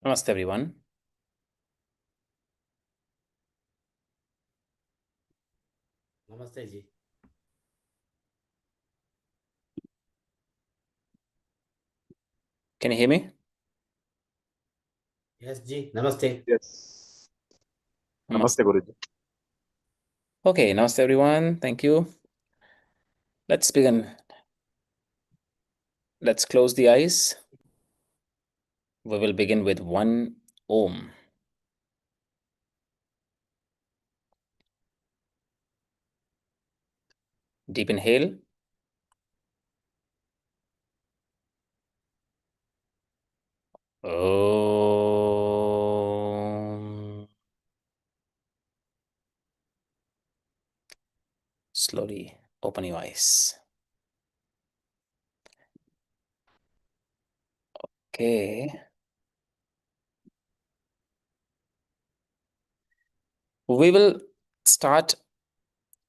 Namaste, everyone. Namaste Ji. Can you hear me? Yes Ji. Namaste. Yes. Namaste. Namaste, Guruji. Okay, namaste, everyone. Thank you. Let's begin. Let's close the eyes. We will begin with one Om. Deep inhale. Om. Slowly open your eyes. Okay. We will start,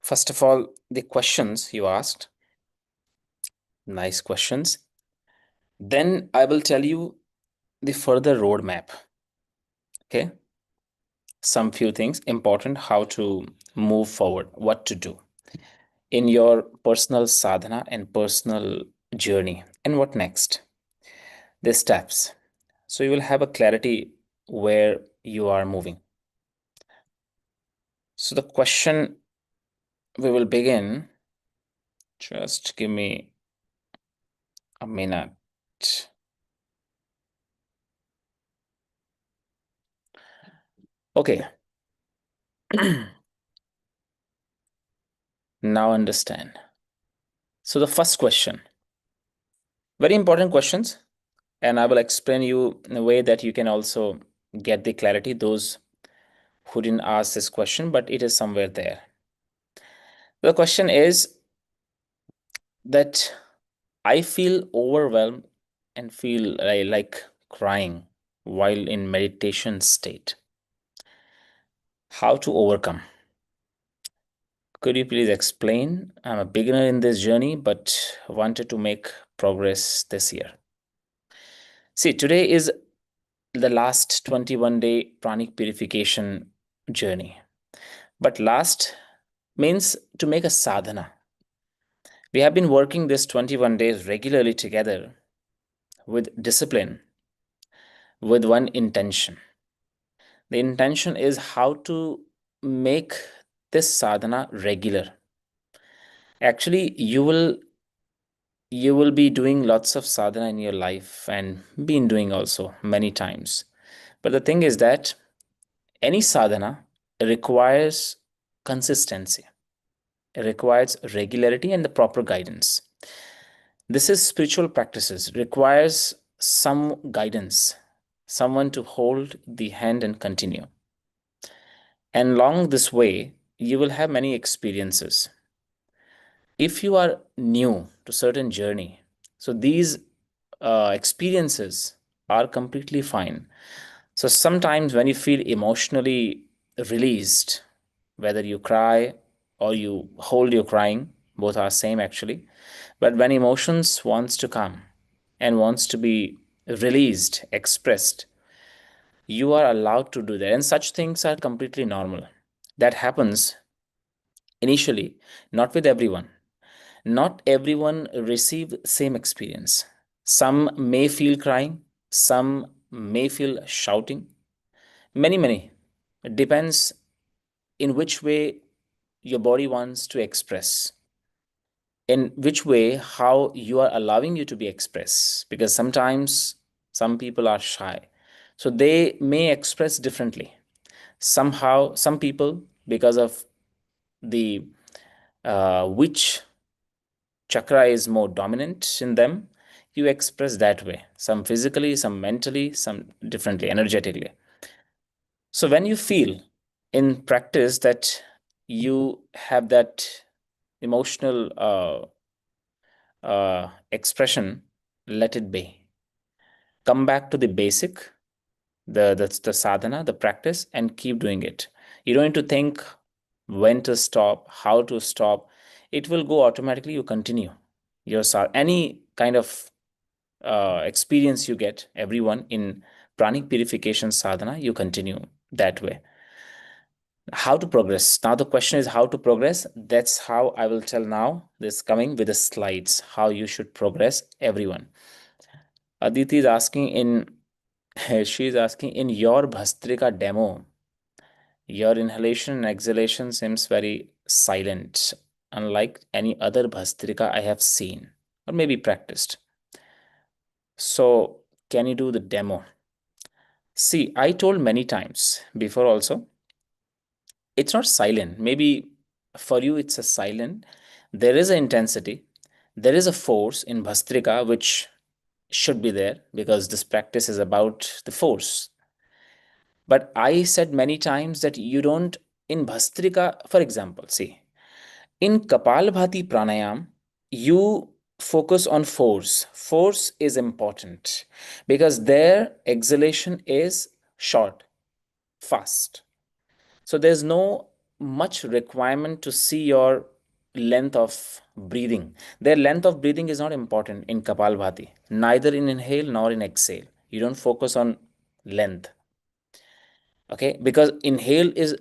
first of all, the questions you asked. Nice questions. Then I will tell you the further roadmap. Okay. Some few things important, how to move forward, what to do in your personal sadhana and personal journey, and what next, the steps. So you will have a clarity where you are moving. So the question we will begin, just give me a minute. Okay. Now understand. So the first question, very important questions, and I will explain you in a way that you can also get the clarity, those who didn't ask this question, but it is somewhere there. The question is that I feel overwhelmed and feel like crying while in meditation state. How to overcome? Could you please explain? I'm a beginner in this journey, but wanted to make progress this year. See, today is the last 21-day pranic purification journey. But last means to make a sadhana. We have been working this 21 days regularly together with discipline, with one intention. The intention is how to make this sadhana regular. Actually, you will be doing lots of sadhana in your life and been doing also many times. But the thing is that any sadhana requires consistency. It requires regularity and the proper guidance. This is spiritual practices, requires some guidance, someone to hold the hand and continue. And along this way, you will have many experiences. If you are new to certain journey, so these experiences are completely fine. So sometimes when you feel emotionally released, whether you cry or you hold your crying, both are same actually. But when emotions wants to come and wants to be released, expressed, you are allowed to do that. And such things are completely normal. That happens initially, not with everyone. Not everyone receive same experience. Some may feel crying, some may feel shouting. Many. It depends in which way your body wants to express, in which way how you are allowing you to be expressed, because sometimes some people are shy, so they may express differently. Somehow some people, because of the which chakra is more dominant in them, you express that way, some physically, some mentally, some differently, energetically. So when you feel in practice that you have that emotional expression, let it be. Come back to the basic, that's the sadhana, the practice, and keep doing it. You don't need to think when to stop, how to stop. It will go automatically. You continue your any kind of experience you get, everyone in pranic purification sadhana, you continue that way. How to progress? Now the question is how to progress. That's how I will tell now. This coming with the slides, how you should progress, everyone. Aditi is asking in she is asking in your Bhastrika demo, your inhalation and exhalation seems very silent, unlike any other Bhastrika I have seen or maybe practiced. So, can you do the demo? See, I told many times before also, it's not silent. Maybe for you, it's a silent. There is an intensity, there is a force in Bhastrika which should be there because this practice is about the force. But I said many times that you don't, in Bhastrika, for example, see, in Kapalbhati Pranayam, you focus on force. Force is important because their exhalation is short, fast. So there's no much requirement to see your length of breathing. Their length of breathing is not important in Kapalbhati, neither in inhale nor in exhale. You don't focus on length. Okay, because inhale is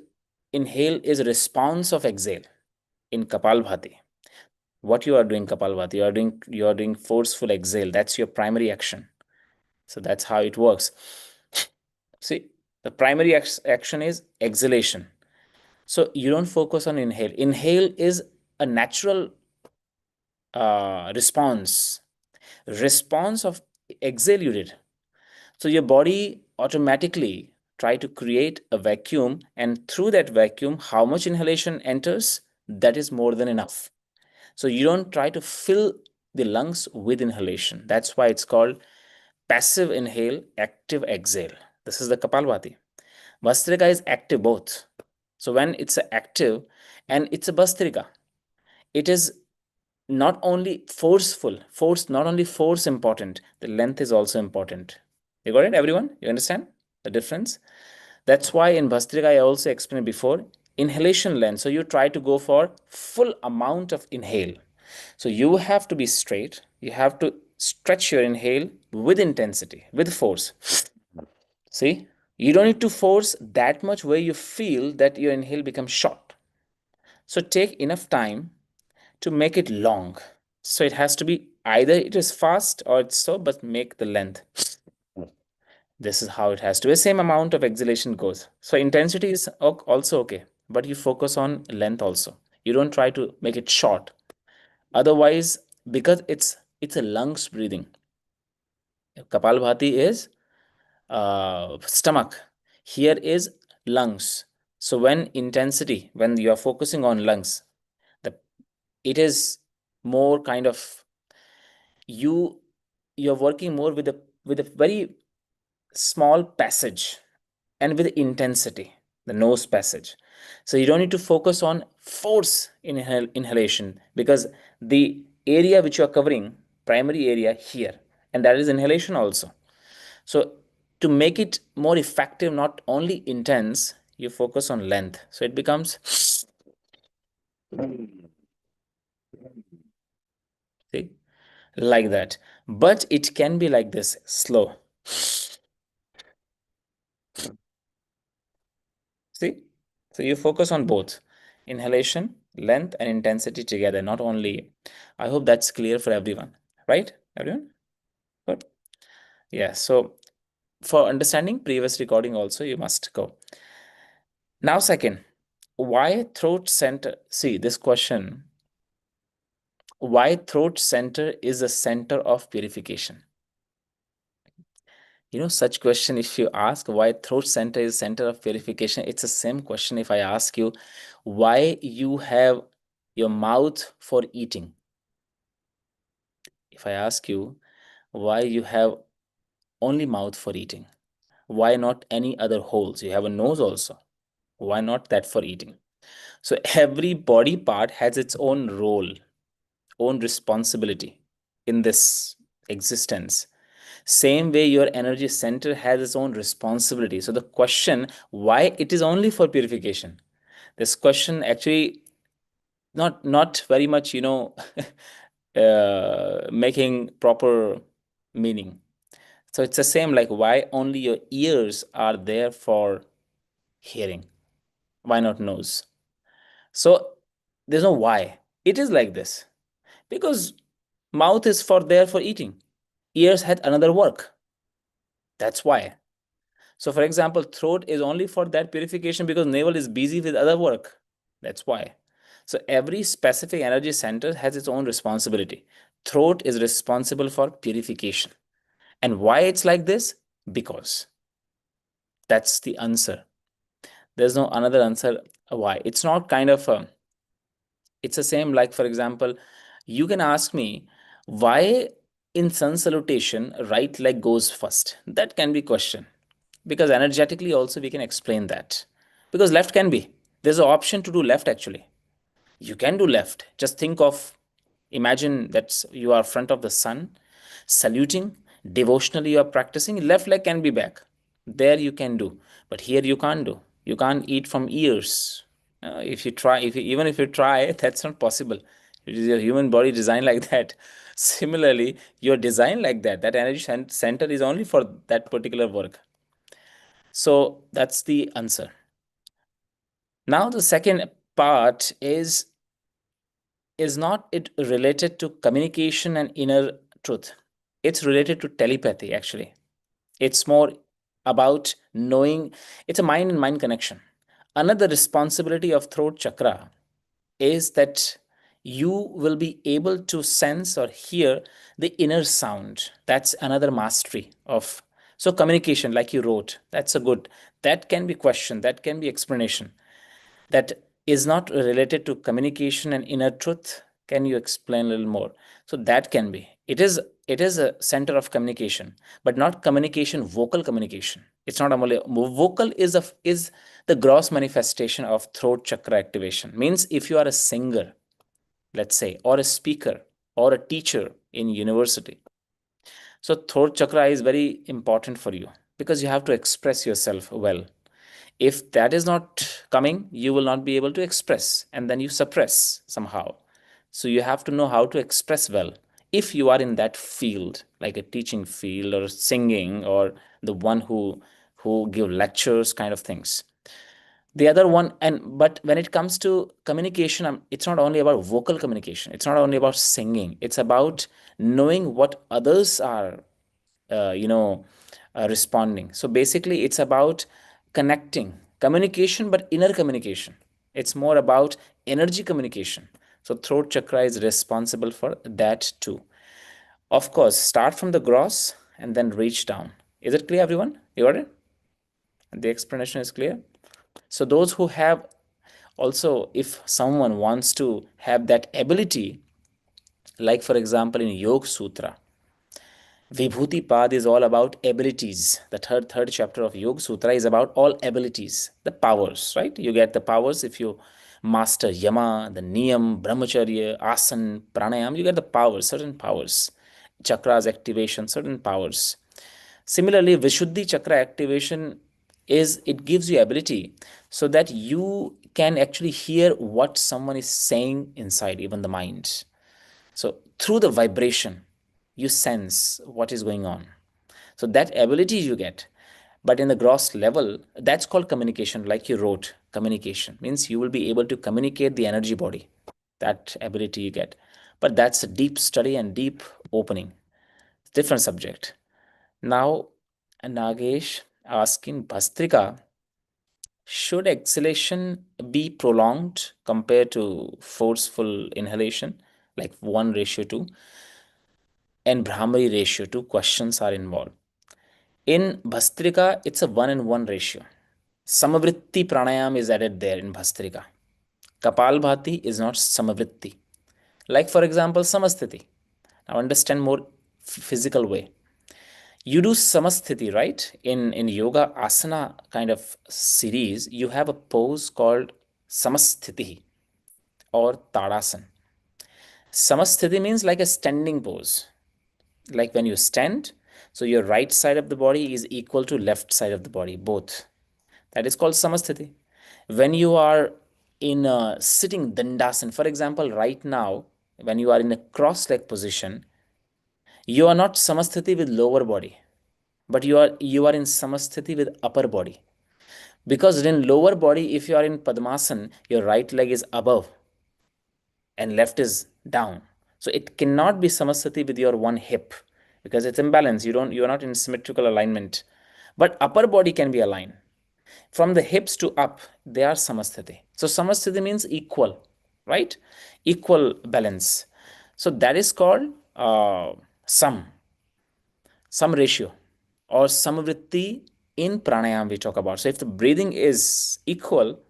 response of exhale in Kapalbhati. What you are doing Kapalbhati, you are doing forceful exhale. That's your primary action. So that's how it works. See, the primary action is exhalation. So you don't focus on inhale. Inhale is a natural response of exhale you did. So your body automatically try to create a vacuum, and through that vacuum, how much inhalation enters, that is more than enough. So you don't try to fill the lungs with inhalation. That's why it's called passive inhale, active exhale. This is the Kapalbhati. Bhastrika is active both. So when it's active and it's a Bhastrika, it is not only not only force important, the length is also important. You got it, everyone? You understand the difference? That's why in Bhastrika, I also explained before, inhalation length. So you try to go for full amount of inhale. So you have to be straight. You have to stretch your inhale with intensity, with force. See, you don't need to force that much where you feel that your inhale becomes short. So take enough time to make it long. So it has to be either it is fast or it's so, but make the length. This is how it has to be. Same amount of exhalation goes. So intensity is also okay, but you focus on length also. You don't try to make it short. Otherwise, because it's a lungs breathing. Kapalbhati is stomach. Here is lungs. So when you are focusing on lungs, the it is more kind of you're working more with a very small passage and with intensity, the nose passage. So you don't need to focus on force inhalation because the area which you are covering, primary area here, and that is inhalation also. So to make it more effective, not only intense, you focus on length. So it becomes see, like that. But it can be like this, slow. See? So you focus on both inhalation, length, and intensity together, not only. I hope that's clear for everyone, right? Everyone? Good. Yeah. So for understanding previous recording, also, you must go. Now, second, why throat center? See, this question, why throat center is a center of purification? Such question, if you ask why throat center is center of purification, it's the same question if I ask you why you have your mouth for eating. If I ask you why you have only mouth for eating, why not any other holes? You have a nose also. Why not that for eating? So every body part has its own role, own responsibility in this existence. Same way your energy center has its own responsibility. So the question why it is only for purification, this question actually not very much making proper meaning. So it's the same like why only your ears are there for hearing. Why not nose? So there's no why. It is like this. Because mouth is for there for eating. Ears had another work. That's why. So for example, throat is only for that purification because navel is busy with other work. That's why. So every specific energy center has its own responsibility. Throat is responsible for purification. And why it's like this? Because that's the answer. There's no another answer why. It's not kind of a, it's the same like for example, you can ask me why in sun salutation right leg goes first. That can be question because energetically also we can explain that because left can be there's an option to do left actually. You can do left. Just think of, imagine that you are front of the sun, saluting, devotionally you are practicing, left leg can be back. There you can do. But here you can't do. You can't eat from ears. If you try, even if you try, that's not possible. It is your human body designed like that. Similarly, you're designed like that. That energy center is only for that particular work. So that's the answer. Now the second part is not it related to communication and inner truth. It's related to telepathy, actually. It's more about knowing, it's a mind and mind connection. Another responsibility of throat chakra is that you will be able to sense or hear the inner sound. That's another mastery of. So, communication, like you wrote, that's a good, that can be question, that can be explanation that is not related to communication and inner truth. Can you explain a little more? So that can be, it is a center of communication, but not communication, vocal communication. It's not only vocal is the gross manifestation of throat chakra activation. Means if you are a singer, let's say, or a speaker or a teacher in university, so throat chakra is very important for you because you have to express yourself well. If that is not coming, you will not be able to express, and then you suppress somehow. So you have to know how to express well. If you are in that field, like a teaching field or singing or the one who give lectures kind of things. The other one, and but when it comes to communication, it's not only about vocal communication. It's not only about singing. It's about knowing what others are uh, you know responding. So basically it's about connecting communication, but inner communication. It's more about energy communication. So throat chakra is responsible for that too. Of course, start from the gross and then reach down. Is it clear, everyone? You got it? The explanation is clear. So those who have, also if someone wants to have that ability, like for example in Yoga Sutra, Vibhuti Pad is all about abilities. The third chapter of Yoga Sutra is about all abilities, the powers, right? You get the powers if you master Yama, the Niyam, Brahmacharya, Asan, Pranayama, you get the powers, certain powers. Chakras activation, certain powers. Similarly, Vishuddhi Chakra activation is it gives you ability so that you can actually hear what someone is saying inside, even the mind. So through the vibration, you sense what is going on. So that ability you get. But in the gross level, that's called communication, like you wrote. Communication means you will be able to communicate the energy body, that ability you get. But that's a deep study and deep opening. Different subject. Now, Nagesh asking Bhastrika, should exhalation be prolonged compared to forceful inhalation, like 1:2? And Brahmari ratio, two questions are involved. In Bhastrika, it's a 1:1 ratio. Samavritti pranayam is added there in Bhastrika. Kapalbhati is not Samavritti. Like for example, Samasthiti. Now understand more physical way. You do Samasthiti, right? In yoga asana kind of series, you have a pose called Samasthiti or Tadasana. Samasthiti means like a standing pose. Like when you stand, so your right side of the body is equal to left side of the body, both. That is called samasthiti. When you are in a sitting dandasana, for example, right now, when you are in a cross leg position, you are not samasthiti with lower body. but you are in samasthiti with upper body. Because in lower body, if you are in Padmasana, your right leg is above and left is down. So it cannot be samasthiti with your one hip because it's imbalance. You're not in symmetrical alignment. But upper body can be aligned. From the hips to up, they are samasthiti. So samasthiti means equal, right? Equal balance. So that is called some ratio or samavritti in pranayama we talk about. So if the breathing is equal,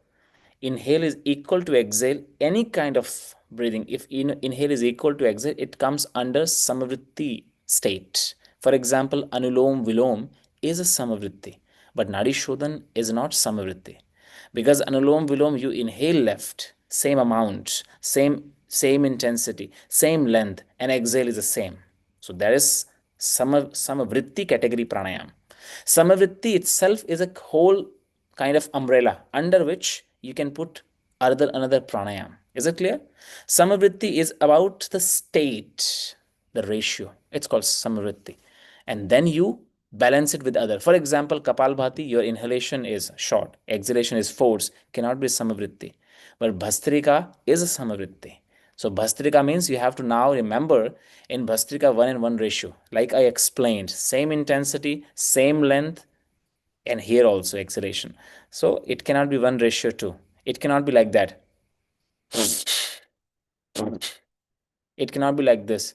inhale is equal to exhale, any kind of breathing, if inhale is equal to exhale, it comes under samavritti state. For example, Anulom Vilom is a samavritti, but Nadi Shodhan is not samavritti. Because Anulom Vilom, you inhale left, same amount, same intensity, same length, and exhale is the same. So there is samavritti category pranayam. Samavritti itself is a whole kind of umbrella under which you can put another pranayam. Is it clear? Samavritti is about the state, the ratio. It's called samavritti. And then you balance it with other. For example, Kapalbhati, your inhalation is short, exhalation is force, cannot be samavritti. But Bhastrika is a samavritti. So Bhastrika means you have to now remember in Bhastrika 1:1 ratio. Like I explained, same intensity, same length, and here also exhalation. So it cannot be 1:2. It cannot be like that. It cannot be like this.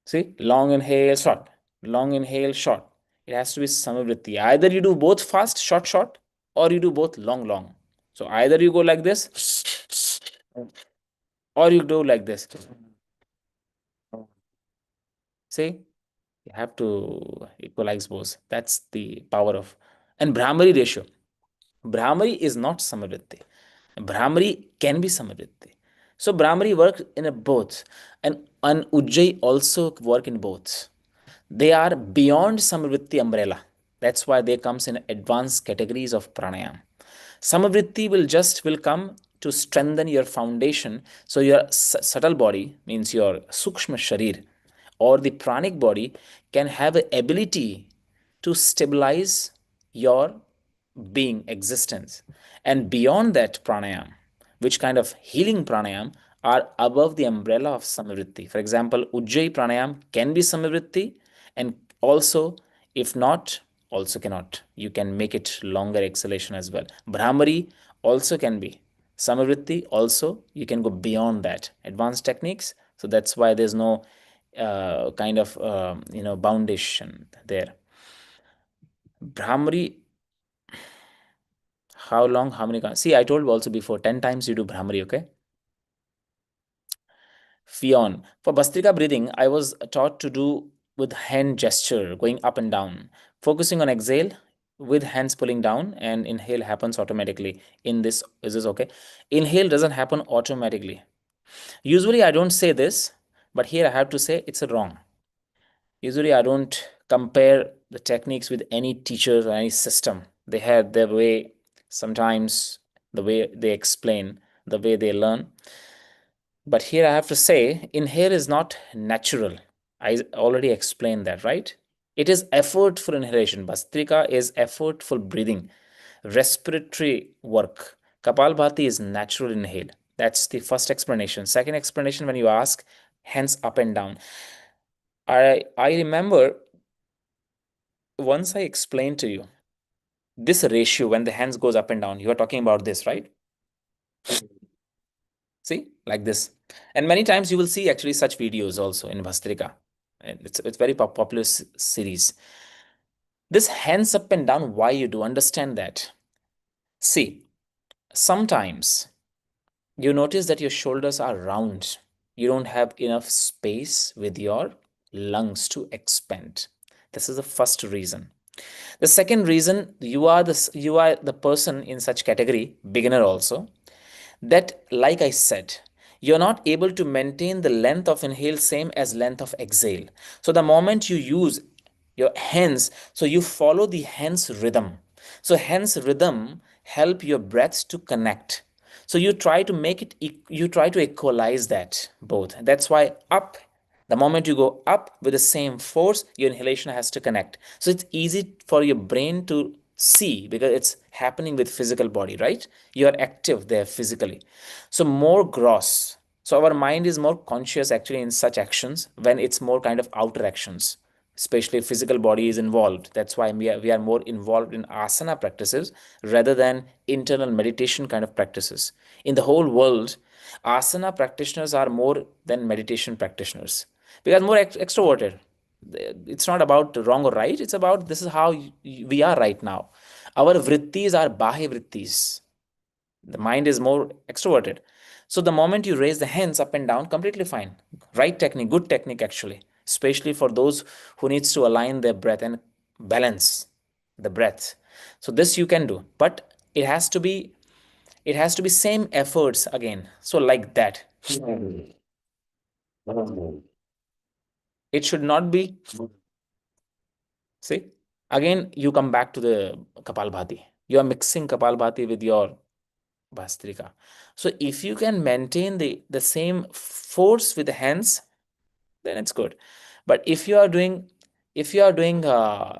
See, long inhale, short, long inhale, short. It has to be samavritti. Either you do both fast, short, short, or you do both long, long. So either you go like this, or you do like this. See, you have to equalize both. That's the power of. And Brahmari ratio. Brahmari is not samavritti. Brahmari can be samavritti. So Brahmari works in a both, and Ujjayi also work in both. They are beyond samavritti umbrella. That's why they comes in advanced categories of pranayama. Samavritti will come to strengthen your foundation. So your subtle body means your sukshma sharir or the pranic body can have an ability to stabilize your being existence. And beyond that pranayam, which kind of healing pranayam are above the umbrella of samavritti. For example, Ujjayi pranayam can be samavritti, and also if not, also cannot. You can make it longer exhalation as well. Brahmari also can be samavritti, also you can go beyond that advanced techniques. So that's why there's no kind of foundation there. Brahmari, how long, how many? See, I told you also before, 10 times you do Brahmari, okay? Fion. For Bhastrika breathing, I was taught to do with hand gesture, going up and down, focusing on exhale with hands pulling down, and inhale happens automatically. In this, is this okay? Inhale doesn't happen automatically. Usually, I don't say this, but here I have to say it's wrong. Usually, I don't compare the techniques with any teachers or any system. They have their way, sometimes the way they explain, the way they learn. But here I have to say, inhale is not natural. I already explained that, right? It is effortful inhalation. Bhastrika is effortful breathing, respiratory work. Kapalbhati is natural inhale. That's the first explanation. Second explanation, when you ask, hands up and down. I remember once I explained to you this ratio when the hands goes up and down. You are talking about this, right? See, like this. And many times you will see actually such videos also in Bhastrika. And it's very popular series. This hands up and down, why you do understand that? See, sometimes you notice that your shoulders are round. You don't have enough space with your lungs to expand. This is the first reason. The second reason, you are the person in such category, beginner also, that like I said, you're not able to maintain the length of inhale same as length of exhale. So the moment you use your hands, so you follow the hands rhythm. So hands rhythm help your breaths to connect. So you try to make it, you try to equalize that both. That's why up The moment you go up with the same force, your inhalation has to connect. So it's easy for your brain to see because it's happening with physical body, right? You are active there physically. So more gross. So our mind is more conscious actually in such actions when it's more kind of outer actions, especially physical body is involved. That's why we are more involved in asana practices rather than internal meditation kind of practices. In the whole world, asana practitioners are more than meditation practitioners because more extroverted. It's not about wrong or right, it's about this is how we are right now. Our vrittis are bahya vrittis. The mind is more extroverted. So the moment you raise the hands up and down, completely fine. Right technique, good technique actually, especially for those who needs to align their breath and balance the breath. So this you can do, but it has to be same efforts again. So like that. It should not be, see, again you come back to the Kapalbhati. You are mixing Kapalbhati with your Bhastrika. So if you can maintain the same force with the hands, then it's good. But if you are doing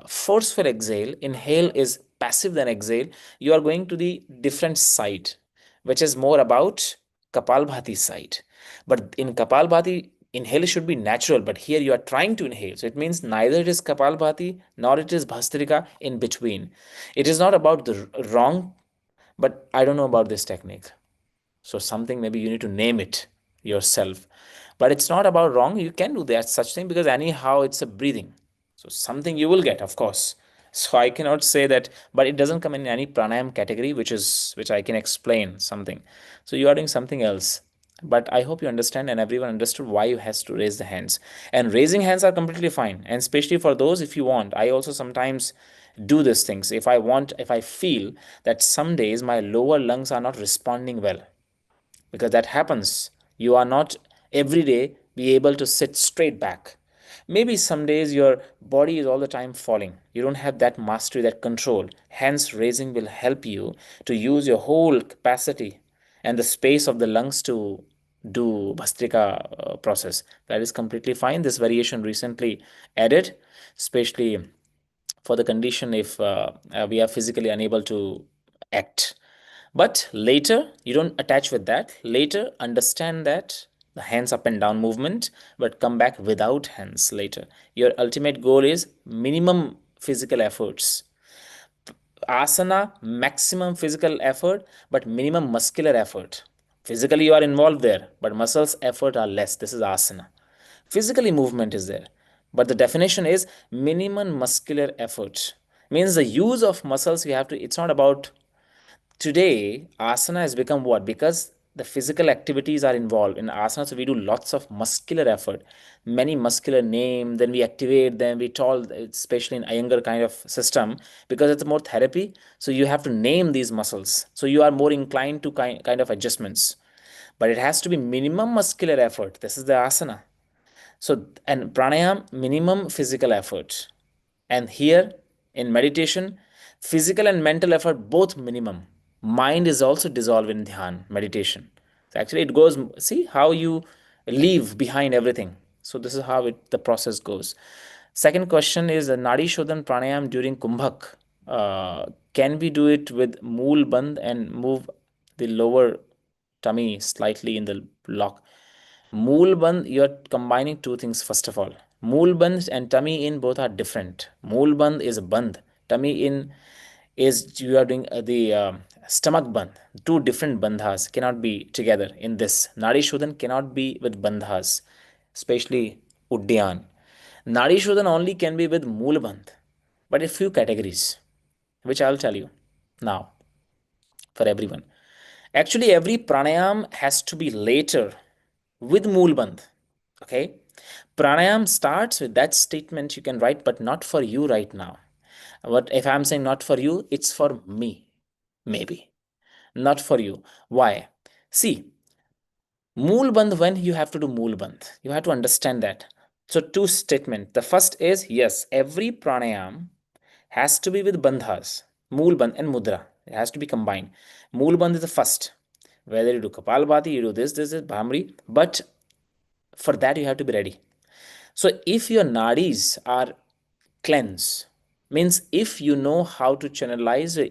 forceful exhale, inhale is passive than exhale, you are going to the different side, which is more about Kapalbhati side. But in Kapalbhati, inhale should be natural, but here you are trying to inhale. So it means neither it is Kapalbhati nor it is Bhastrika, in between. It is not about the wrong, but I don't know about this technique. So something maybe you need to name it yourself. But it's not about wrong. You can do that such thing because anyhow it's a breathing. So something you will get, of course. So I cannot say that, but it doesn't come in any pranayam category, which I can explain something. So you are doing something else. But I hope you understand and everyone understood why you has to raise the hands. And raising hands are completely fine. And especially for those, if you want, I also sometimes do these things. If I feel that some days my lower lungs are not responding well, because that happens. You are not every day be able to sit straight back. Maybe some days your body is all the time falling. You don't have that mastery, that control. Hence, raising will help you to use your whole capacity and the space of the lungs to do Bhastrika process. That is completely fine. This variation recently added, especially for the condition if we are physically unable to act. But later, you don't attach with that. Later, understand that the hands up and down movement, but come back without hands later. Your ultimate goal is minimum physical efforts. Asana, maximum physical effort, but minimum muscular effort. Physically, you are involved there, but muscles effort are less. This is asana. Physically, movement is there, but the definition is minimum muscular effort. Means the use of muscles you have to, it's not about today asana has become what, because the physical activities are involved in asana, so we do lots of muscular effort, many muscular name, then we activate them, we told, especially in Iyengar kind of system, because it's more therapy, so you have to name these muscles, so you are more inclined to kind of adjustments, but it has to be minimum muscular effort. This is the asana. So, and pranayam, minimum physical effort. And here in meditation, physical and mental effort both minimum. Mind is also dissolved in dhyan, meditation. So actually, it goes, see how you leave behind everything. So, this is how the process goes. Second question is Nadi Shodhan Pranayam during Kumbhak. Can we do it with Mool Bandh and move the lower tummy slightly in the lock? Mool Bandh, you're combining two things first of all. Mool Bandh and tummy in both are different. Mool Bandh is a bandh. Tummy in is you are doing the stomach bandh. Two different bandhas cannot be together in this. Nadi Shodhan cannot be with bandhas, especially Udyan. Nadi Shodhan only can be with Mool Bandh, but a few categories, which I'll tell you now for everyone. Actually, every pranayam has to be later with Mool Bandh. Okay. Pranayam starts with that statement you can write, but not for you right now. What if I'm saying not for you, it's for me, maybe. Not for you. Why? See, Mool Bandh, when you have to do Mool Bandh, you have to understand that. So, two statements. The first is yes, every pranayam has to be with bandhas, Mool Bandh and Mudra. It has to be combined. Mool Bandh is the first. Whether you do Kapalbhati, you do this, Bhamri, but for that you have to be ready. So if your nadis are cleansed, means if you know how to channelize your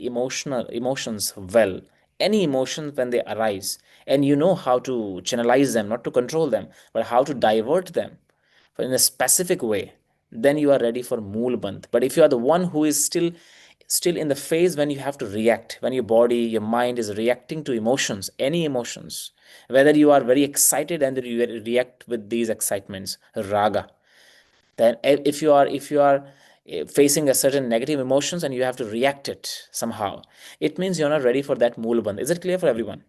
emotions well, any emotions when they arise, and you know how to channelize them, not to control them, but how to divert them in a specific way, then you are ready for mool bandh. But if you are the one who is still in the phase when you have to react, when your body, your mind is reacting to emotions, any emotions, whether you are very excited and you react with these excitements, raga, then if you are facing a certain negative emotions and you have to react it somehow, it means you're not ready for that mool bandh. Is it clear for everyone?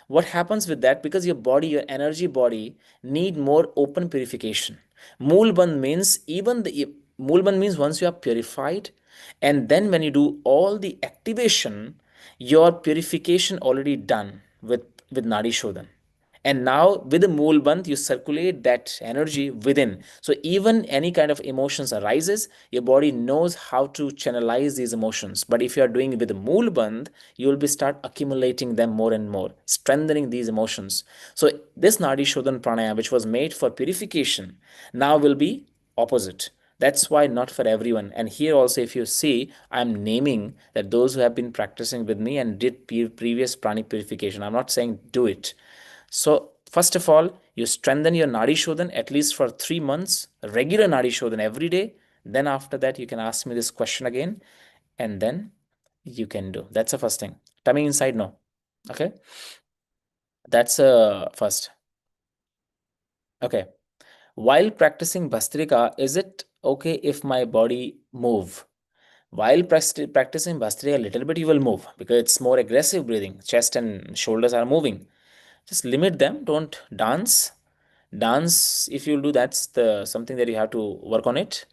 What happens with that? Because your body, your energy body, need more open purification. Mool bandh means even the mool bandh means once you are purified, and then when you do all the activation, your purification already done with nadi shodhan. And now with the mool bandh, you circulate that energy within. So even any kind of emotions arises, your body knows how to channelize these emotions. But if you are doing it with the mool bandh, you will be start accumulating them more and more, strengthening these emotions. So this nadi shodhan pranayama, which was made for purification, now will be opposite. That's why not for everyone. And here also, if you see, I'm naming that those who have been practicing with me and did previous pranic purification, I'm not saying do it. So, first of all, you strengthen your Nadi Shodhan at least for 3 months, regular Nadi Shodhan every day. Then, after that, you can ask me this question again, and then you can do. That's the first thing. Tummy inside, no. Okay, that's first. Okay, while practicing Bhastrika, is it okay if my body move? While practicing Bhastrika, a little bit you will move because it's more aggressive breathing. Chest and shoulders are moving. Just limit them. Don't dance. If you'll do, that's the something that you have to work on it.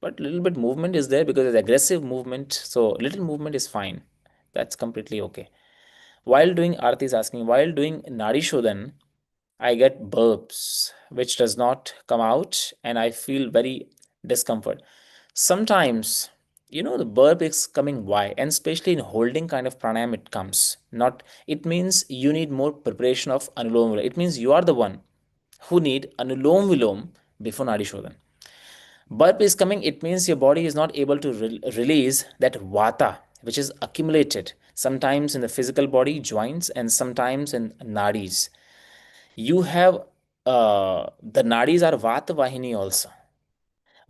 But little bit movement is there because it's aggressive movement, so little movement is fine. That's completely okay. While doing Arti is asking, while doing Nadi Shodhan, I get burps which does not come out and I feel very discomfort sometimes. The burp is coming, why? And especially in holding kind of pranayam it comes. Not, it means you need more preparation of Anulom Vilom. It means you are the one who need Anulom Vilom before Nadi Shodhan. Burp is coming, it means your body is not able to release that vata which is accumulated sometimes in the physical body joints and sometimes in nadis. You have the nadis are vata vahini also.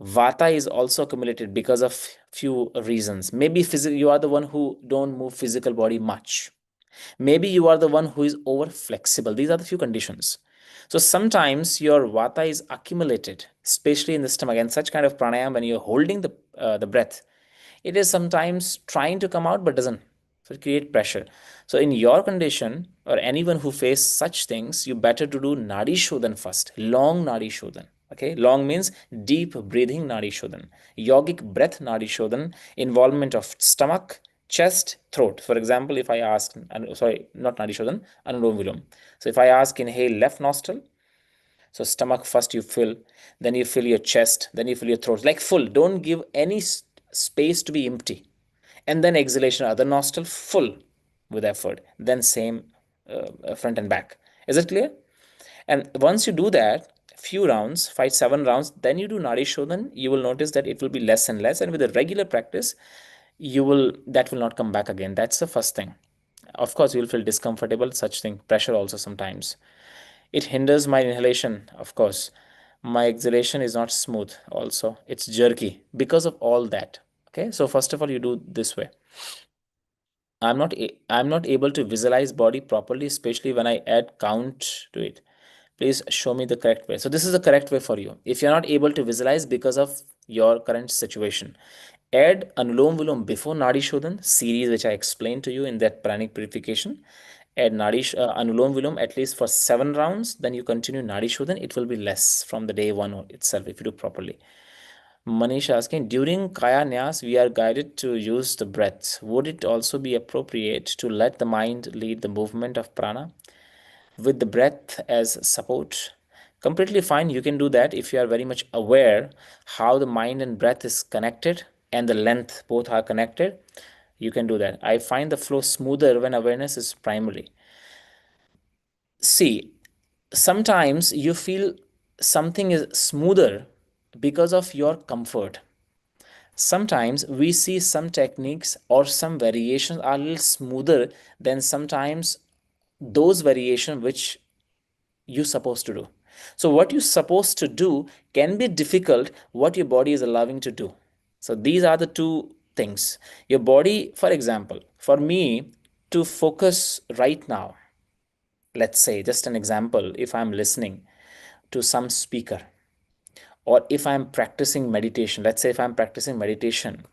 Vata is also accumulated because of few reasons. Maybe you are the one who don't move physical body much. Maybe you are the one who is over flexible. These are the few conditions. So sometimes your vata is accumulated, especially in the stomach. And such kind of pranayama, when you're holding the breath, it is sometimes trying to come out but doesn't. So it create pressure. So in your condition or anyone who face such things, you better to do Nadi Shodhan first, long Nadi Shodhan. Okay, long means deep breathing Nadi Shodhan, yogic breath Nadi Shodhan, involvement of stomach, chest, throat. For example, if I ask, sorry, not Nadi Shodhan, Anulom Vilom. So if I ask, inhale left nostril, so stomach first you fill, then you fill your chest, then you fill your throat, like full. Don't give any space to be empty. And then exhalation, other nostril full with effort. Then same front and back. Is it clear? And once you do that, few rounds, 5, 7 rounds, then you do Nadi Shodhan, you will notice that it will be less and less. And with a regular practice, that will not come back again. That's the first thing. Of course, you will feel discomfortable, such thing, pressure also sometimes. It hinders my inhalation, of course. My exhalation is not smooth, also. It's jerky because of all that. Okay, so first of all, you do this way. I'm not able to visualize body properly, especially when I add count to it. Please show me the correct way. So this is the correct way for you. If you're not able to visualize because of your current situation, add Anulom Vilom before Nadi Shodhan series, which I explained to you in that Pranic Purification. Add Anulom Vilom at least for 7 rounds. Then you continue Nadi Shodhan. It will be less from the day one itself if you do properly. Manish asking, during Kaya Nyas, we are guided to use the breath. Would it also be appropriate to let the mind lead the movement of prana with the breath as support? Completely fine. You can do that if you are very much aware how the mind and breath is connected and the length both are connected. You can do that. I find the flow smoother when awareness is primary. See, sometimes you feel something is smoother because of your comfort. Sometimes we see some techniques or some variations are a little smoother than sometimes those variations which you're supposed to do. So what you're supposed to do can be difficult what your body is allowing to do. So these are the two things. Your body, for example, for me to focus right now, let's say just an example, if I'm listening to some speaker, or if I'm practicing meditation, let's say if I'm practicing meditation.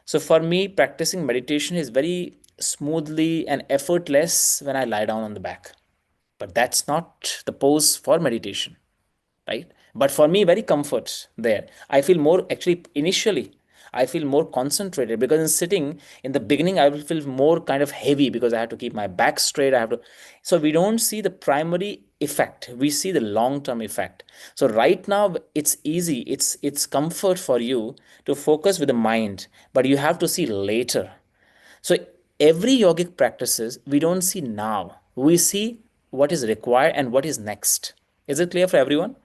So for me, practicing meditation is very smoothly and effortless when I lie down on the back. But that's not the pose for meditation, right? But for me, very comfort there. I feel more, actually, initially, I feel more concentrated because in sitting in the beginning, I will feel more kind of heavy because I have to keep my back straight. I have to. So we don't see the primary effect. We see the long-term effect. So right now, it's easy. It's comfort for you to focus with the mind, but you have to see later. So every yogic practices we don't see now. We see what is required and what is next. Is it clear for everyone?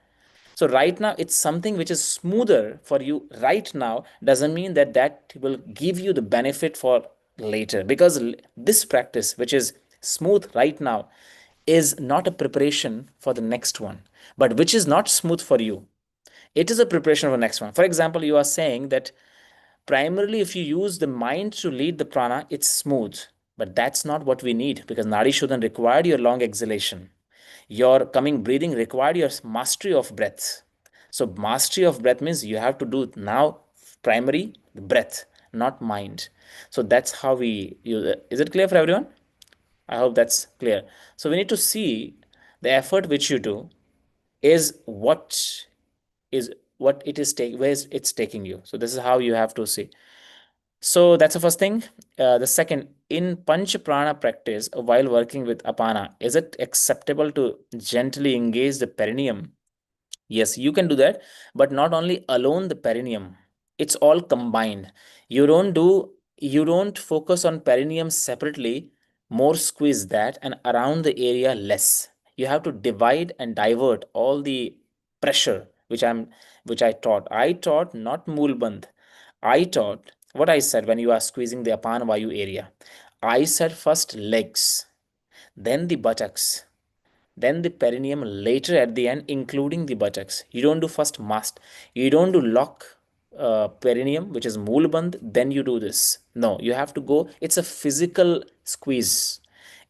So right now it's something which is smoother for you right now doesn't mean that that will give you the benefit for later, because this practice which is smooth right now is not a preparation for the next one, but which is not smooth for you, it is a preparation for the next one. For example, you are saying that primarily if you use the mind to lead the prana, it's smooth, but that's not what we need, because Nadi Shodhana required your long exhalation. Your coming breathing required your mastery of breath. So mastery of breath means you have to do now primary breath, not mind. So that's how we use it. Is it clear for everyone? I hope that's clear. So we need to see the effort which you do is what it is take where it's taking you. So this is how you have to see. So that's the first thing. The second, in Panch Prana practice, while working with Apana, is it acceptable to gently engage the perineum? Yes, you can do that, but not only alone the perineum. It's all combined. You don't focus on perineum separately, more squeeze that and around the area less. You have to divide and divert all the pressure which I taught. I taught not Moolband. I taught what I said when you are squeezing the Apan Vayu area. I said first legs, then the buttocks, then the perineum later at the end, including the buttocks. You don't do first mast. You don't do lock perineum, which is moolband, then you do this. No, you have to go. It's a physical squeeze.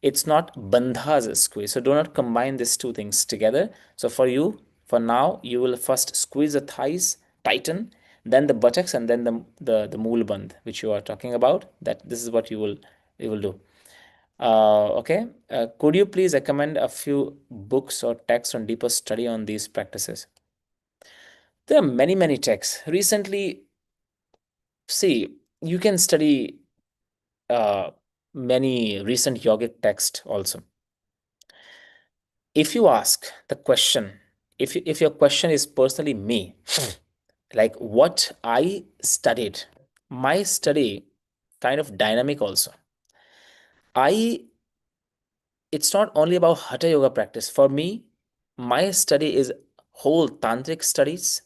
It's not bandhas squeeze. So do not combine these two things together. So for you, for now, you will first squeeze the thighs, tighten, then the buttocks, and then the moolband, which you are talking about. That this is what you will do. Okay. Could you please recommend a few books or texts on deeper study on these practices? There are many, many texts. Recently, see, you can study uh, many recent yogic texts also. If you ask the question, if your question is personally me, like what I studied, my study kind of dynamic also. I It's not only about hatha yoga practice. For me, my study is whole tantric studies.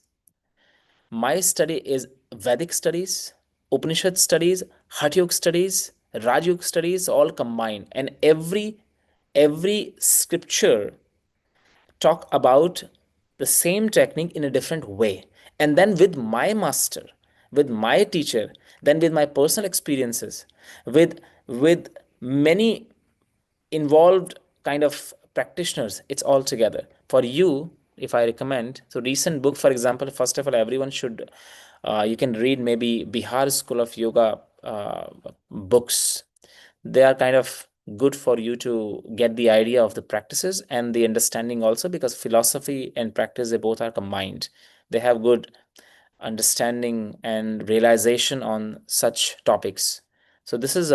My study is Vedic studies, Upanishad studies, hatha yoga studies, Raj yoga studies, all combined. And every scripture talk about the same technique in a different way. And then with my master, with my teacher, then with my personal experiences, with many involved kind of practitioners, it's all together for you. If I recommend, so recent book, for example, first of all, everyone should you can read maybe Bihar School of Yoga books. They are kind of good for you to get the idea of the practices and the understanding also, because philosophy and practice, they both are combined. They have good understanding and realization on such topics. So this is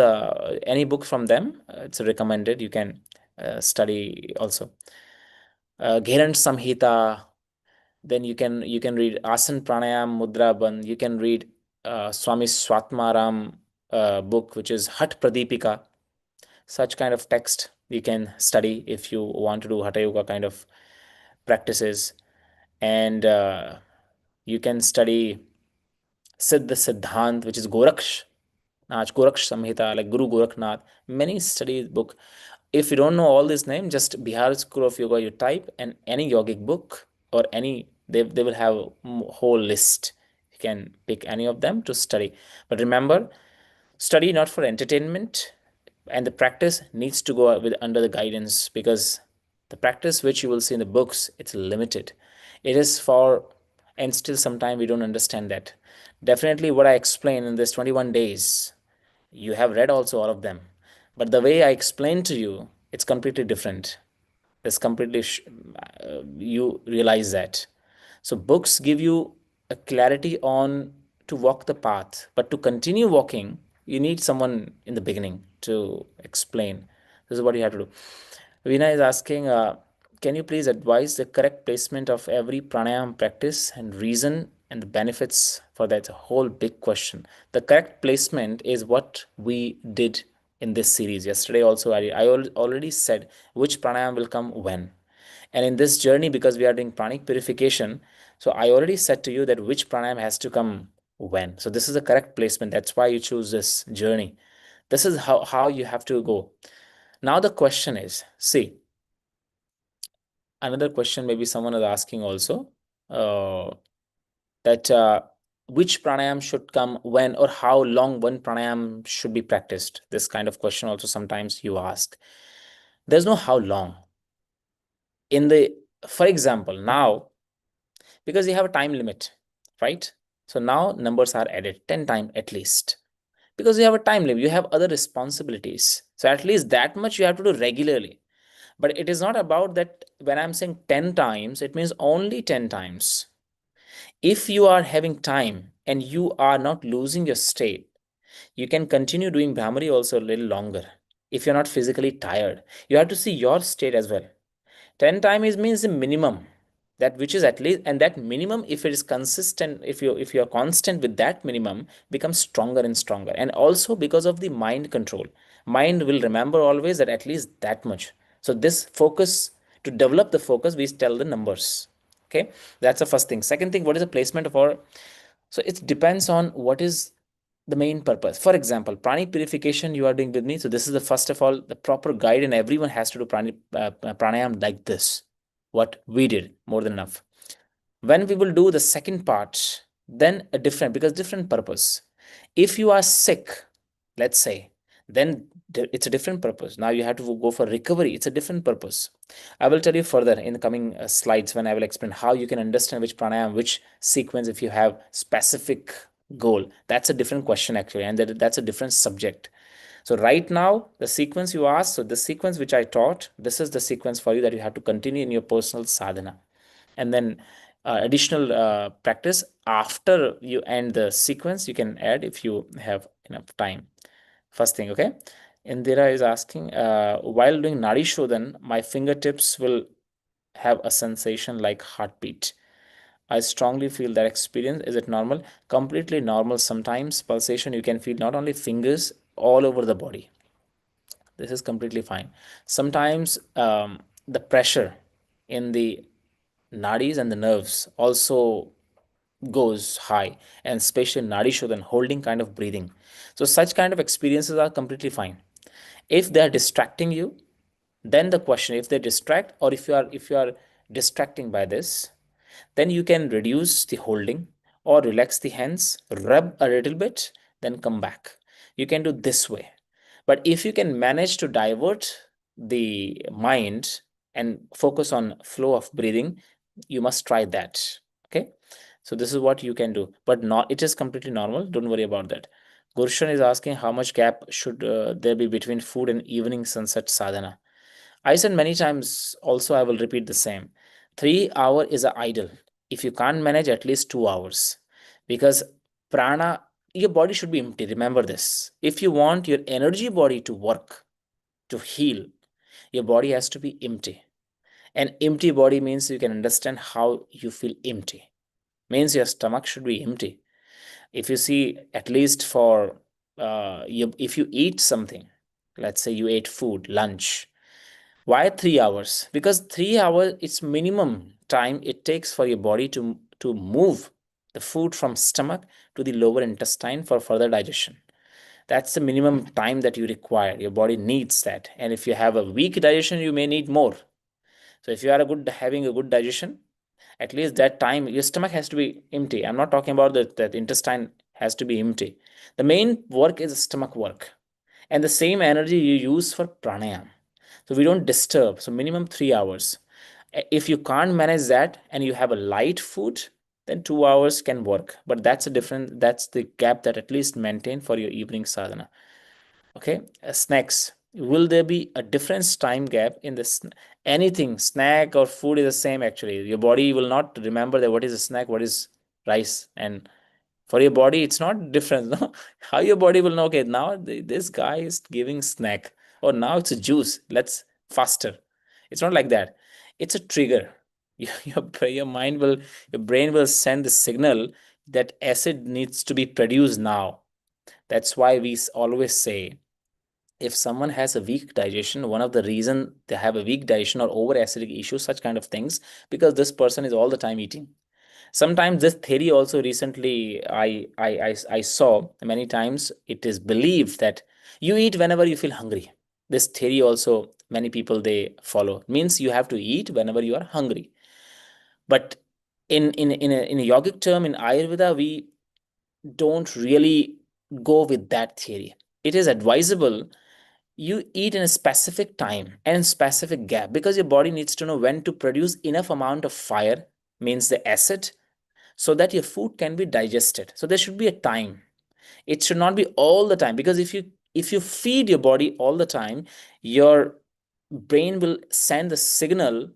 any book from them. It's recommended. You can study also. Gherand Samhita. Then you can read Asan Pranayam Mudra Bandh. You can read Swami Swatmaram book, which is Hat Pradipika. Such kind of text you can study if you want to do Hatha Yoga kind of practices. And You can study Siddha Siddhant, which is Goraksh, Goraksh Samhita, like Guru Gorakhnath, many study book. If you don't know all these names, just Bihar School of Yoga, you type, and any yogic book or any, they will have a whole list. You can pick any of them to study. But remember, study not for entertainment, and the practice needs to go with under the guidance, because the practice which you will see in the books, it's limited. It is for, and still sometimes we don't understand that. Definitely what I explain in this 21 days, you have read also all of them, but the way I explain to you, it's completely different. It's completely you realize that. So books give you a clarity on to walk the path, but to continue walking, you need someone in the beginning to explain. This is what you have to do. Veena is asking, can you please advise the correct placement of every pranayama practice and reason and the benefits for that? Whole big question. The correct placement is what we did in this series. Yesterday also, I already said which pranayama will come when. And in this journey, because we are doing pranic purification, so I already said to you that which pranayama has to come when. So this is the correct placement. That's why you choose this journey. This is how you have to go. Now the question is, see, another question maybe someone is asking also, that which pranayam should come when, or how long one pranayam should be practiced. This kind of question also sometimes you ask. There's no how long. In the, for example, now, because you have a time limit, right? So now numbers are added 10 times at least, because you have a time limit, you have other responsibilities. So at least that much you have to do regularly. But it is not about that. When I'm saying 10 times, it means only 10 times. If you are having time and you are not losing your state, you can continue doing Brahmari also a little longer. If you're not physically tired, you have to see your state as well. 10 times is means the minimum, that which is at least, and that minimum, if it is consistent, if you are constant with that minimum, becomes stronger and stronger. And also because of the mind control, mind will remember always that at least that much. So this focus, to develop the focus, we tell the numbers. Okay, that's the first thing. Second thing, what is the placement of our, so it depends on what is the main purpose. For example, pranic purification you are doing with me. So this is the first of all the proper guide, and everyone has to do pranayam like this. What we did, more than enough. When we will do the second part, then a different, because different purpose. If you are sick, let's say, then it's a different purpose. Now you have to go for recovery. It's a different purpose. I will tell you further in the coming slides when I will explain how you can understand which pranayam, which sequence, if you have specific goal. That's a different question actually, and that's a different subject. So right now, the sequence you asked, so the sequence which I taught, this is the sequence for you that you have to continue in your personal sadhana. And then additional practice after you end the sequence, you can add if you have enough time. First thing, okay? Indira is asking, while doing Nadi Shodhan, my fingertips will have a sensation like heartbeat. I strongly feel that experience. Is it normal? Completely normal. Sometimes pulsation you can feel not only fingers, all over the body. This is completely fine. Sometimes the pressure in the nadis and the nerves also goes high, and especially nadi shodhan, holding kind of breathing. So such kind of experiences are completely fine. If they are distracting you, then the question, if they distract, or if you are distracting by this, then you can reduce the holding or relax the hands, rub a little bit, then come back. You can do this way. But if you can manage to divert the mind and focus on flow of breathing, you must try that. Okay, so this is what you can do, but not, it is completely normal, don't worry about that. Gurshan is asking how much gap should there be between food and evening sunset sadhana. I said many times also, I will repeat the same. 3 hour is a idle. If you can't manage, at least 2 hours. Because prana, your body should be empty. Remember this. If you want your energy body to work, to heal, your body has to be empty. An empty body means you can understand how you feel empty. Means your stomach should be empty. If you see, at least for if you eat something, let's say you ate food, lunch, why 3 hours? Because 3 hours it's minimum time it takes for your body to move. the food from stomach to the lower intestine for further digestion. That's the minimum time that you require. Your body needs that. And if you have a weak digestion, you may need more. So if you are having a good digestion, at least that time your stomach has to be empty. I'm not talking about that intestine has to be empty. The main work is stomach work, and the same energy you use for pranayama. So we don't disturb. So minimum 3 hours. If you can't manage that and you have a light food, then 2 hours can work. But that's a different. That's the gap that at least maintain for your evening sadhana. Okay, snacks. Will there be a difference time gap in this? Anything, snack or food is the same actually. Your body will not remember that what is a snack, what is rice, and for your body it's not different. No, how your body will know? Okay, now this guy is giving snack, or now it's a juice. Let's faster. It's not like that. It's a trigger. Your mind will, your brain will send the signal that acid needs to be produced now. That's why we always say if someone has a weak digestion, one of the reason they have a weak digestion or over acidic issues, such kind of things, because this person is all the time eating. Sometimes this theory also recently I saw many times it is believed that you eat whenever you feel hungry. This theory also many people they follow. Means you have to eat whenever you are hungry. But in a yogic term in Ayurveda, we don't really go with that theory. It is advisable you eat in a specific time and specific gap because your body needs to know when to produce enough amount of fire, means the acid, so that your food can be digested. So there should be a time. It should not be all the time, because if you feed your body all the time, your brain will send the signal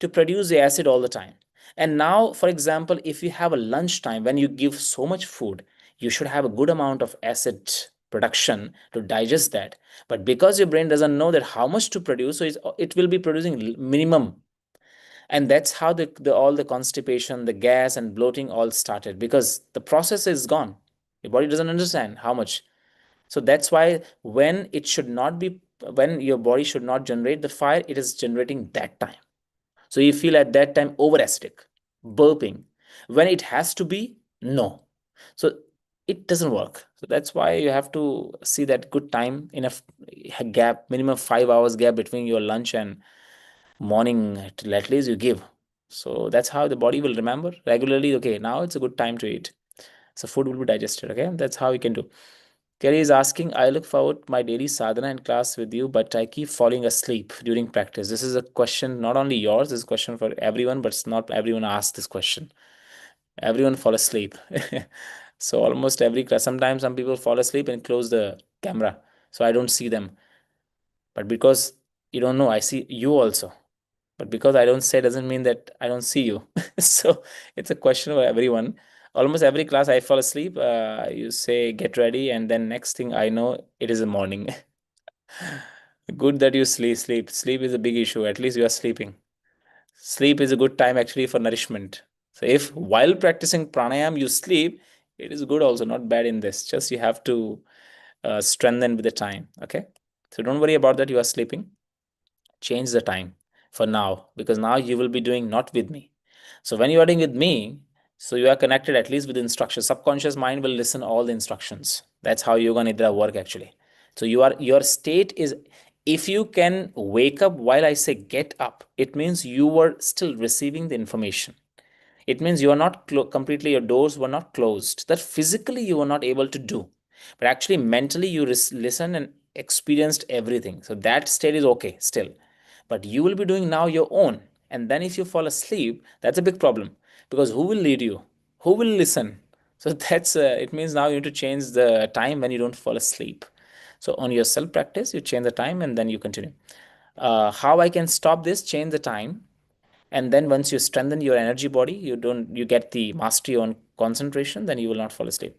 to produce the acid all the time. And now, for example, if you have a lunch time when you give so much food, you should have a good amount of acid production to digest that. But because your brain doesn't know that how much to produce, so it will be producing minimum. And that's how all the constipation, the gas and bloating all started, because the process is gone. Your body doesn't understand how much. So that's why when it should not be, when your body should not generate the fire, it is generating that time. So you feel at that time over acidic, burping. When it has to be, no. So it doesn't work. So that's why you have to see that good time, enough gap, minimum 5 hours gap between your lunch and morning, at least you give. So that's how the body will remember regularly. Okay, now it's a good time to eat. So food will be digested. Okay, that's how you can do. Kerry is asking, I look forward to my daily sadhana and class with you, but I keep falling asleep during practice. This is a question not only yours, this is a question for everyone, but it's not everyone asks this question. Everyone fall asleep. So almost every class, sometimes some people fall asleep and close the camera. So I don't see them. But because you don't know, I see you also. But because I don't say doesn't mean that I don't see you. So it's a question for everyone. Almost every class I fall asleep. You say get ready, and then next thing I know, it is the morning. Good that you sleep. Sleep is a big issue. At least you are sleeping. Sleep is a good time actually for nourishment. So if while practicing pranayam you sleep, it is good also, not bad in this. Just you have to strengthen with the time. Okay. So don't worry about that. You are sleeping. Change the time for now, because now you will be doing not with me. So when you are doing with me, so you are connected at least with instructions. Subconscious mind will listen all the instructions. That's how yoga nidra work actually. So your state is, if you can wake up while I say get up, it means you were still receiving the information. It means you are not completely, your doors were not closed, that physically you were not able to do, but actually mentally you listen and experienced everything. So that state is okay still, but you will be doing now your own. And then if you fall asleep, that's a big problem, because who will lead you, who will listen? So that's it means now you need to change the time when you don't fall asleep. So on your self practice you change the time and then you continue. How I can stop this? Change the time, and then once you strengthen your energy body, you get the mastery on concentration, then you will not fall asleep.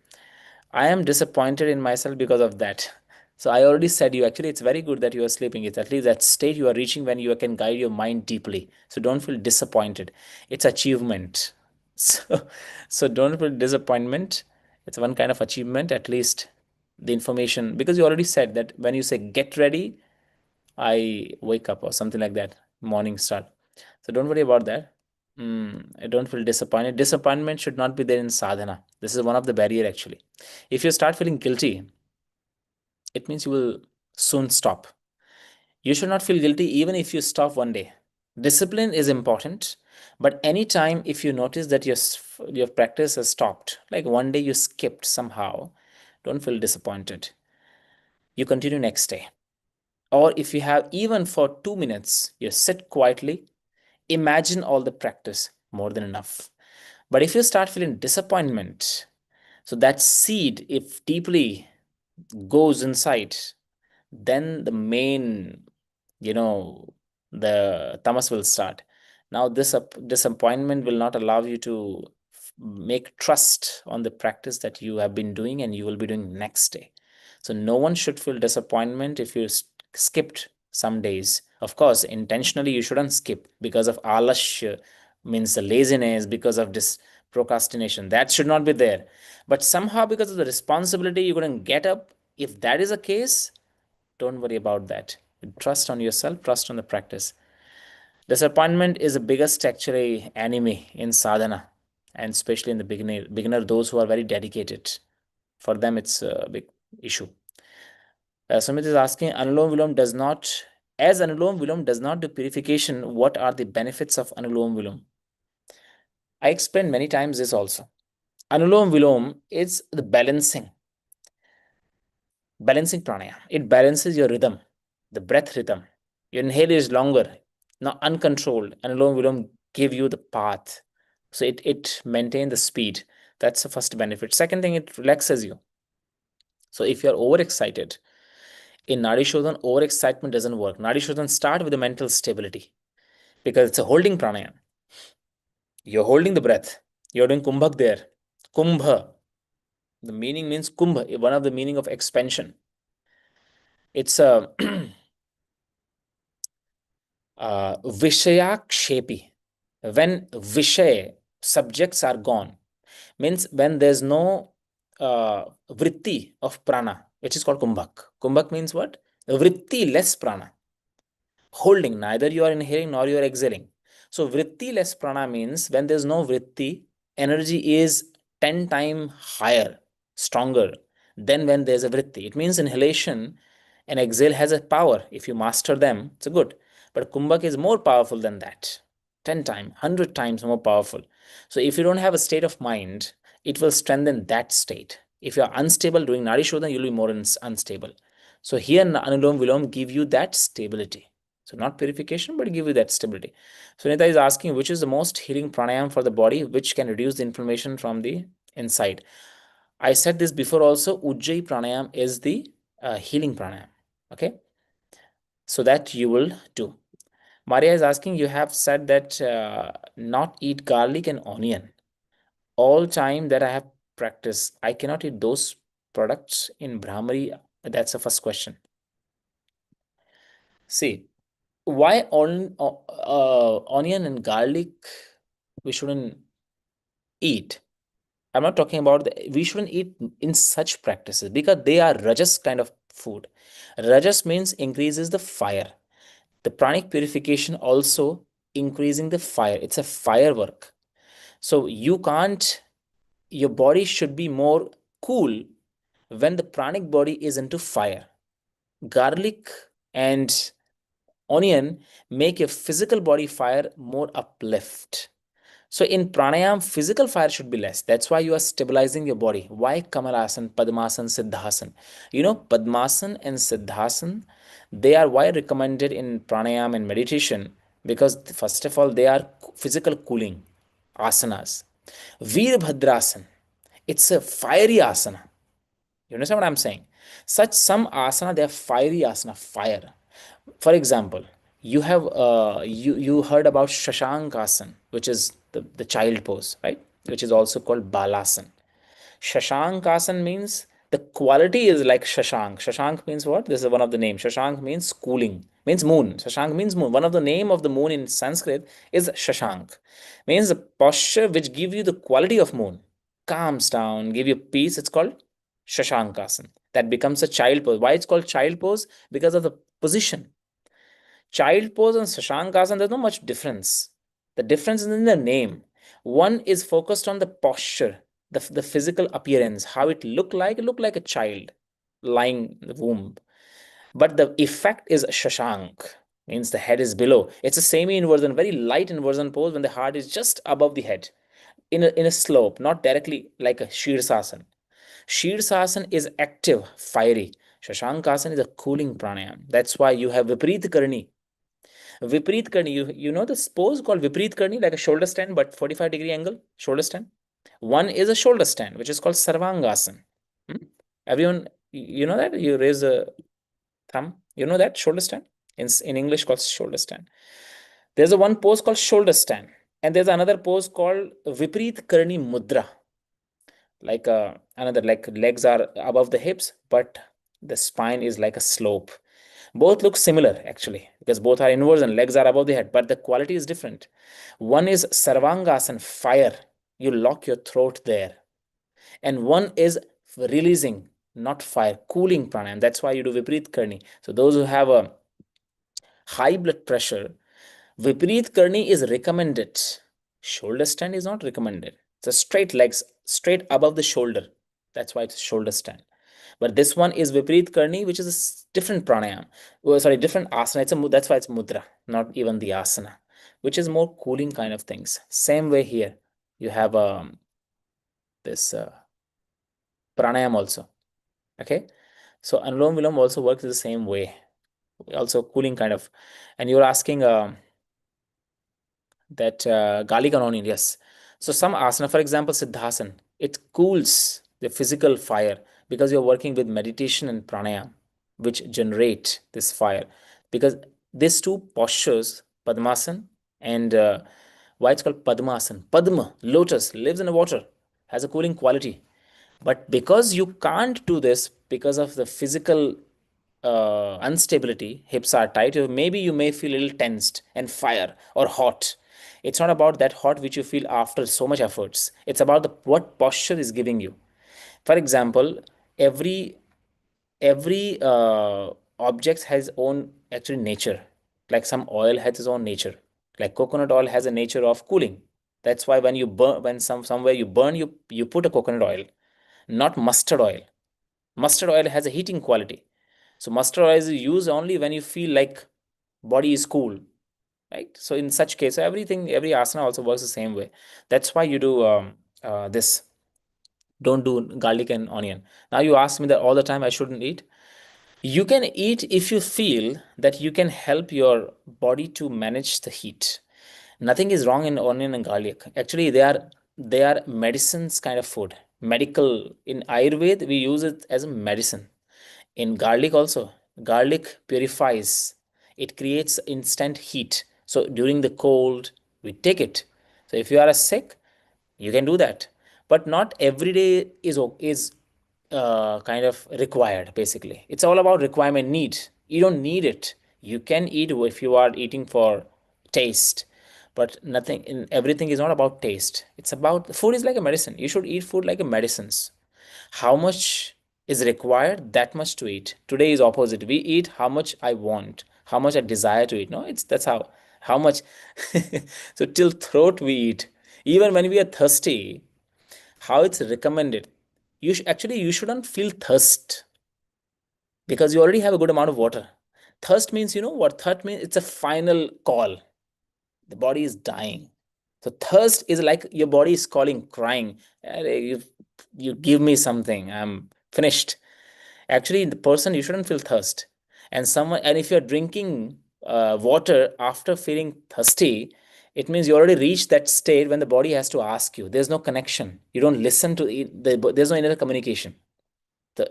I am disappointed in myself because of that. So I already said you, actually it's very good that you are sleeping. It's at least that state you are reaching when you can guide your mind deeply. So don't feel disappointed. It's achievement. So don't feel disappointment. It's one kind of achievement, at least the information, because you already said that when you say get ready, I wake up or something like that, morning start. So don't worry about that. I don't feel disappointed. Disappointment should not be there in sadhana. This is one of the barrier actually. If you start feeling guilty, it means you will soon stop. You should not feel guilty even if you stop one day. Discipline is important, but anytime if you notice that your practice has stopped, like one day you skipped somehow, don't feel disappointed. You continue next day. Or if you have even for 2 minutes, you sit quietly, imagine all the practice, more than enough. But if you start feeling disappointment, so that seed, if deeply goes inside, then the main, you know, the tamas will start. Now, this disappointment will not allow you to make trust on the practice that you have been doing and you will be doing next day. So, no one should feel disappointment if you skipped some days. Of course, intentionally you shouldn't skip because of alash, means the laziness, because of this procrastination. That should not be there. But somehow, because of the responsibility, you couldn't get up. If that is a case, don't worry about that. Trust on yourself, trust on the practice. Disappointment is the biggest actually enemy in sadhana, and especially in the beginner, those who are very dedicated. For them, it's a big issue. Sumit is asking, as Anulom Vilom does not do purification, what are the benefits of Anulom Vilom? I explained many times this also. Anulom Vilom is the balancing pranayama. It balances your rhythm, the breath rhythm. Your inhale is longer, not uncontrolled. Anulom Vilom give you the path. So it maintain the speed. That's the first benefit. Second thing, it relaxes you. So if you're overexcited, in Nadi Shodhan, overexcitement doesn't work. Nadi Shodhan start with the mental stability because it's a holding pranayama. You're holding the breath. You're doing kumbhak there. Kumbha. The meaning means kumbha, one of the meaning of expansion. It's a Vishayakshepi. When Vishay subjects are gone, means when there's no vritti of prana, which is called kumbhak. Kumbhak means what? Vritti less prana. Holding, neither you are inhaling nor you are exhaling. So vritti less prana means when there's no vritti, energy is 10 times higher, stronger than when there's a vritti. It means inhalation and exhale has a power. If you master them, it's a good. But kumbhak is more powerful than that. 10 times, 100 times more powerful. So if you don't have a state of mind, it will strengthen that state. If you are unstable doing Nadi Shodhana, you'll be more unstable. So here Anulom Vilom give you that stability. So not purification, but give you that stability. So Nita is asking which is the most healing pranayam for the body, which can reduce the inflammation from the inside. I said this before also. Ujjayi pranayam is the healing pranayam. Okay, so that you will do. Maria is asking, you have said that not eat garlic and onion. All time that I have practiced, I cannot eat those products in Brahmari. That's the first question. See, why onion and garlic we shouldn't eat? I'm not talking about we shouldn't eat in such practices because they are rajas kind of food. Rajas means increases the fire. The pranic purification also increasing the fire. It's a firework. So you can't, your body should be more cool when the pranic body is into fire. Garlic and onion make your physical body fire more uplift. So in pranayam, physical fire should be less. That's why you are stabilizing your body. Why Kamalasan, Padmasan, Siddhasan? You know, Padmasan and Siddhasan, they are why recommended in pranayam and meditation because first of all, they are physical cooling asanas. Veerbhadrasan, it's a fiery asana. You understand what I'm saying? Such some asana, they are fiery asana, fire. For example, you heard about Shashankasan, which is the child pose, right? Which is also called Balasan. Shashankasan means the quality is like Shashank. Shashank means what? This is one of the names. Shashank means cooling, means moon. Shashank means moon. One of the name of the moon in Sanskrit is Shashank. Means the posture which give you the quality of moon. Calms down, give you peace. It's called Shashankasan. That becomes a child pose. Why it's called child pose? Because of the position. Child pose and Shashankasan, there's not much difference. The difference is in the name. One is focused on the posture, the physical appearance, how it look like a child lying in the womb. But the effect is shashank, means the head is below. It's a semi-inversion, very light inversion pose when the heart is just above the head, in a slope, not directly like a Shirsasana. Shirsasana is active, fiery. Shashankasana is a cooling pranayama. That's why you have Viparit Karni. Viparit Karni, you know this pose called Viparit Karni, like a shoulder stand, but 45-degree angle, shoulder stand. One is a shoulder stand, which is called Sarvangasana. Hmm? Everyone, you know that? You raise a thumb. You know that shoulder stand? In English called shoulder stand. There's a one pose called shoulder stand. And there's another pose called Viparit Karni Mudra. Like another, like legs are above the hips, but the spine is like a slope. Both look similar actually, because both are inwards and legs are above the head, but the quality is different. One is Sarvangasana, fire. You lock your throat there. And one is releasing, not fire, cooling pranayama. That's why you do Viparit Karni. So those who have a high blood pressure, Viparit Karni is recommended. Shoulder stand is not recommended. It's a straight legs, straight above the shoulder. That's why it's shoulder stand. But this one is Viparit Karni, which is a different pranayama. Oh, sorry, different asana. That's why it's mudra, not even the asana, which is more cooling kind of things. Same way here, you have this pranayama also. Okay, so Anulom Vilom also works the same way, also cooling kind of. And you're asking that garlic and onion, yes. So some asana, for example, Siddhasana, it cools the physical fire because you're working with meditation and pranayama, which generate this fire. Because these two postures, Padmasana and why it's called Padmasana, Padma, lotus, lives in the water, has a cooling quality. But because you can't do this because of the physical instability, hips are tight, maybe you may feel a little tensed and fire or hot. It's not about that hot which you feel after so much efforts. It's about the what posture is giving you. For example, every object has own actually nature. Like some oil has its own nature. Like coconut oil has a nature of cooling. That's why when you burn, when somewhere you burn, you put a coconut oil, not mustard oil. Mustard oil has a heating quality. So mustard oil is used only when you feel like body is cool, right? So in such case, every asana also works the same way. That's why you do this. Don't do garlic and onion. Now you ask me that all the time I shouldn't eat. You can eat if you feel that you can help your body to manage the heat. Nothing is wrong in onion and garlic. Actually, they are medicines kind of food. Medical in Ayurveda, we use it as a medicine. In garlic also, garlic purifies. It creates instant heat. So during the cold, we take it. So if you are sick, you can do that, but not every day is kind of required. Basically, it's all about requirement, need. You don't need it. You can eat if you are eating for taste, but nothing in everything is not about taste. It's about food is like a medicine. You should eat food like a medicines. How much is required, that much to eat. Today is opposite. We eat how much I want, how much I desire to eat. No, it's that's how much. So till throat we eat. Even when we are thirsty, how it's recommended. Actually you shouldn't feel thirst because you already have a good amount of water. Thirst means, you know what thirst means? It's a final call. The body is dying. So thirst is like your body is calling, crying. You give me something. I'm finished. Actually, in the person, you shouldn't feel thirst. And if you're drinking water after feeling thirsty, it means you already reached that state when the body has to ask you. There's no connection. You don't listen to it. There's no inner communication.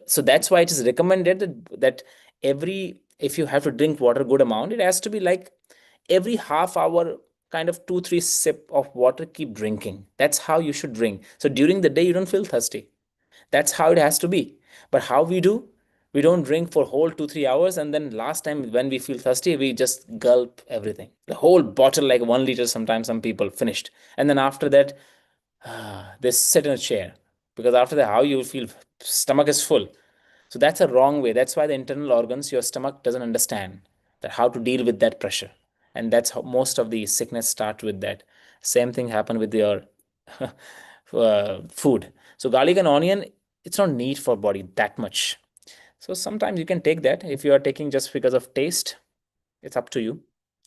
So that's why it is recommended that if you have to drink water good amount, it has to be like every half hour, kind of 2 3 sip of water, keep drinking. That's how you should drink. So during the day you don't feel thirsty. That's how it has to be. But how we do? We don't drink for whole 2 3 hours, and then last time when we feel thirsty, we just gulp everything, the whole bottle, like 1 liter. Sometimes some people finished, and then after that, they sit in a chair, because after that, how you feel? Stomach is full. So that's a wrong way. That's why the internal organs, your stomach doesn't understand that how to deal with that pressure. And that's how most of the sickness start with that. Same thing happen with your food. So garlic and onion, it's not need for body that much. So sometimes you can take that. If you are taking just because of taste, it's up to you.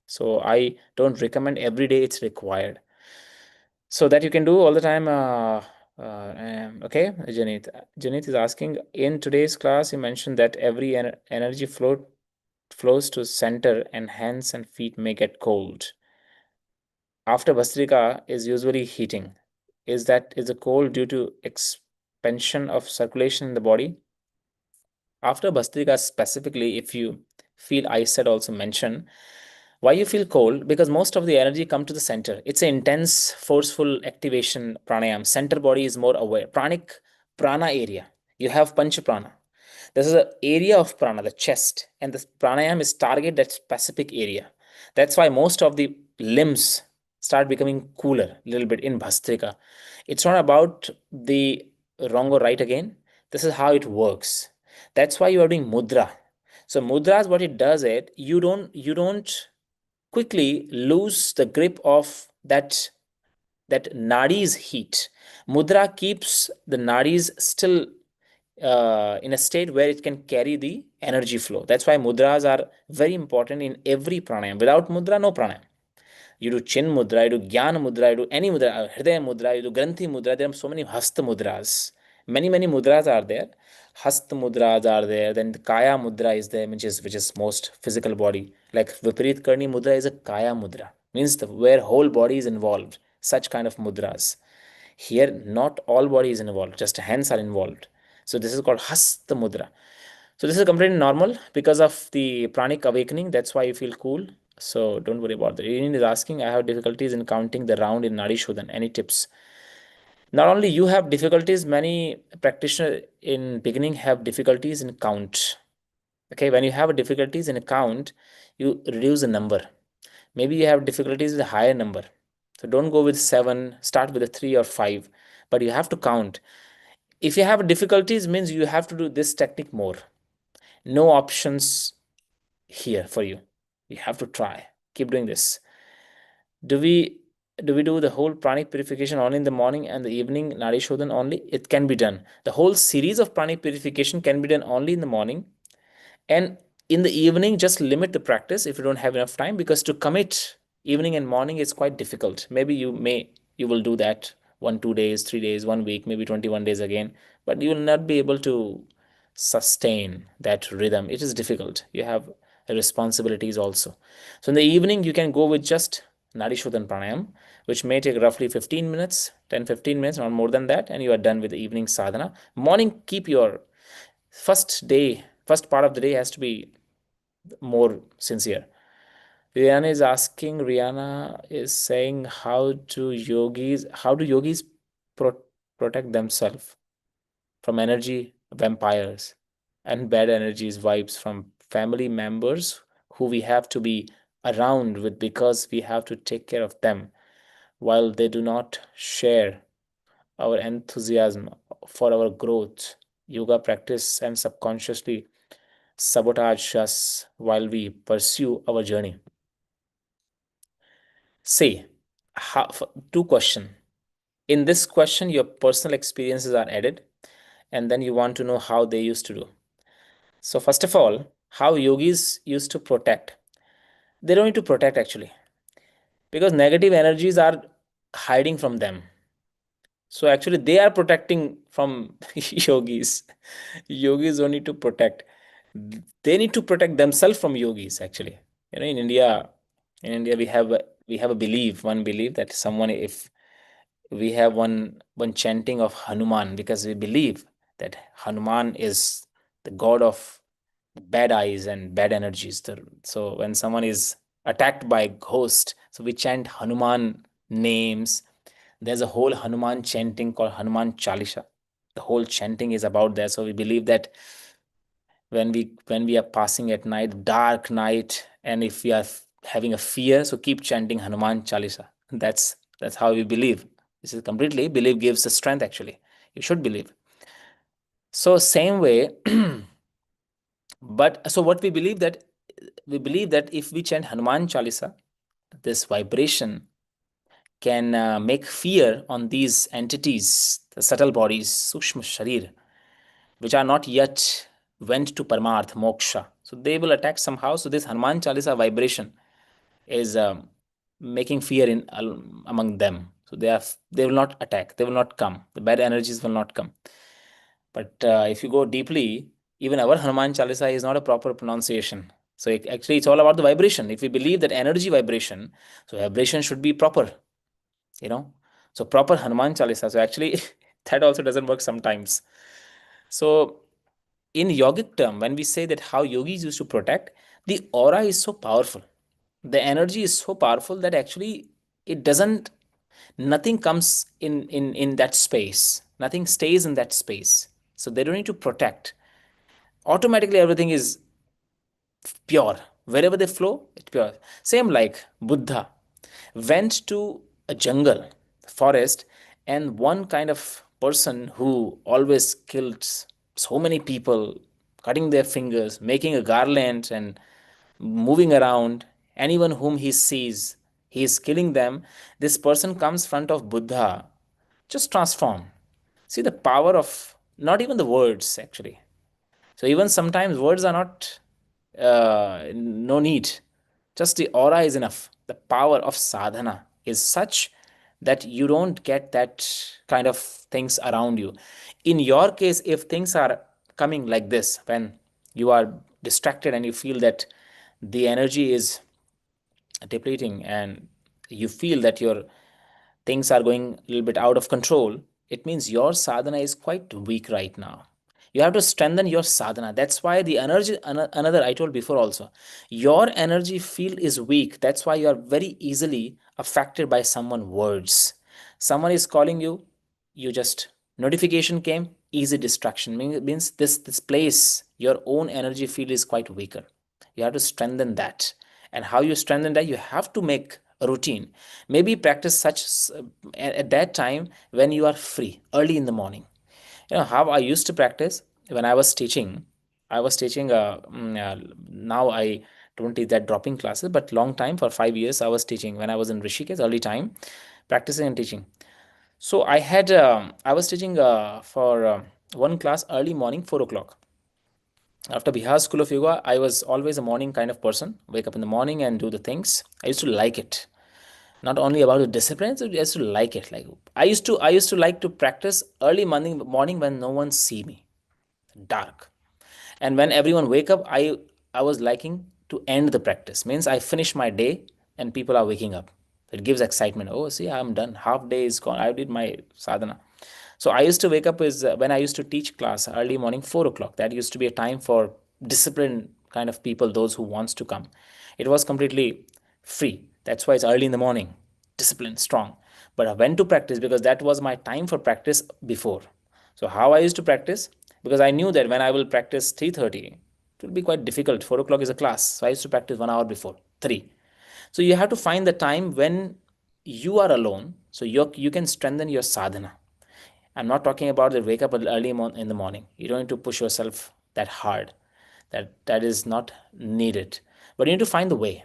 So I don't recommend every day it's required. So that you can do all the time. Okay, Janit. Janit is asking, in today's class, you mentioned that every energy flows to center and hands and feet may get cold. After Bhastrika is usually heating. Is the cold due to expansion of circulation in the body? After Bhastrika specifically, if you feel, I said also mention why you feel cold, because most of the energy come to the center. It's an intense forceful activation pranayam. Center body is more aware. Pranic prana area, you have pancha prana. This is an area of prana, the chest, and the pranayam is target that specific area. That's why most of the limbs start becoming cooler a little bit in Bhastrika. It's not about the wrong or right again. This is how it works. That's why you are doing mudra. So mudras, what it does, it you don't quickly lose the grip of that nadi's heat. Mudra keeps the nadis still in a state where it can carry the energy flow. That's why mudras are very important in every pranayam. Without mudra, no pranayam. You do chin mudra, you do jnana mudra, you do any mudra, hridaya mudra, you do granthi mudra. There are so many hasta mudras. Many mudras are there. Hasta mudras are there. Then the kaya mudra is there, which is most physical body. Like Viparit Karni mudra is a kaya mudra, means where whole body is involved. Such kind of mudras. Here, not all body is involved, just hands are involved. So this is called hasta mudra. So this is completely normal because of the pranic awakening. That's why you feel cool. So don't worry about that. Ian is asking, I have difficulties in counting the round in Nadi Shodhan. Any tips? Not only you have difficulties, many practitioners in beginning have difficulties in count. Okay, when you have difficulties in a count, you reduce the number. Maybe you have difficulties with a higher number. So don't go with 7, start with a 3 or 5, but you have to count. If you have difficulties, means you have to do this technique more. No options here for you. You have to try. Keep doing this. Do we do the whole pranic purification only in the morning and the evening nadi shodhan only? It can be done. The whole series of pranic purification can be done only in the morning, and in the evening just limit the practice if you don't have enough time, because to commit evening and morning is quite difficult. Maybe you will do that 1 2 days, 3 days, 1 week, maybe 21 days again, but you will not be able to sustain that rhythm. It is difficult. You have responsibilities also. So in the evening you can go with just nadi shodhan pranayam, which may take roughly 15 minutes, 10 15 minutes, not more than that, and you are done with the evening sadhana. Morning, keep your first part of the day has to be more sincere. Rihanna is saying, how do yogis pro- protect themselves from energy vampires and bad energies vibes from family members who we have to be around with because we have to take care of them while they do not share our enthusiasm for our growth. Yoga practice and subconsciously sabotage us while we pursue our journey. Say, two question. In this question, your personal experiences are added, and then you want to know how they used to do. So first of all, how yogis used to protect. They don't need to protect actually, because negative energies are hiding from them. So actually, they are protecting from yogis. Yogis don't need to protect. They need to protect themselves from yogis. Actually, in India, we have a belief, one belief that someone, if we have one chanting of Hanuman, because we believe that Hanuman is the god of bad eyes and bad energies. So when someone is attacked by ghost, so we chant Hanuman names. There's a whole Hanuman chanting called Hanuman Chalisa. The whole chanting is about that. So we believe that when we are passing at night, dark night, and if we are having a fear, so keep chanting Hanuman Chalisa. That's how we believe. This is completely belief gives the strength actually. You should believe. So same way, but so what we believe that if we chant Hanuman Chalisa, this vibration can make fear on these entities, the subtle bodies, Sukshma Sharir, which are not yet went to Paramarth, Moksha. So they will attack somehow. So this Hanuman Chalisa vibration is making fear in among them. So they will not attack. They will not come. The bad energies will not come. But if you go deeply, even our Hanuman Chalisa is not a proper pronunciation. So actually, it's all about the vibration. If we believe that energy vibration, so vibration should be proper, you know. So proper Hanuman Chalisa. So actually, that also doesn't work sometimes. So in yogic term, when we say that how yogis used to protect, the aura is so powerful. The energy is so powerful that actually it doesn't, nothing comes in that space. Nothing stays in that space. So they don't need to protect. Automatically everything is pure. Wherever they flow, it's pure. Same like Buddha went to a jungle, forest, and one kind of person who always killed so many people, cutting their fingers, making a garland, and moving around. Anyone whom he sees, he is killing them. This person comes front of Buddha, just transform. See the power of not even the words actually. So even sometimes words are not no need. Just the aura is enough. The power of sadhana is such that you don't get that kind of things around you. In your case, if things are coming like this, when you are distracted and you feel that the energy is depleting and you feel that your things are going a little bit out of control, it means your sadhana is quite weak right now. You have to strengthen your sadhana. That's why the energy, another I told before also, your energy field is weak. That's why you are very easily affected by someone words. Someone is calling you, you just notification came, easy distraction. Means this place, your own energy field is quite weaker. You have to strengthen that. And how you strengthen that, you have to make a routine. Maybe practice such at that time when you are free, early in the morning. You know how I used to practice when I was teaching. I was teaching. Now I don't teach that dropping classes, but long time, for 5 years I was teaching when I was in Rishikesh, early time, practicing and teaching. So I was teaching for one class early morning, 4 o'clock. After Bihar School of Yoga, I was always a morning kind of person. Wake up in the morning and do the things. I used to like it. Not only about the disciplines, I used to like it. Like I used to like to practice early morning when no one see me, dark, and when everyone wake up. I was liking to end the practice. Means I finish my day and people are waking up. It gives excitement. Oh, see, I'm done. Half day is gone. I did my sadhana. So I used to wake up is when I used to teach class early morning, 4 o'clock. That used to be a time for disciplined kind of people, those who wants to come. It was completely free. That's why it's early in the morning, disciplined, strong. But I went to practice because that was my time for practice before. So how I used to practice, because I knew that when I will practice 3:30, it will be quite difficult. 4 o'clock is a class, so I used to practice 1 hour before 3. So you have to find the time when you are alone, so you can strengthen your sadhana. I'm not talking about the wake up early in the morning. You don't need to push yourself that hard. That is not needed. But you need to find the way.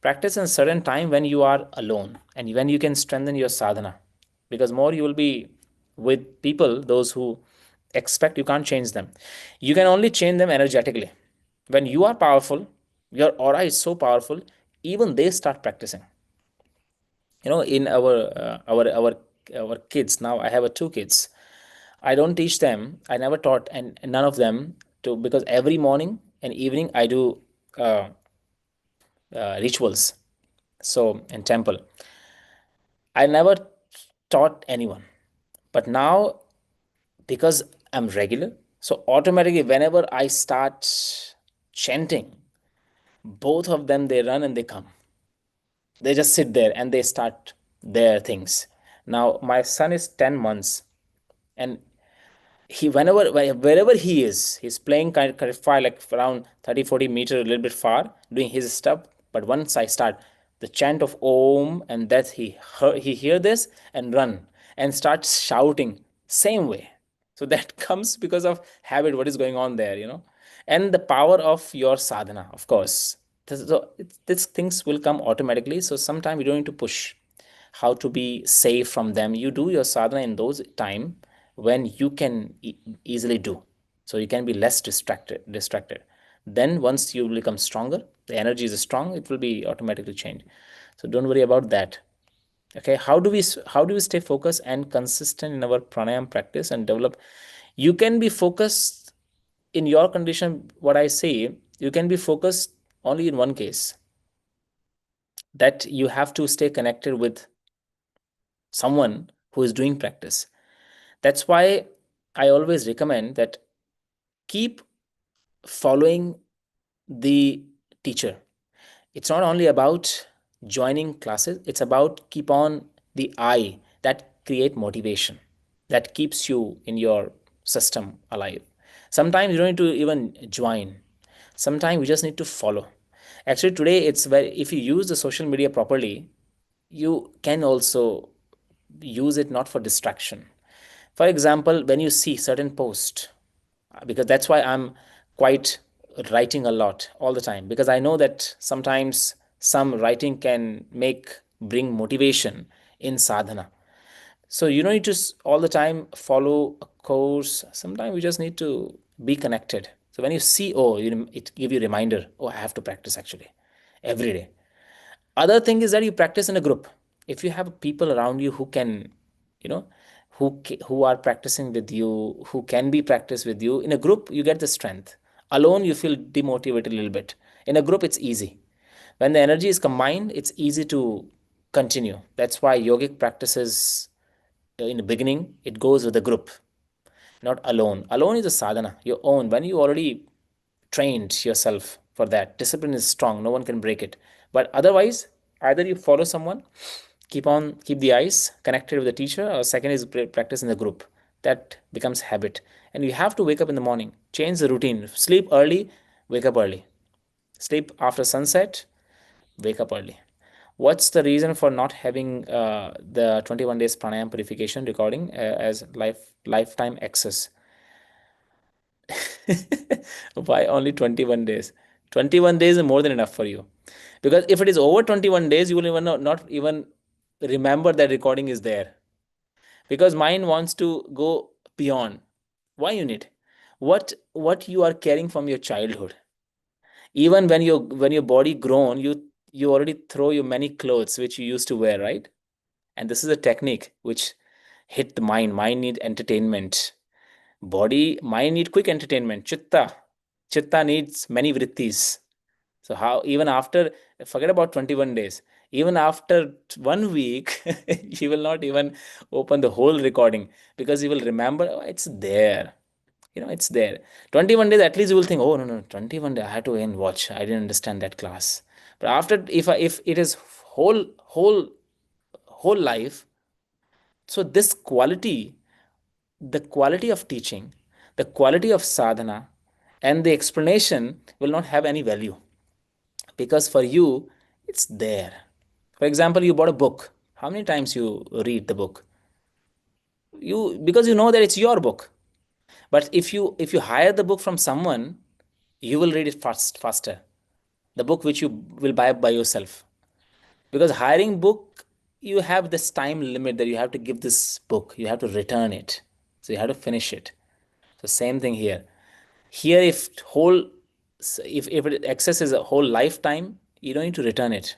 Practice in a certain time when you are alone and when you can strengthen your sadhana. Because more you will be with people, those who expect, you can't change them. You can only change them energetically. When you are powerful, your aura is so powerful, even they start practicing. In our kids, now I have 2 kids. I don't teach them. I never taught and none of them to, because every morning and evening I do uh, rituals. So in temple, I never taught anyone. But now, because I'm regular, so automatically whenever I start chanting, both of them, they run and they come. They just sit there and they start their things. Now my son is 10 months, and he, wherever he is, he's playing kind of far, like around 30-40 meters, a little bit far, doing his stuff. But once I start the chant of om, and that he hear this and run and starts shouting same way. So that comes because of habit, what is going on there. And the power of your sadhana, of course. So these things will come automatically. So sometimes you don't need to push how to be safe from them. You do your sadhana in those time when you can easily do. So you can be less distracted. Then once you become stronger, the energy is strong, it will be automatically changed. So don't worry about that. Okay, how do we stay focused and consistent in our pranayam practice and develop? You can be focused in your condition. What I say, you can be focused only in one case, that you have to stay connected with someone who is doing practice. That's why I always recommend that keep following the teacher. It's not only about joining classes, it's about keep on the eye that create motivation, that keeps you in your system alive. Sometimes you don't need to even join. Sometimes you just need to follow. Actually, today it's very, if you use the social media properly, you can also use it not for distraction. For example, when you see certain post, because that's why I'm quite writing a lot all the time, because I know that sometimes some writing can bring motivation in sadhana. So you don't need to all the time follow a course. Sometimes you just need to be connected. So when you see, oh, it give you a reminder, oh, I have to practice actually every day. Other thing is that you practice in a group. If you have people around you who can, you know, who are practicing with you, who can be practiced with you in a group, you get the strength. Alone you feel demotivated a little bit. In a group it's easy. When the energy is combined, it's easy to continue. That's why yogic practices, in the beginning it goes with a group, not alone. Alone is a sadhana, your own. When you already trained yourself for that, discipline is strong, no one can break it. But otherwise, either you follow someone, keep the eyes connected with the teacher, or second is practice in the group. That becomes habit. And you have to wake up in the morning, change the routine, sleep early, wake up early, sleep after sunset, wake up early. What's the reason for not having the 21 days pranayama purification recording as lifetime access? Why only 21 days? 21 days is more than enough for you. Because if it is over 21 days, you will even not even remember that recording is there. Because mind wants to go beyond. Why you need? What you are carrying from your childhood. Even when your body grown, you already throw your many clothes which you used to wear, right? And this is a technique which hit the mind. Mind need entertainment. Mind need quick entertainment. Chitta needs many vrittis. So how even after, forget about 21 days, even after 1 week, you will not even open the whole recording, because you will remember, oh, it's there. It's there. 21 days, at least you will think, oh, no, no, 21 days, I had to again watch. I didn't understand that class. But after, if it is whole life, so this the quality of teaching, the quality of sadhana, and the explanation will not have any value, because for you, it's there. For example, you bought a book. How many times you read the book? Because you know that it's your book. But if you hire the book from someone, you will read it faster. The book which you will buy by yourself. Because hiring book, you have this time limit that you have to give this book. You have to return it. So you have to finish it. So same thing here. Here, if it access is a whole lifetime, you don't need to return it.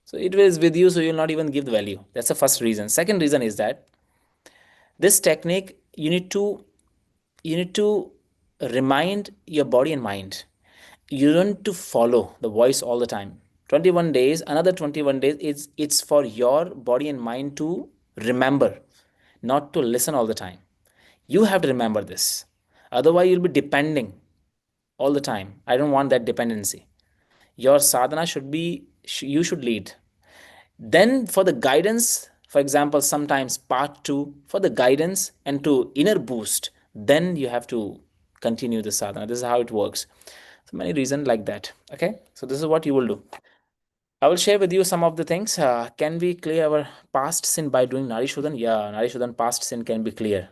So it is with you, so you'll not even give the value. That's the first reason. Second reason is that this technique, you need to remind your body and mind. You don't need to follow the voice all the time. 21 days, another 21 days, it's for your body and mind to remember, not to listen all the time. You have to remember this. Otherwise, you'll be depending all the time. I don't want that dependency. Your sadhana should be, you should lead. Then for the guidance, for example, sometimes part two, for the guidance and to inner boost, then you have to continue the sadhana. This is how it works. So many reasons like that. Okay, so this is what you will do. I will share with you some of the things. Can we clear our past sin by doing Nadi Shodhan? Yeah, Nadi Shodhan past sin can be clear,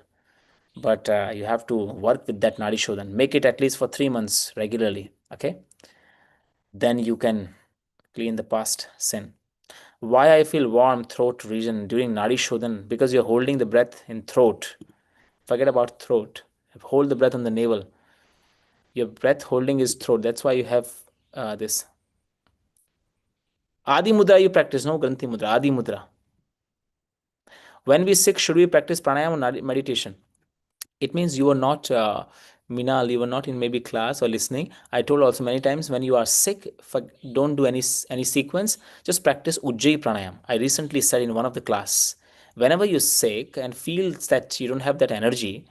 but you have to work with that Nadi Shodhan. Make it at least for 3 months regularly. Okay. then you can clean the past sin. Why I feel warm throat region during Nadi Shodhan? Because you're holding the breath in throat. Forget about throat. Hold the breath on the navel. Your breath holding is throat. That's why you have this. Adi Mudra you practice, no Granthi Mudra, Adi Mudra. When we sick, should we practice pranayama meditation? It means you are not Minal, you are not in maybe class or listening. I told also many times when you are sick, don't do any sequence. Just practice Ujjayi pranayama. I recently said in one of the class, whenever you're sick and feels that you don't have that energy,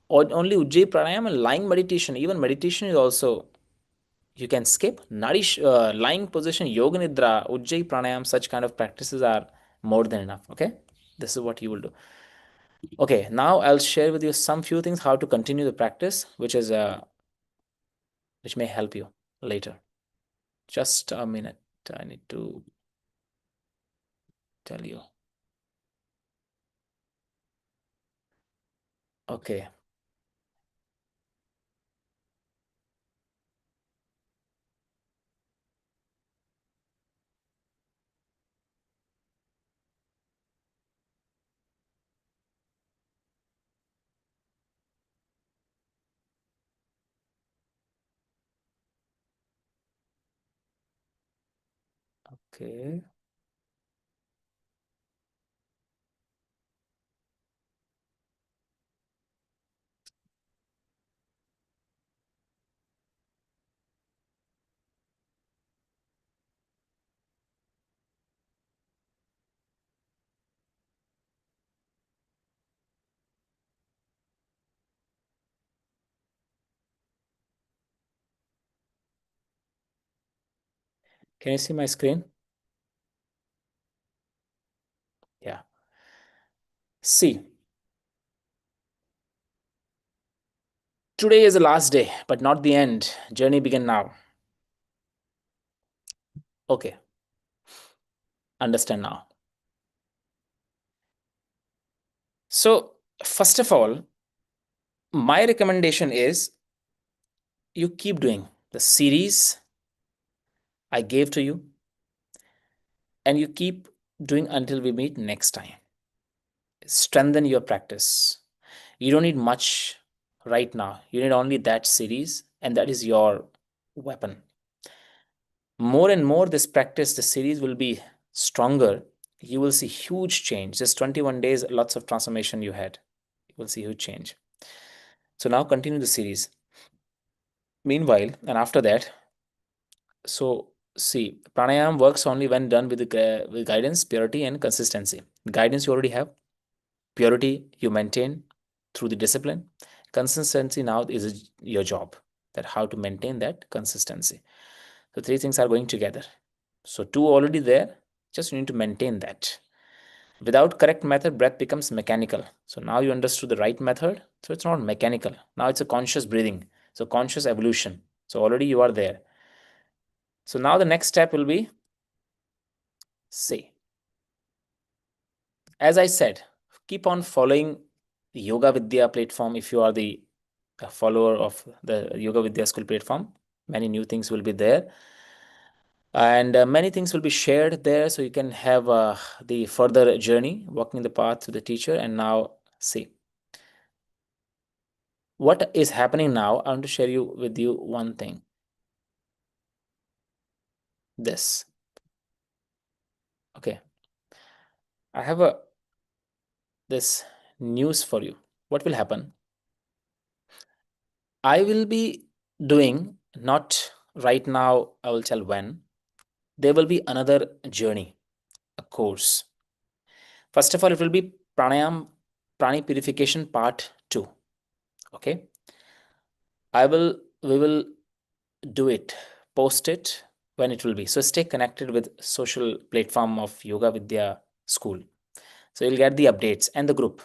or only Ujjayi pranayama and lying meditation. Even meditation is also you can skip. Lying position, yoga nidra, Ujjayi pranayama. Such kind of practices are more than enough. Okay, this is what you will do. Okay, now I'll share with you some few things how to continue the practice, which may help you later. Just a minute. I need to tell you. Okay. Okay. Can you see my screen? Yeah. See, today is the last day, but not the end. Journey begin now. Okay. Understand now. So, first of all, my recommendation is you keep doing the series I gave to you, and you keep doing until we meet next time. Strengthen your practice. You don't need much right now. You need only that series, and that is your weapon. More and more this practice, the series will be stronger. You will see huge change. Just 21 days, lots of transformation you had. You will see huge change. So now continue the series. Meanwhile, and after that, so see, pranayama works only when done with guidance, purity, and consistency. Guidance you already have. Purity you maintain through the discipline. Consistency now is your job, that how to maintain that consistency. So three things are going together. So two already there, just you need to maintain that. Without correct method, breath becomes mechanical. So now you understood the right method. So it's not mechanical. Now it's a conscious breathing. So conscious evolution. So already you are there. So now the next step will be say. As I said, keep on following the Yoga Vidya platform if you are the follower of the Yoga Vidya School platform. Many new things will be there. And many things will be shared there so you can have the further journey walking the path to the teacher. And now see what is happening now. I want to share you with you one thing. This. Okay. I have a this news for you. What will happen? I will be doing, not right now, I will tell when. There will be another journey, a course. First of all, it will be Pranic Purification Part 2. Okay. We will do it, post it when it will be. So stay connected with social platform of Yoga Vidya School. So you'll get the updates and the group.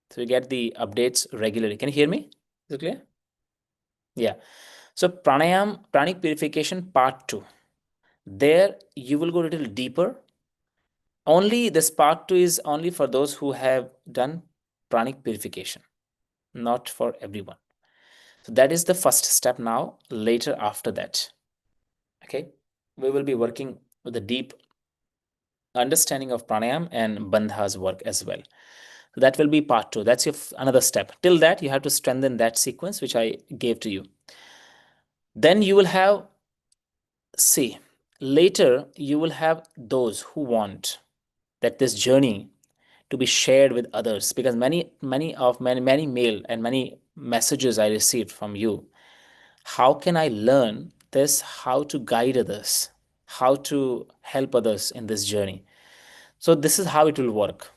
So you get the updates regularly. Can you hear me? Is it clear? Yeah. So Pranic Purification Part 2. There you will go a little deeper. Only this Part 2 is only for those who have done pranic purification, not for everyone. So that is the first step now. Later, after that, Okay, we will be working with the deep understanding of pranayam and bandhas work as well. So that will be part two. That's your another step. Till that, you have to strengthen that sequence which I gave to you. Then you will have, see, later you will have those who want that this journey to be shared with others, because many mail and many messages I received from you. How can I learn this? How to guide others? How to help others in this journey? So this is how it will work.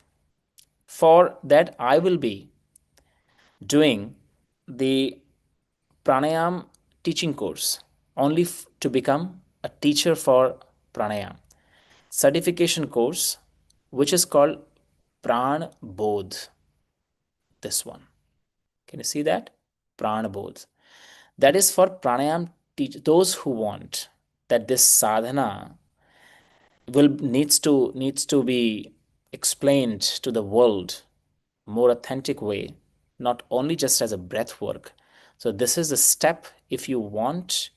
For that, I will be doing the pranayam teaching course only to become a teacher for pranayam certification course, which is called Pran Bodh. This one, can you see that? Pran Bodh. That is for pranayam those who want that this sadhana will needs to be explained to the world more authentic way, not only just as a breath work. So this is a step. If you want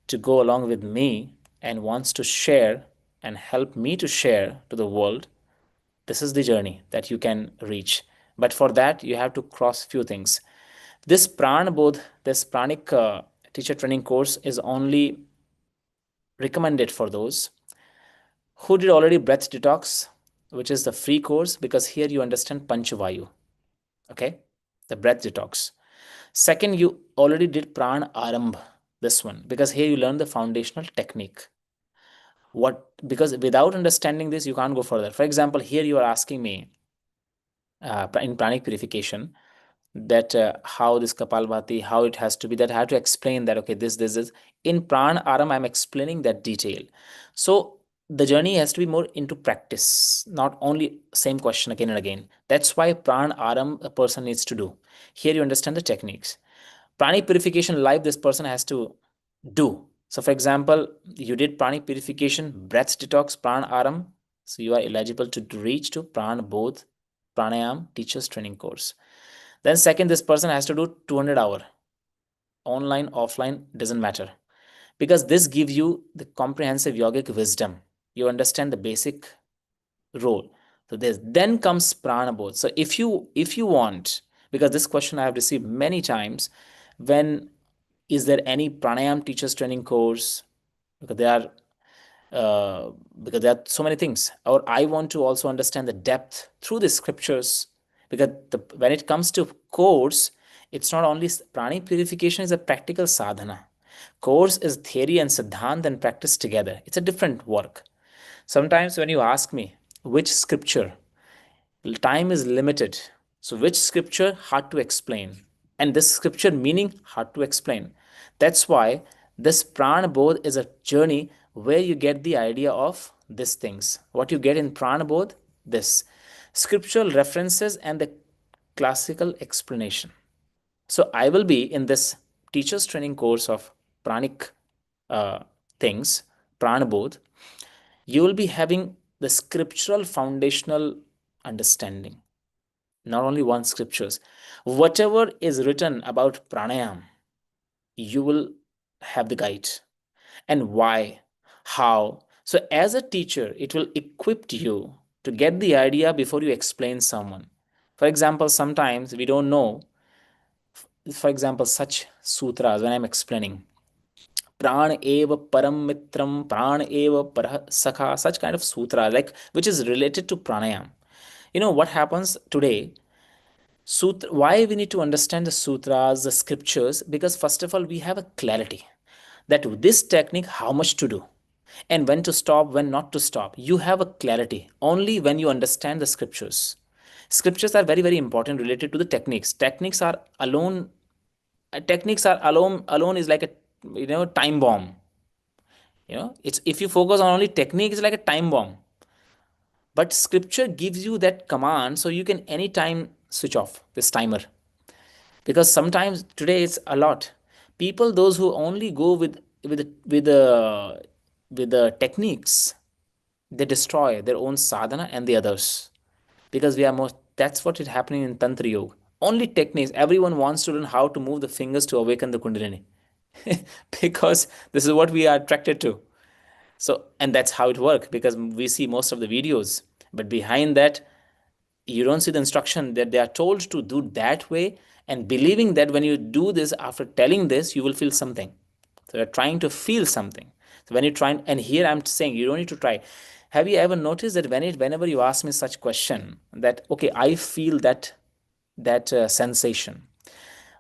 to go along with me and wants to share and help me to share to the world, this is the journey that you can reach. But for that, you have to cross few things. This pran bodh, this pranic teacher training course is only recommended for those who did already breath detox, which is the free course, because here you understand panchavayu. Okay, the breath detox. Second, you already did pran arambh, this one, because here you learn the foundational technique. What, because without understanding this you can't go further. For example, here you are asking me in pranic purification that how this kapalbhati, how it has to be, that I have to explain that, okay, this is in pran aram, I'm explaining that detail. So the journey has to be more into practice, not only same question again and again. That's why pran aram a person needs to do. Here you understand the techniques. Pranic purification live, this person has to do. So, for example, you did pranic purification, breath detox, pran aram. So, you are eligible to reach to pran both pranayam teachers training course. Then, second, this person has to do 200 hour online, offline, doesn't matter, because this gives you the comprehensive yogic wisdom. You understand the basic role. So, this then comes prana both. So, if you want, because this question I have received many times, when is there any pranayam teachers training course, because there are uh, because there are so many things, or I want to also understand the depth through the scriptures, because when it comes to course, it's not only pranic purification is a practical sadhana. Course is theory and siddhant and practice together. It's a different work. Sometimes when you ask me which scripture, time is limited, so which scripture hard to explain, and this scripture meaning hard to explain. That's why this prana bodh is a journey where you get the idea of these things. What you get in prana bodh, this scriptural references and the classical explanation. So I will be in this teachers training course of pranic uh, things, prana bodh. You will be having the scriptural foundational understanding, not only one scriptures. Whatever is written about pranayam, you will have the guide, and why, how. So as a teacher, it will equip you to get the idea before you explain someone. For example, sometimes we don't know, for example, such sutras when I'm explaining pran eva param mitram, pran eva parah sakha, such kind of sutra, like which is related to pranayam. You know what happens today? Sutra, why we need to understand the sutras, the scriptures? Because first of all, we have a clarity that this technique, how much to do, and when to stop, when not to stop. You have a clarity only when you understand the scriptures. Scriptures are very, very important related to the techniques. Techniques are alone. Techniques are alone is like a time bomb. It's if you focus on only technique, it's like a time bomb. But scripture gives you that command, so you can anytime switch off this timer, because sometimes today it's a lot people, those who only go with the techniques, they destroy their own sadhana and the others, because we are more, that's what is happening in tantra yoga. Only techniques, everyone wants to learn how to move the fingers to awaken the kundalini. because this is what we are attracted to. So, and that's how it works, because we see most of the videos, but behind that, you don't see the instruction that they are told to do that way, and believing that when you do this, after telling this, you will feel something. So you're trying to feel something. So when you try, and here I'm saying you don't need to try. Have you ever noticed that whenever you ask me such question, that okay, I feel that sensation,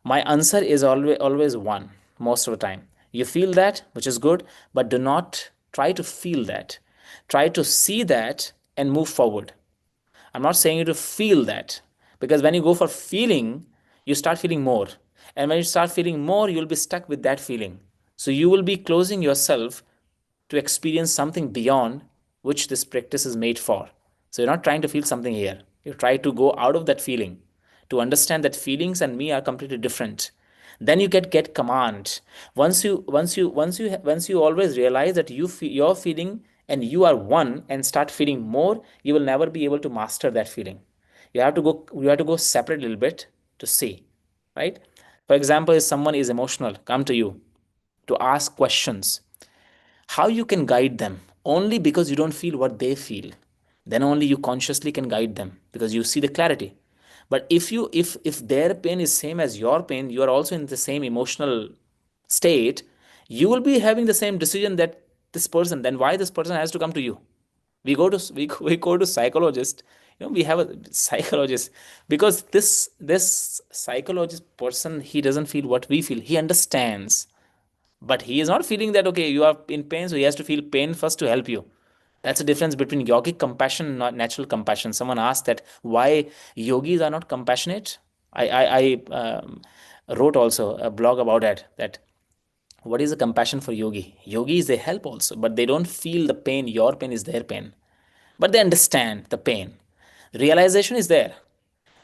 my answer is always one most of the time. You feel that, which is good, but do not try to feel that. Try to see that and move forward. I'm not saying you to feel that, because when you go for feeling, you start feeling more. And when you start feeling more, you'll be stuck with that feeling. So you will be closing yourself to experience something beyond which this practice is made for. So you're not trying to feel something here. You try to go out of that feeling, to understand that feelings and me are completely different. Then you get command. Once you always realize that you're feeling and you are one, and start feeling more, you will never be able to master that feeling. You have to go separate a little bit to see, right? For example, if someone is emotional, come to you to ask questions, how you can guide them? Only because you don't feel what they feel. Then only you consciously can guide them, because you see the clarity. But if their pain is same as your pain, you are also in the same emotional state, you will be having the same decision that this person, then why this person has to come to you? We go to psychologist, we have a psychologist, because this psychologist person, he doesn't feel what we feel. He understands, but he is not feeling that okay, you are in pain, so he has to feel pain first to help you. That's the difference between yogic compassion and not natural compassion. Someone asked that why yogis are not compassionate. I wrote also a blog about that what is the compassion for yogi? Yogis, they help also, but they don't feel the pain. Your pain is their pain, but they understand the pain. Realization is there,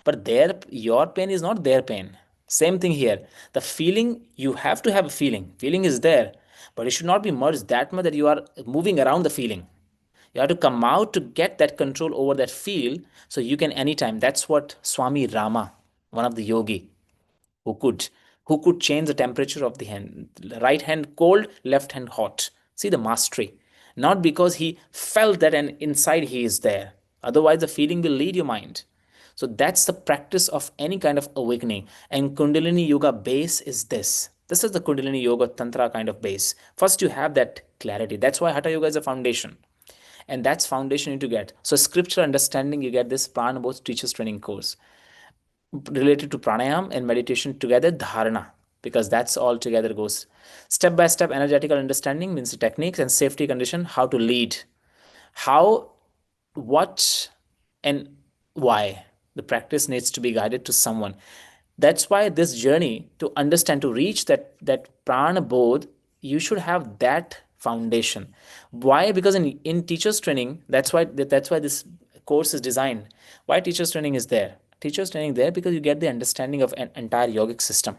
but your pain is not their pain. Same thing here. The feeling, you have to have a feeling is there, but it should not be merged that much that you are moving around the feeling. You have to come out to get that control over that feel, so you can anytime. That's what Swami Rama, one of the yogi, who could who could change the temperature of the hand, right hand cold, left hand hot. See the mastery. Not because he felt that and inside he is there, otherwise the feeling will lead your mind. So that's the practice of any kind of awakening. And Kundalini yoga base is this is the Kundalini yoga tantra kind of base. First you have that clarity. That's why Hatha yoga is a foundation, and that's foundation you need to get. So scriptural understanding, you get this prana both teachers training course related to pranayam and meditation together, dharana, because that's all together goes. Step by step energetical understanding means the techniques and safety condition, how to lead, how, what, and why. The practice needs to be guided to someone. That's why this journey to understand, to reach that prana bodh, you should have that foundation. Why? Because in teachers training, that's why this course is designed. Why teachers training is there? Teachers training there because you get the understanding of an entire yogic system.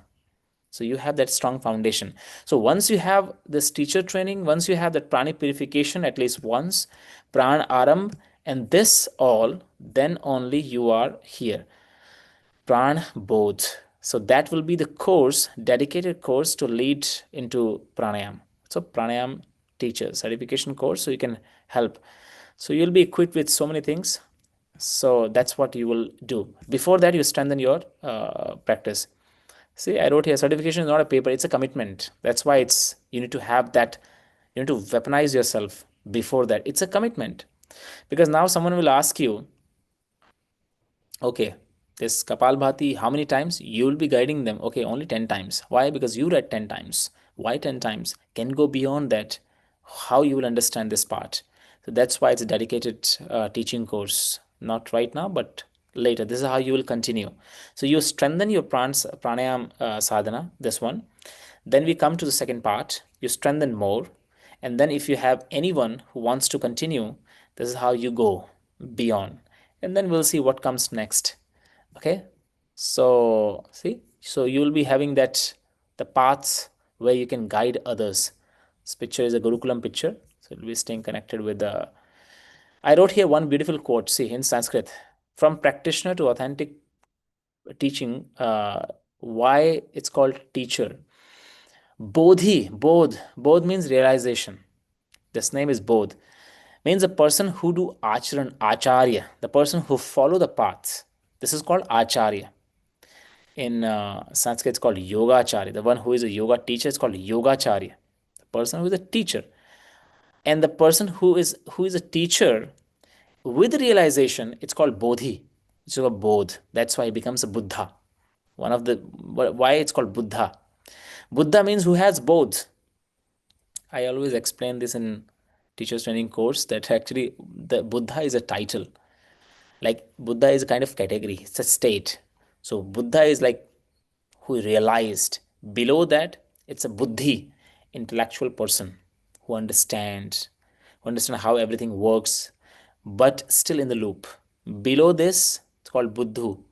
So you have that strong foundation. So once you have this teacher training, once you have that pranic purification at least once, pran aram, and this all, then only you are here. Pran both. So that will be the course, dedicated course to lead into pranayam. So pranayam teacher certification course, so you can help. So you'll be equipped with so many things. So that's what you will do. Before that, you strengthen your practice. See, I wrote here, certification is not a paper, it's a commitment. That's why you need to have that, you need to weaponize yourself before that. It's a commitment. Because now someone will ask you, okay, this Kapal Bhati, how many times? You will be guiding them. Okay, only 10 times. Why? Because you read 10 times. Why 10 times? Can go beyond that. How you will understand this part. So that's why it's a dedicated teaching course. Not right now, but later. This is how you will continue. So you strengthen your pranayam sadhana, this one. Then we come to the second part. You strengthen more. And then if you have anyone who wants to continue, this is how you go beyond. And then we'll see what comes next. Okay. So see, so you will be having that the paths where you can guide others. This picture is a Gurukulam picture. So you'll be staying connected with the. I wrote here one beautiful quote, see, in Sanskrit: from practitioner to authentic teaching, why it's called teacher. Bodh means realization. This name is Bodh. Means a person who do acharan, acharya, the person who follow the path. This is called acharya. In Sanskrit, it's called yogacharya. The one who is a yoga teacher is called yogacharya. The person who is a teacher, and the person who is a teacher with realization, it's called bodhi. It's called bodh. That's why he becomes a Buddha. One of the why it's called Buddha. Buddha means who has both. I always explain this in teachers training course that actually the Buddha is a title. Like Buddha is a kind of category. It's a state. So Buddha is like who realized. Below that, it's a buddhi, intellectual person who understand how everything works, but still in the loop. Below this, it's called buddhu.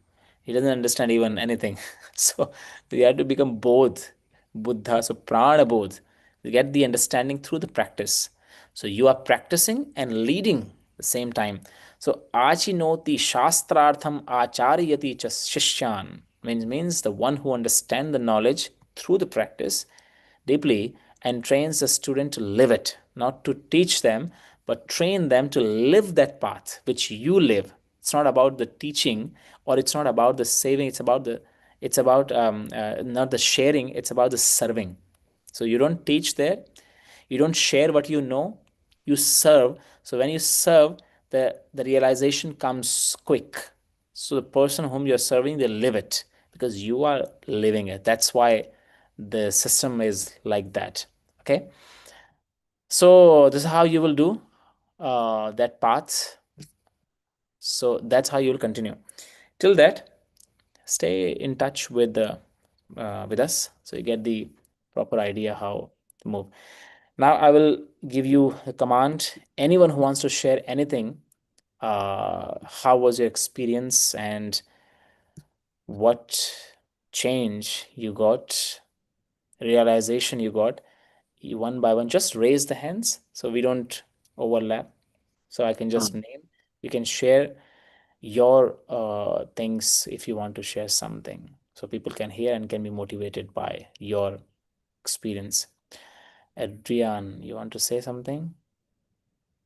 He doesn't understand even anything. So you have to become both Buddha, so prana both. You get the understanding through the practice. So you are practicing and leading the same time. So achinoti shastrartham acharyati cha shishyan means the one who understands the knowledge through the practice deeply and trains the student to live it, not to teach them, but train them to live that path which you live. It's not about the teaching, or it's not about the saving. It's about not the sharing. It's about the serving. So you don't teach there, you don't share what you know, you serve. So when you serve, the realization comes quick. So the person whom you're serving, they live it because you are living it. That's why the system is like that. Okay, so this is how you will do that path. So that's how you will continue. Till that, stay in touch with us so you get the proper idea how to move. Now I will give you a command. Anyone who wants to share anything, how was your experience and what change you got, realization you got, you one by one, just raise the hands so we don't overlap. So I can just name. You can share your things if you want to share something so people can hear and can be motivated by your experience. Adrian, you want to say something?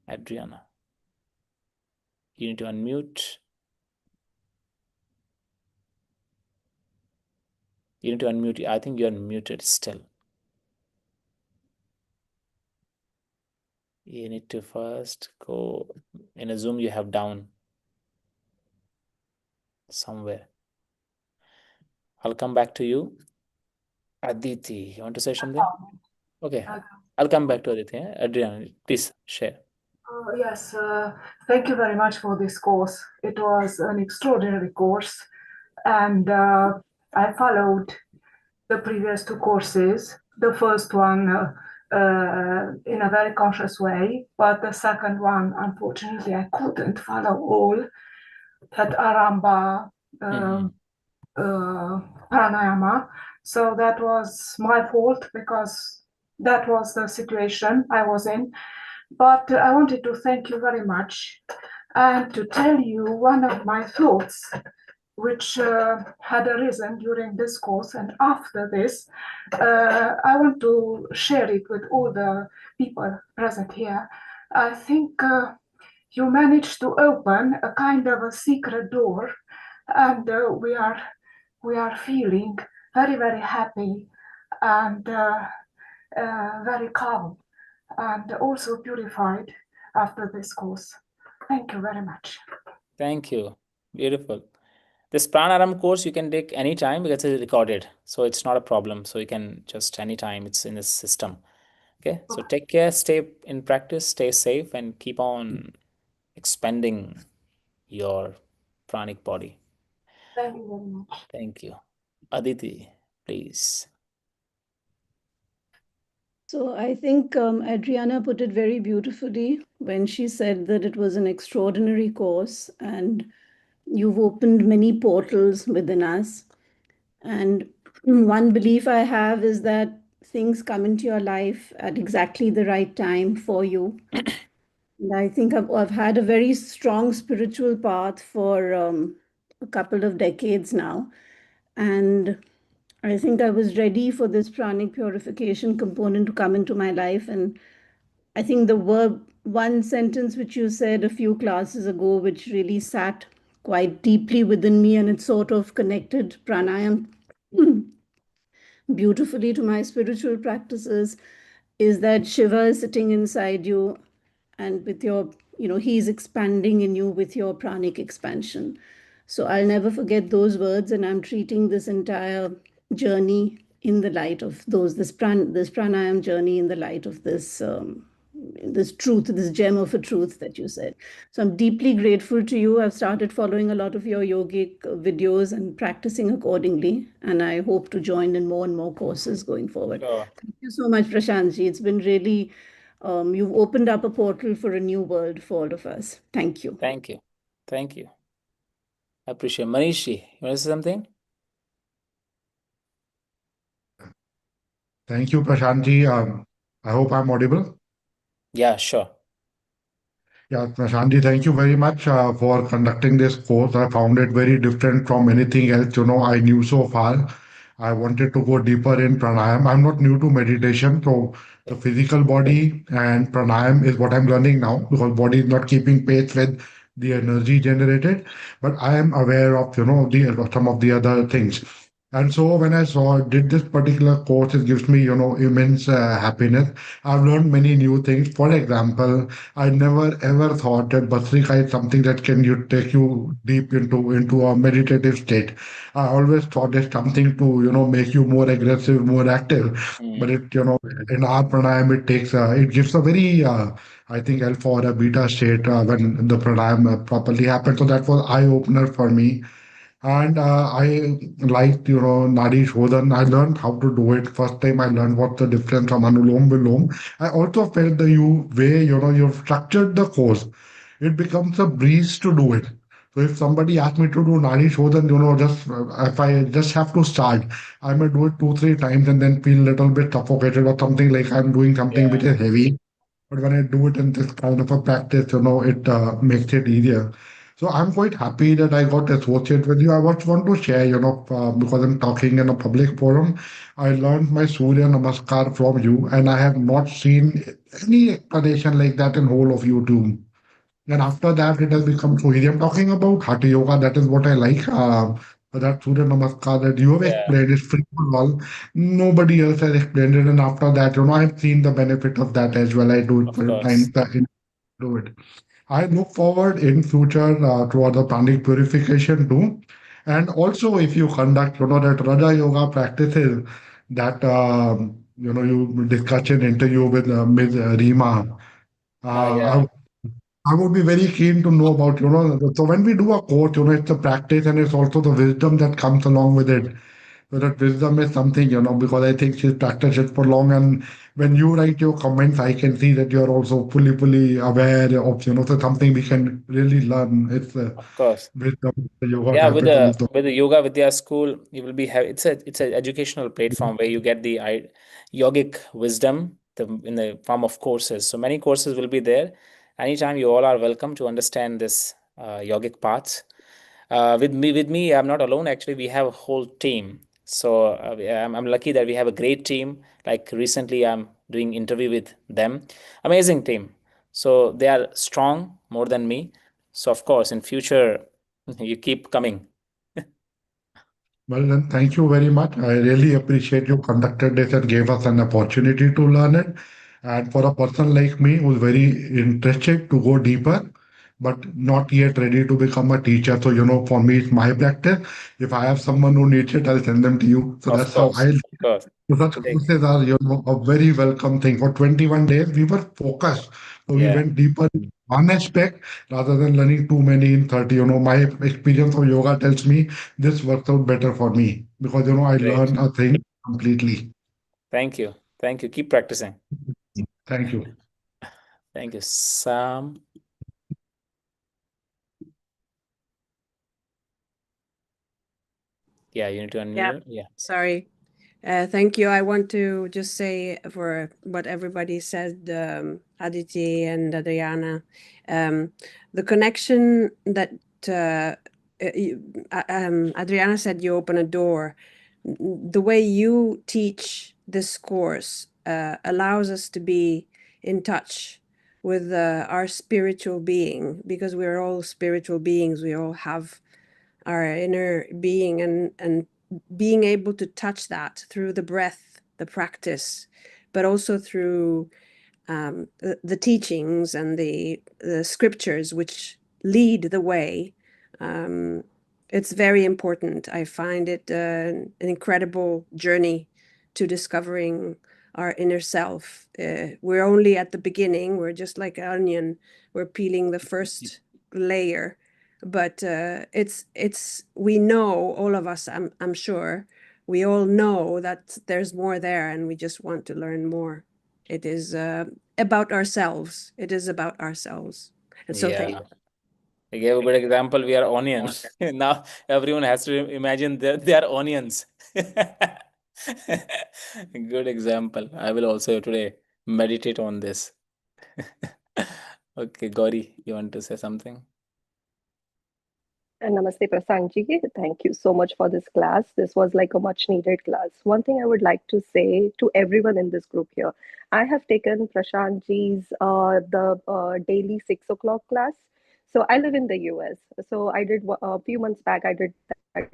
Adriana, you need to unmute. You need to unmute. I think you're muted still. You need to first go in a Zoom you have down somewhere. I'll come back to you. Aditi, you want to say something? Okay, I'll come back to Aditi. Adrian, please share. Yes, thank you very much for this course. It was an extraordinary course, and I followed the previous two courses. The first one in a very conscious way, but the second one, unfortunately, I couldn't follow all. That Aramba Pranayama. So that was my fault because that was the situation I was in. But I wanted to thank you very much and to tell you one of my thoughts which had arisen during this course. And after this, I want to share it with all the people present here. I think you managed to open a kind of a secret door, and we are feeling very, very happy and very calm and also purified after this course. Thank you very much. Thank you. Beautiful. This Pranaram course you can take anytime because it's recorded. So it's not a problem. So you can just anytime, it's in the system. Okay. So take care, stay in practice, stay safe, and keep on expanding your pranic body. Thank you very much. Thank you. Aditi, please. So I think Adriana put it very beautifully when she said that it was an extraordinary course and you've opened many portals within us. And one belief I have is that things come into your life at exactly the right time for you. And I think I've had a very strong spiritual path for a couple of decades now. And I think I was ready for this pranic purification component to come into my life. And I think the one sentence which you said a few classes ago, which really sat quite deeply within me, and it sort of connected pranayama beautifully to my spiritual practices, is that Shiva is sitting inside you, and with your, he's expanding in you with your pranic expansion. So I'll never forget those words, and I'm treating this entire journey in the light of this pranayam journey in the light of this truth, this gem of a truth that you said. So I'm deeply grateful to you. I've started following a lot of your yogic videos and practicing accordingly, and I hope to join in more and more courses going forward. Sure. Thank you so much, Prashant Ji. It's been really, you've opened up a portal for a new world for all of us. Thank you. Thank you. Thank you. I appreciate it. Manishi, you want to say something? Thank you, Prashant Ji. I hope I'm audible. Yeah, sure. Yeah, Prashant Ji, thank you very much for conducting this course. I found it very different from anything else, I knew so far. I wanted to go deeper in pranayam. I'm not new to meditation, so the physical body and pranayam is what I'm learning now, because body is not keeping pace with the energy generated. But I am aware of, some of the other things. And so when I did this particular course, it gives me, immense happiness. I've learned many new things. For example, I never ever thought that Bhastrika is something that can take you deep into a meditative state. I always thought it's something to make you more aggressive, more active. But it in our pranayam it gives a very I think alpha or a beta state when the pranayam properly happens. So that was eye opener for me. And I liked, Nadi Shodhana. I learned how to do it. First time I learned what the difference from Anulom Vilom. I also felt the way, you've structured the course. It becomes a breeze to do it. So if somebody asks me to do Nadi Shodhana, just if I just have to start, I may do it 2, 3 times and then feel a little bit suffocated or something like I'm doing something which Yeah. is heavy. But when I do it in this kind of a practice, it makes it easier. So I'm quite happy that I got associated with you. I just want to share, because I'm talking in a public forum, I learned my Surya Namaskar from you, and I have not seen any explanation like that in whole of YouTube. And after that, it has become so easy. I'm talking about Hatha Yoga. That is what I like. That Surya Namaskar that you have Yeah, explained is free for all. Nobody else has explained it. And after that, I've seen the benefit of that as well. I do it of for course. times. Do it. I look forward in future to other pranic purification too. And also, if you conduct, that Raja Yoga practices that, you discuss an interview with Ms. Rima. Yeah, I would be very keen to know about, so when we do a course, it's the practice and it's also the wisdom that comes along with it. So that wisdom is something, because I think she's practiced it for long. And when you write your comments, I can see that you're also fully aware of, so something we can really learn. It's of course. wisdom, the yoga Yeah, capital of the. with the Yoga Vidya school, you will be it's a educational platform where you get the yogic wisdom in the form of courses. So many courses will be there. Anytime you all are welcome to understand this yogic paths. With me, I'm not alone. Actually, we have a whole team. So I'm lucky that we have a great team. Like recently, I'm doing interview with them. Amazing team. So they are strong more than me. So of course, in future, you keep coming. Well, then, thank you very much. I really appreciate you conducted this and gave us an opportunity to learn it. And for a person like me who's very interested to go deeper, but not yet ready to become a teacher. So, for me, it's my practice. If I have someone who needs it, I'll send them to you. So Of that's how course, I. of course. So such Like, courses are, a very welcome thing. For 21 days, we were focused. So we yeah, went deeper in one aspect rather than learning too many in 30. My experience of yoga tells me this works out better for me because, I great. learn a thing completely. Thank you. Thank you. Keep practicing. Thank you. Thank you, Sam. Yeah, you need to unmute. Yeah, Yeah. sorry. Thank you. I want to just say for what everybody said, Aditi and Adriana, the connection that Adriana said you open a door. the way you teach this course allows us to be in touch with our spiritual being, because we're all spiritual beings. We all have our inner being, and being able to touch that through the breath, the practice, but also through the teachings and the scriptures which lead the way. It's very important. I find it an incredible journey to discovering our inner self. We're only at the beginning. We're just like an onion. We're peeling the first layer, but we know, all of us, I'm sure, we all know that there's more there, and we just want to learn more. It is about ourselves. It is about ourselves. And so thank Yeah. I gave a good example. We are onions. Now everyone has to imagine they are onions. Good example. I will also today meditate on this. Okay, Gauri, you want to say something? Namaste, Prashant Ji. Thank you so much for this class. This was like a much needed class. One thing I would like to say to everyone in this group here, I have taken Prashant Ji's daily 6 o'clock class. So I live in the US. So I did a few months back, I did that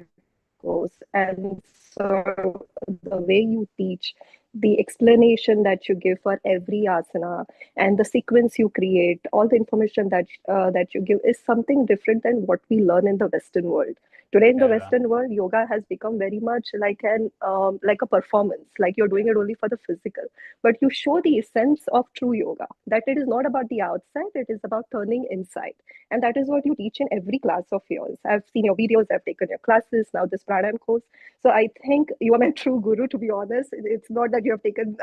course. And so the way you teach, the explanation that you give for every asana, and the sequence you create, all the information that you give is something different than what we learn in the Western world. Today in the Yeah. Western world, yoga has become very much like a performance, like you're doing it only for the physical. But you show the essence of true yoga, that it is not about the outside, it is about turning inside. And that is what you teach in every class of yours. I've seen your videos, I've taken your classes, now this Pranayama course. So I think you are my true guru, to be honest. It's not that you have taken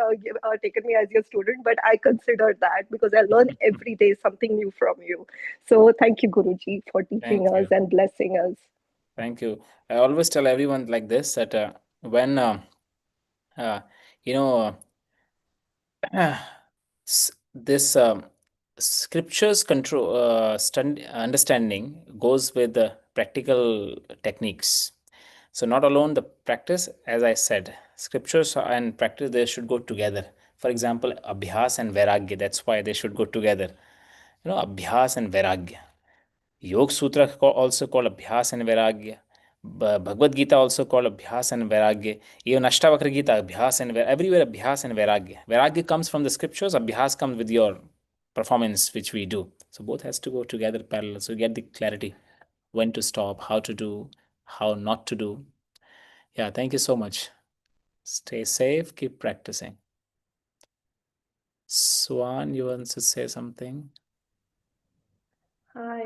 me as your student, but I consider that, because I learn every day something new from you. So thank you, Guruji, for teaching Thank us you. and blessing us. Thank you. I always tell everyone like this, that when you know this scriptures control understanding goes with the practical techniques. So not alone the practice, as I said, scriptures and practice, they should go together. For example, abhyas and vairagya, that's why they should go together. Abhyas and vairagya. Yoga Sutra also called Abhyas and Vairagya. Bhagavad Gita also called Abhyas and Vairagya. Even Ashtavakra Gita, Abhyas and Vairagya. Everywhere Abhyas and Vairagya. Vairagya comes from the scriptures, Abhyas comes with your performance, which we do. So both has to go together parallel. So you get the clarity when to stop, how to do, how not to do. Yeah, thank you so much. Stay safe, keep practicing. Swan, you want to say something? Hi.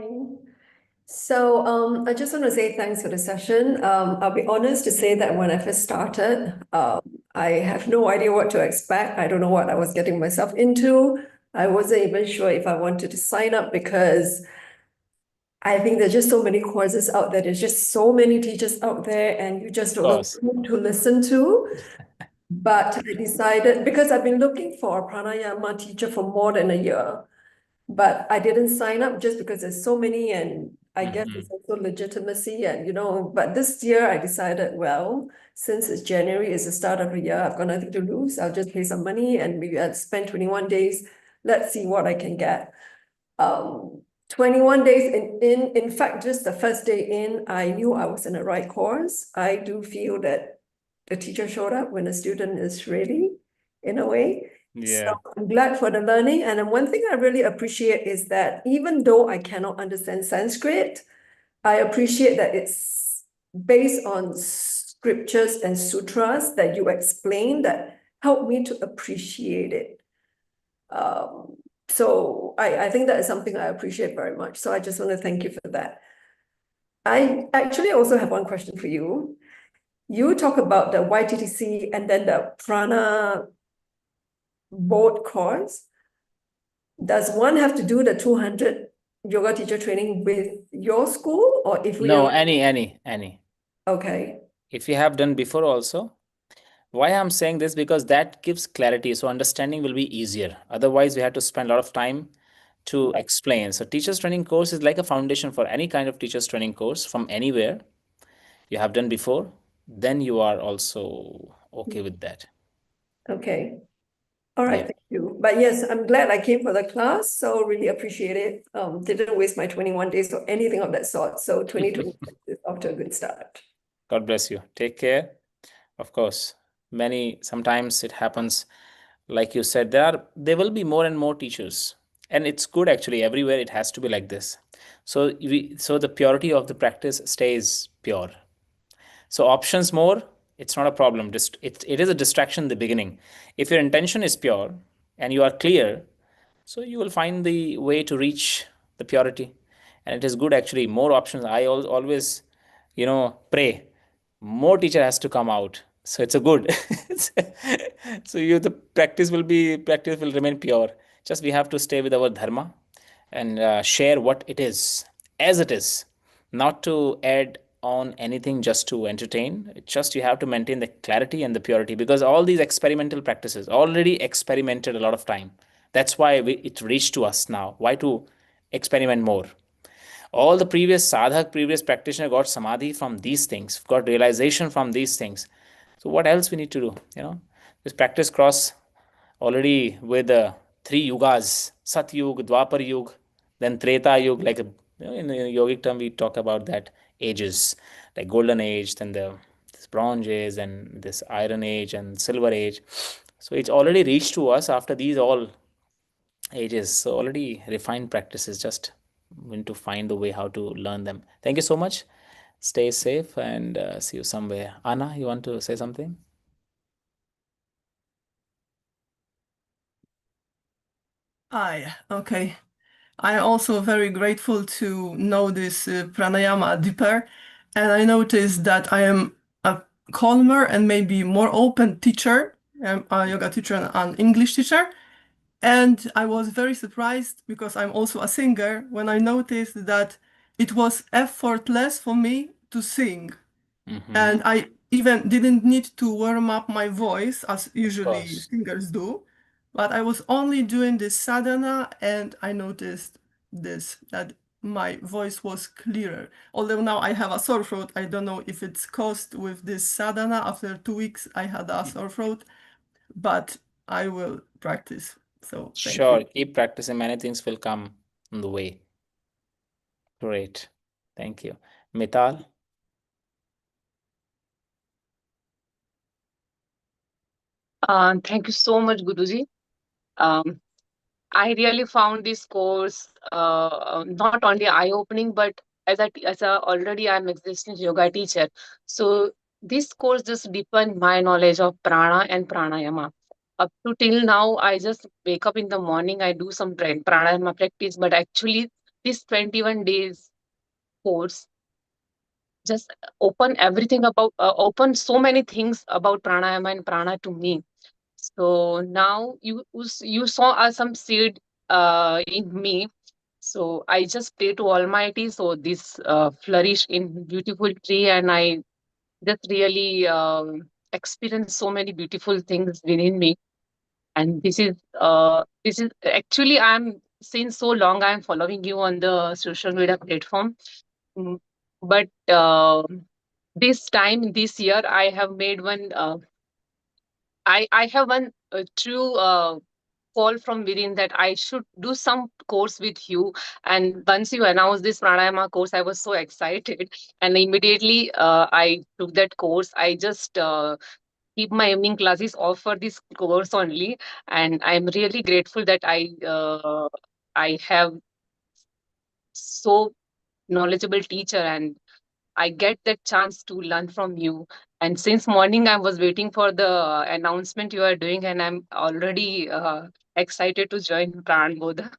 So I just want to say thanks for the session. I'll be honest to say that when I first started, I have no idea what to expect. I don't know what I was getting myself into. I wasn't even sure if I wanted to sign up, because I think there's just so many courses out there. There's just so many teachers out there, and you just don't know who to listen to. But I decided, because I've been looking for a pranayama teacher for more than a year, but I didn't sign up just because there's so many, and I guess it's also legitimacy, and but this year I decided, well, since it's January, it's the start of the year, I've got nothing to lose. I'll just pay some money, and maybe I'll spend 21 days. Let's see what I can get. 21 days in fact, just the first day in, I knew I was in the right course. I do feel that the teacher showed up when the student is ready, in a way. Yeah. So I'm glad for the learning. And then one thing I really appreciate is that even though I cannot understand Sanskrit, I appreciate that it's based on scriptures and sutras that you explain that help me to appreciate it. So I think that is something I appreciate very much. So I just want to thank you for that. I actually also have one question for you. You talk about the YTTC and then the prana board course. Does one have to do the 200 yoga teacher training with your school, or if we No, are... any. Okay. If you have done before also. Why I'm saying this? Because that gives clarity. So understanding will be easier. Otherwise, we have to spend a lot of time to explain. So teachers training course is like a foundation for any kind of teachers training course from anywhere you have done before. then you are also okay with that. Okay. All right, Yeah. thank you. But yes, I'm glad I came for the class, so really appreciate it. Didn't waste my 21 days or anything of that sort. So 2026 is off to a good start. God bless you. Take care. Of course, sometimes it happens, like you said, there will be more and more teachers, and it's good actually. Everywhere it has to be like this. So the purity of the practice stays pure. So options more, it's not a problem. Just it is a distraction in the beginning. If your intention is pure and you are clear, so you will find the way to reach the purity. And it is good actually. More options. I always, pray. More teacher has to come out. So it's a good. So the practice will remain pure. Just we have to stay with our dharma and share what it is as it is, not to add on anything just to entertain. It's just you have to maintain the clarity and the purity, because all these experimental practices already experimented a lot of time. That's why it reached to us now. Why to experiment more? All the previous sadhak, previous practitioner got samadhi from these things, got realization from these things. So what else we need to do? This practice cross already with three yugas: Sat Yug, Dwapar Yug, then Treta Yug. Like in a yogic term, we talk about that ages, like golden age, then this bronze age, and this iron age and silver age. So it's already reached to us after these all ages. So already refined practices. Just need to find the way how to learn them. Thank you so much. Stay safe and see you somewhere. Anna, you want to say something? Hi, okay. I'm also very grateful to know this pranayama deeper, and I noticed that I am a calmer and maybe more open teacher. I'm a yoga teacher and an English teacher, and I was very surprised because I'm also a singer when I noticed that it was effortless for me to sing. And I even didn't need to warm up my voice as usually singers do, but I was only doing this sadhana and I noticed that my voice was clearer. Although now I have a sore throat, I don't know if it's caused with this sadhana. After 2 weeks, I had a sore throat, but I will practice. So thank Sure, you. keep practicing. Many things will come on the way. Great. Thank you. Mital? Thank you so much, Guruji. I really found this course not only eye-opening, but as a already I'm existing yoga teacher. So this course just deepened my knowledge of prana and pranayama. Up to till now, I just wake up in the morning, I do some pranayama practice, but actually this 21 days course just open so many things about pranayama and prana to me. So now you saw some seed in me. So I just pray to Almighty so this flourish in beautiful tree, and I just really experience so many beautiful things within me. And this is actually, I'm since so long I'm following you on the social media platform. Mm, But this time, this year, I have made one. I have one true call from within that I should do some course with you. And once you announced this pranayama course, I was so excited, and immediately I took that course. I just keep my evening classes off for this course only, and I'm really grateful that I have so knowledgeable teacher, and I get that chance to learn from you. And since morning, I was waiting for the announcement you are doing, and I'm already excited to join Pran Bodha.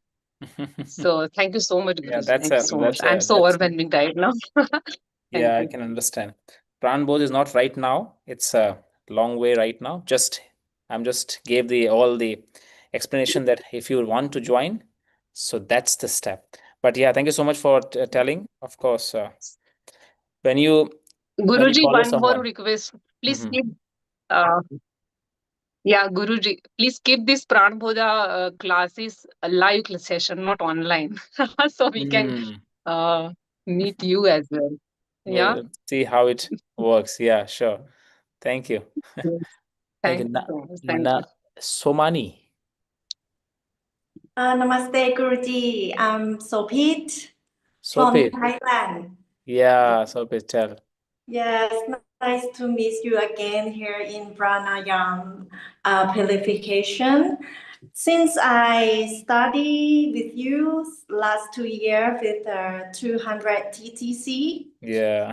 So thank you so much, Yeah, Guruji. Thank you so much. I'm so that's overwhelming right now. Thank yeah, I you. can understand. Pran Bodh is not right now. It's a long way right now. I'm just gave all the explanation that if you want to join, so that's the step. But yeah, thank you so much for telling. Of course, when you Guruji, follow one more someone. request. Please Mhm. keep, uh, yeah, Guruji, please keep this Pran Bodha classes a live session, not online, so we can Mm. uh, meet you as well. Yeah. We'll see how it works. Yeah, sure. Thank you. Yes. Thank you. Thank you so much. Thank you. Somani. Namaste, Guruji. I'm Sopit from Sopit. Thailand. Yeah, Sopit, tell. Yes, nice to meet you again here in Pranayama Purification. Since I study with you last 2 years with 200 TTC, Yeah.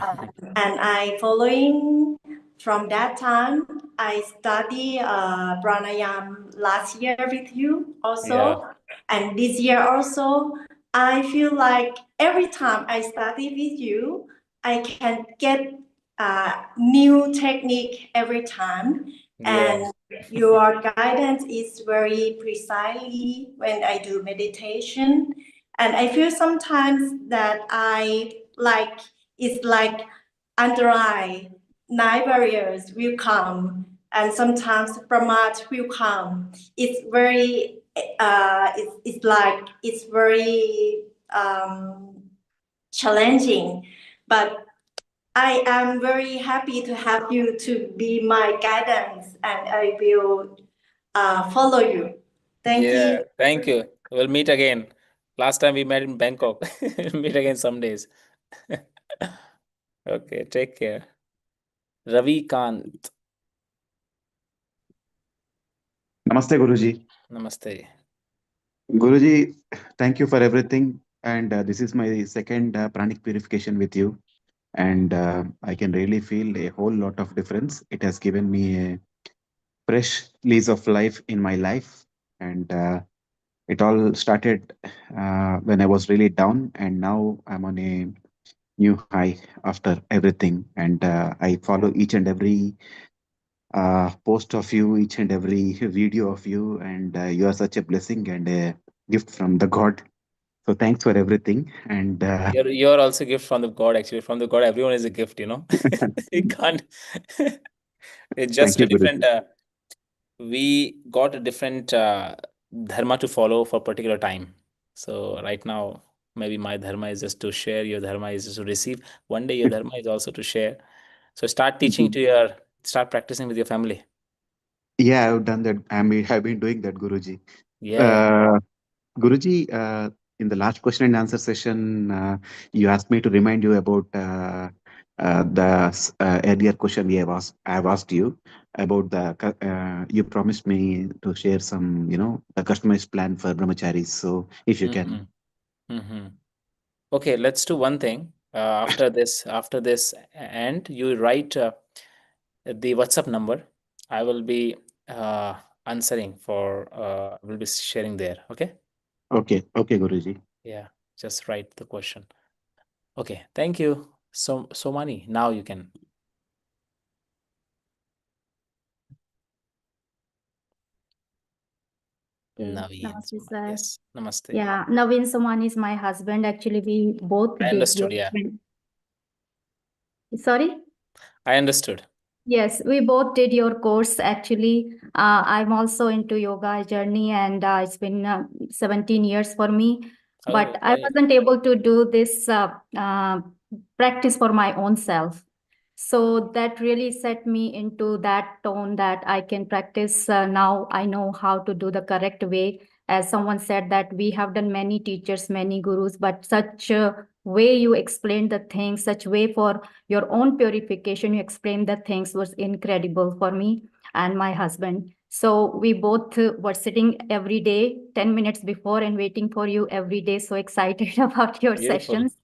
and I following from that time. I study pranayam last year with you also, Yeah. and this year also. I feel like every time I study with you, I can get new technique every time, Yeah. and your guidance is very precisely when I do meditation, and I feel sometimes that I like it's like underlying nine barriers will come, and sometimes pramat will come. It's very it's like it's very challenging, but I am very happy to have you to be my guidance, and I will follow you. Thank Yeah. you. Thank you. We'll meet again. Last time we met in Bangkok. We'll meet again some days. Okay, take care. Ravi Kant. Namaste, Guruji. Namaste. Guruji, thank you for everything. And this is my second pranic purification with you. And I can really feel a whole lot of difference. It has given me a fresh lease of life in my life. And it all started when I was really down. And now I'm on a new high after everything. And I follow each and every post of you, each and every video of you. And you are such a blessing and a gift from the God. So thanks for everything. And You're also a gift from the God, actually. From the God, everyone is a gift, you know. You can't. It's thank just a you, different. Guruji. We got a different dharma to follow for particular time. So right now, maybe my dharma is just to share. Your dharma is just to receive. One day, your dharma is also to share. So start teaching to your. Start practicing with your family. Yeah, I've done that. Have been doing that, Guruji. Yeah. Uh, Guruji, in the last question and answer session, you asked me to remind you about the earlier question I have asked you about you promised me to share some, the customized plan for brahmacharis. So if you can. Mm-hmm. Okay, let's do one thing. After this, and you write the WhatsApp number. I will be answering for. Will be sharing there. Okay. Okay, okay, Guruji. Yeah. Just write the question. Okay. Thank you. So many. Now you can. Naveen. Namaste, sir. Yes. Namaste. Yeah, Naveen Soman is my husband. Actually, we both I did your. understood. Yeah. Sorry? I understood. Yes, we both did your course. Actually, I'm also into yoga journey, and it's been 17 years for me. But Oh, I right. wasn't able to do this practice for my own self. So that really set me into that tone that I can practice now. I know how to do the correct way. As someone said that we have done many teachers, many gurus, but such a way you explained the things, such way for your own purification, you explained the things was incredible for me and my husband. So we both were sitting every day, 10 minutes before and waiting for you every day. So excited about your Beautiful. sessions.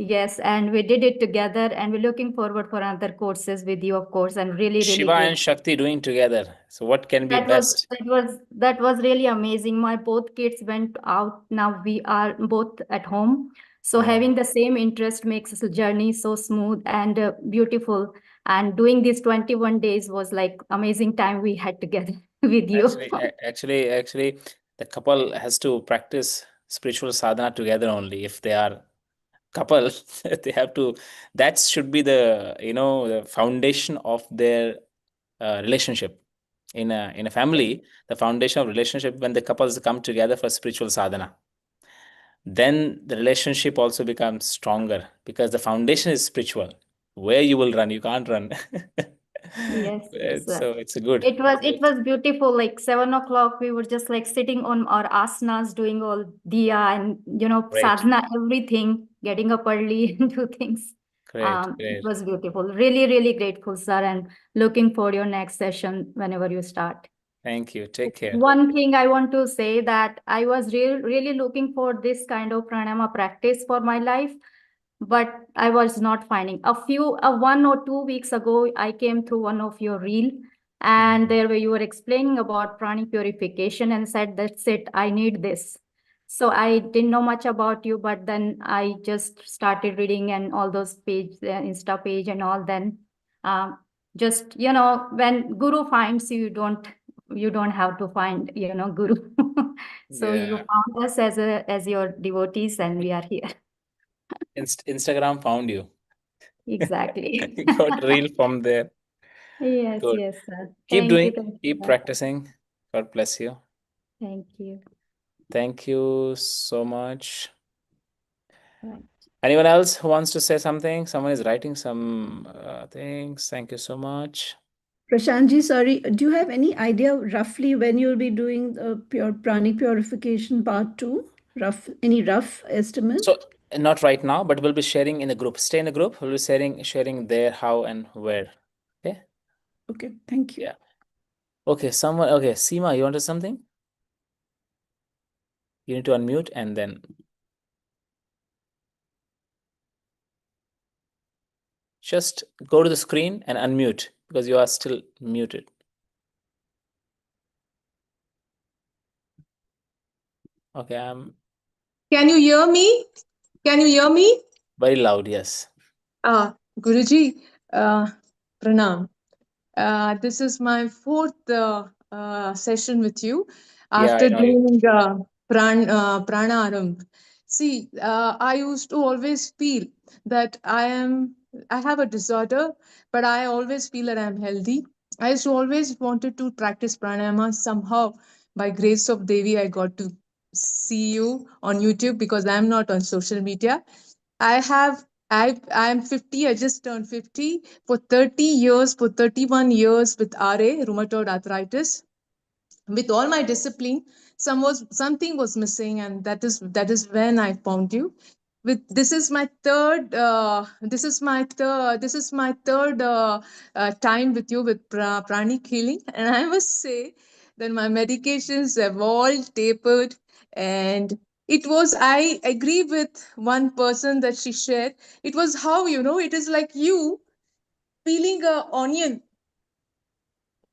Yes, and we did it together, and we're looking forward for other courses with you, of course, and really, really Shiva great. and Shakti doing together. So what can be best? That was really amazing. My both kids went out. Now we are both at home. So Yeah. having the same interest makes the journey so smooth and beautiful. And doing these 21 days was like amazing time we had together with you. Actually, the couple has to practice spiritual sadhana together only. If they are couple, they have to. That should be the foundation of their relationship. In a family, the foundation of relationship when the couples come together for spiritual sadhana. then the relationship also becomes stronger because the foundation is spiritual. Where you will run, you can't run. Yes, yes, So it's a good. it was beautiful. Like 7 o'clock, we were just like sitting on our asanas, doing all diya and Great. sadhana, everything, getting up early and do things. Great, It great. was beautiful. Really, really grateful, sir, and looking for your next session whenever you start. Thank you. Take care. One thing I want to say that I was really looking for this kind of pranayama practice for my life, but I was not finding. 1 or 2 weeks ago, I came through one of your reel, and there where you were explaining about pranic purification and said, that's it, I need this. So I didn't know much about you, but then I just started reading and all those page, the Insta page and all. Then just, when Guru finds you, you don't have to find, Guru. So you Yeah. found us as your devotees, and we are here. Instagram found you. Exactly. Got reel from there. Yes, Good. yes, sir. Keep Thank doing, you. Thank you, keep sir. practicing. God bless you. Thank you. Thank you so much. Right. Anyone else who wants to say something? Someone is writing some things. Thank you so much. Prashant Ji, sorry, do you have any idea roughly when you'll be doing pure pranic purification part 2? Any rough estimate? So not right now, but we'll be sharing in a group. Stay in a group. We'll be sharing there, how and where. Okay. Okay, thank you. Yeah. Okay. Someone. Okay. Seema, you wanted something? You need to unmute and then. Just go to the screen and unmute because you are still muted. Okay, I'm Can you hear me? Can you hear me? very loud, yes. Guruji, Pranam. This is my fourth session with you Yeah, after I know you. doing Pranaram. See, I used to always feel that I have a disorder, but I always feel that I'm healthy. I used to always wanted to practice pranayama. Somehow, by grace of Devi, I got to see you on YouTube because I'm not on social media. I'm 50. I just turned 50. For 30 years, for 31 years with RA, rheumatoid arthritis, with all my discipline, something was missing, and that is when I found you. This is my third time with you with pranic healing, and I must say that my medications have all tapered. And it was, I agree with one person that she shared, it was how, it is like you peeling a onion.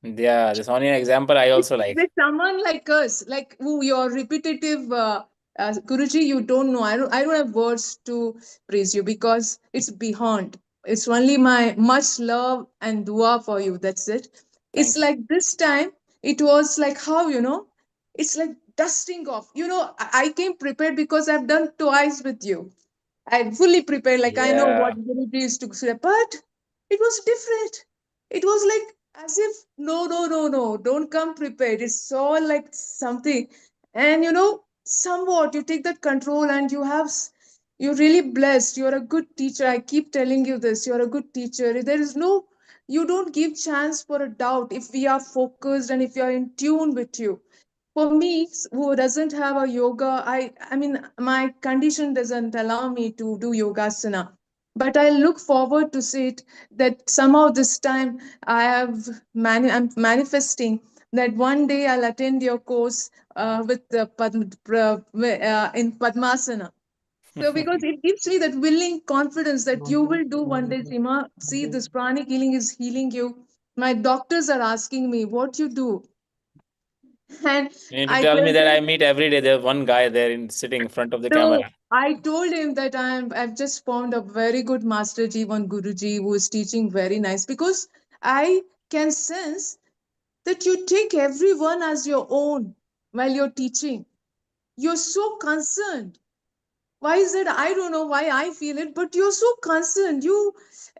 Yeah, this onion example I also like. With someone like us, like who you're repetitive, Guruji, you don't know. I don't have words to praise you because it's beyond. It's only my much love and dua for you. That's it. It's Thank you. like this time, it was like how, it's like dusting off. I came prepared because I've done twice with you. I fully prepared, like I know Yeah, what Guruji is to say, but it was different. It was like as if no, don't come prepared. It's all like something, and somewhat you take that control, and you're really blessed. You're a good teacher. I keep telling you this. You're a good teacher. There is no, you don't give chance for a doubt if we are focused and if we are in tune with you. For me, who doesn't have a yoga, I mean my condition doesn't allow me to do yogasana, but I look forward to see it, that somehow this time I'm manifesting that one day I'll attend your course with the in Padmasana. So because it gives me that willing confidence that you will do one day, Sima. See, this pranic healing is healing you. My doctors are asking me what you do. And you need to I tell tell me that I them, meet every day. There's one guy there sitting in front of the no, camera. I told him that I've just found a very good Master Ji, one Guruji, who is teaching very nice, because I can sense that you take everyone as your own while you're teaching. You're so concerned. Why is it? I don't know why I feel it, but you're so concerned. You,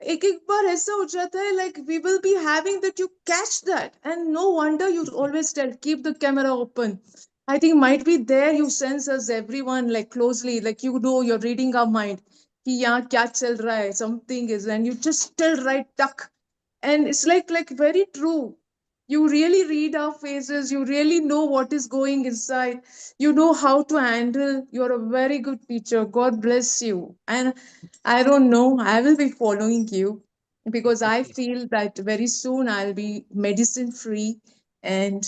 एक बार ऐसा हो जाता है, like we will be having that, you catch that, and no wonder you always tell, keep the camera open. I think might be there you sense us everyone like closely, like you know you're reading our mind. कि यहाँ क्या चल रहा है, something is, and you just tell right tuck. And it's like very true. You really read our faces, you really know what is going inside, you know how to handle. You're a very good teacher. God bless you. And I don't know, I will be following you because I feel that very soon I'll be medicine free, and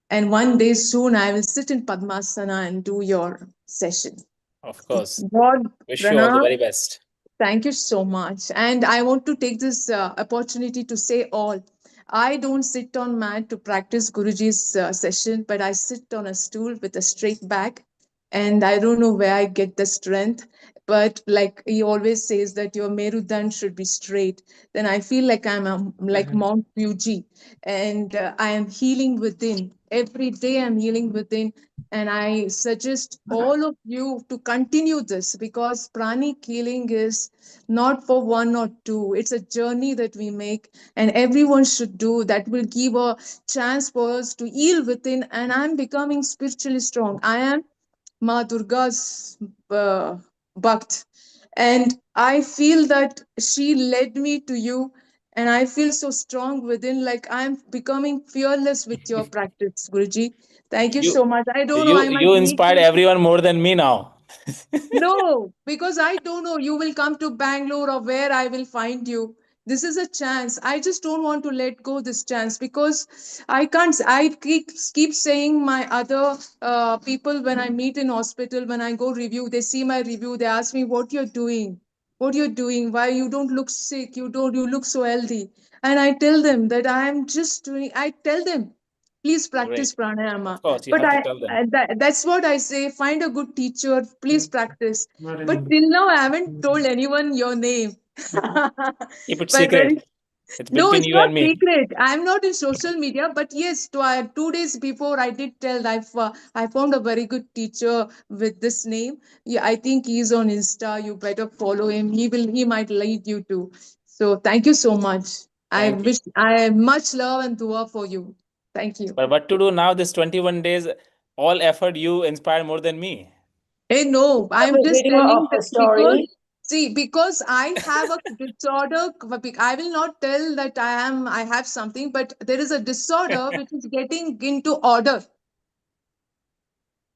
one day soon I will sit in Padmasana and do your session. Of course. God, Wish you all the Pranav, very best. thank you so much. And I want to take this opportunity to say all. I don't sit on mat to practice Guruji's session, but I sit on a stool with a straight back. And I don't know where I get the strength, but like he always says that your Merudan should be straight. Then I feel like like Mount Fuji, and I am healing within. Every day I'm healing within. And I suggest all of you to continue this because pranic healing is not for one or two. It's a journey that we make, and everyone should do. That will give a chance for us to heal within. And I'm becoming spiritually strong. I am Ma Durga's Bhakt. And I feel that she led me to you. And I feel so strong within, like I'm becoming fearless with your practice, Guruji. Thank you so You much. I don't know, you I might you meet inspired you. everyone more than me now. No, because I don't know. You will come to Bangalore or where I will find you. This is a chance. I just don't want to let go this chance because I can't. I keep saying my other people when I meet in hospital, when I go review, they see my review, they ask me what you're doing, what you're doing, why you don't look sick, you look so healthy. And I tell them that I am just doing, I tell them, please practice Great. pranayama. Of course, you But have to tell them. that's what I say. Find a good teacher. Please practice. But till now, I haven't told anyone your name. Keep it But very secret. It's no, between it's you not and me. secret. I'm not in social media. But yes, 2 days before, I did tell I found a very good teacher with this name. Yeah, I think he's on Insta. You better follow him. He might lead you to. So thank you so much. Thank you. I have much love and dua for you. Thank you. But what to do now? This 21 days, all effort you inspire more than me. Hey, no, I'm just Video of telling the that because, story. see, because I have a disorder, I will not tell that I have something, but there is a disorder which is getting into order.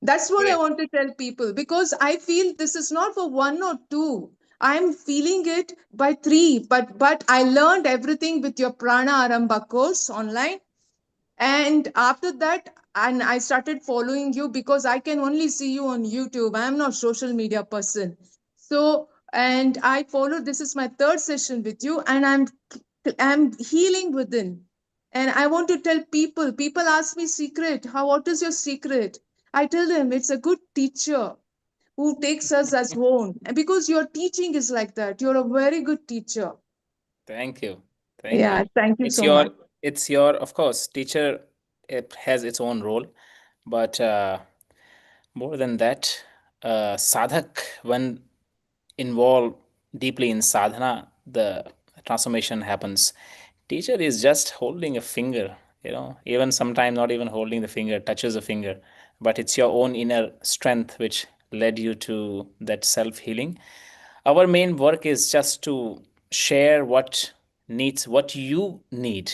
That's what I Great. want to tell people because I feel this is not for one or two. I'm feeling it by three, but I learned everything with your Prana Arambha course online. And after that, and I started following you because I can only see you on YouTube. I'm not social media person. So, and I follow, this is my third session with you, and I'm healing within. And I want to tell people ask me secret, what is your secret? I tell them it's a good teacher who takes us as own. And because your teaching is like that, you're a very good teacher. Thank you. Thank Yeah, you. thank you It's so much. your, of course, teacher, it has its own role, but more than that, sadhak, when involved deeply in sadhana, the transformation happens. Teacher is just holding a finger, even sometimes not even holding the finger, touches a finger, but it's your own inner strength which led you to that self healing. Our main work is just to share what you need.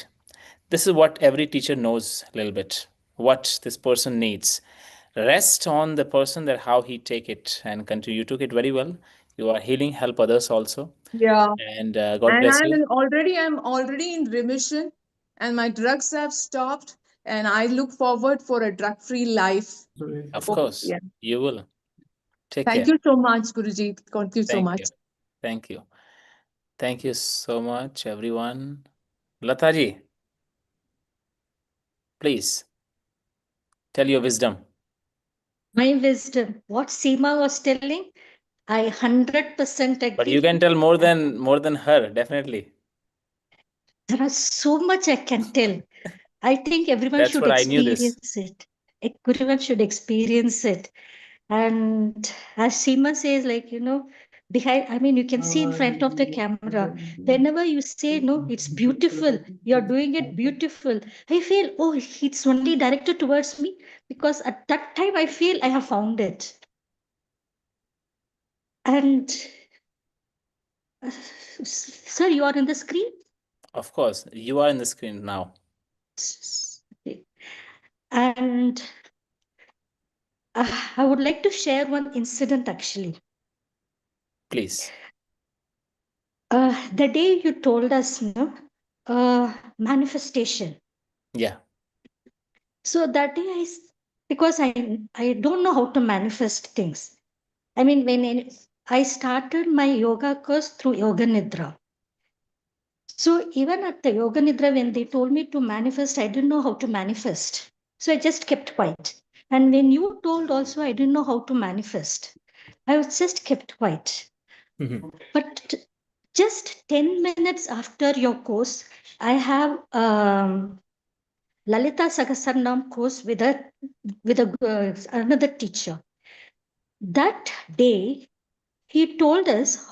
This is what every teacher knows a little bit, what this person needs. Rest on the person that how he take it and continue. You took it very well. You are healing, help others also. Yeah. And God And bless you. I'm already in remission, and my drugs have stopped, and I look forward for a drug-free life. Of Oh, course, yeah. you will. Take Thank care. you so much, Guruji. Thank you so Thank much. you. Thank you. Thank you so much, everyone. Lataji, please tell your wisdom. My wisdom, what Seema was telling, I 100% But you agree. can tell more than her, definitely. There is so much I can tell. I think everyone That's should what I knew this. experience it. Everyone should experience it. And as Seema says, behind, I mean, you can see in front of the camera. Whenever you say, no, it's beautiful, you're doing it beautiful, I feel, oh, it's only directed towards me, because at that time I feel I have found it. And sir, you are in the screen? Of course, you are in the screen now. Okay. And I would like to share one incident actually. Please. The day you told us, no, manifestation. Yeah. So that day because I don't know how to manifest things. I mean, when I started my yoga course through Yoga Nidra. So even at the Yoga Nidra, when they told me to manifest, I didn't know how to manifest. So I just kept quiet. And when you told also, I didn't know how to manifest. I was just kept quiet. But just 10 minutes after your course, I have Lalita Sahasranam course with another teacher. That day, he told us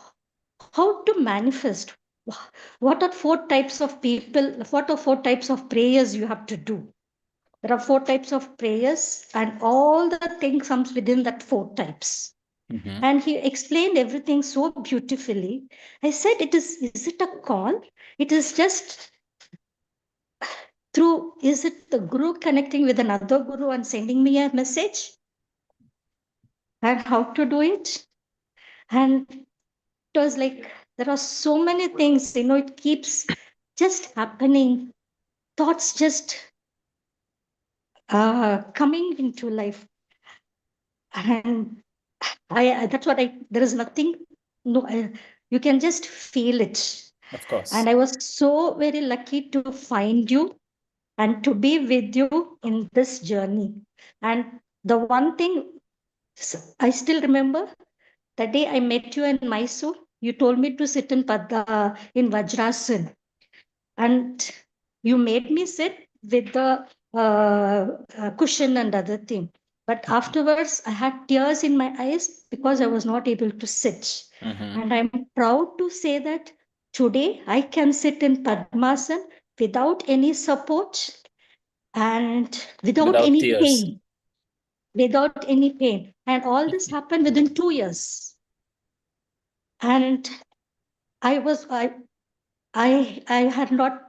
how to manifest. What are 4 types of people? What are 4 types of prayers you have to do? There are 4 types of prayers, and all the things comes within that 4 types. And he explained everything so beautifully. I said, is it a call? It is just through, is it the guru connecting with another guru and sending me a message? And how to do it? And it was like, there are so many things, it keeps just happening. Thoughts just coming into life. And that's what there is nothing, you can just feel it. Of course. And I was so very lucky to find you and to be with you in this journey. And the one thing I still remember, the day I met you in Mysore, you told me to sit in Vajrasan. And you made me sit with the cushion and other thing. But afterwards, I had tears in my eyes because I was not able to sit. And I'm proud to say that today I can sit in Padmasan without any support and without any tears. pain. Without any pain. And all this happened within 2 years. And I had not,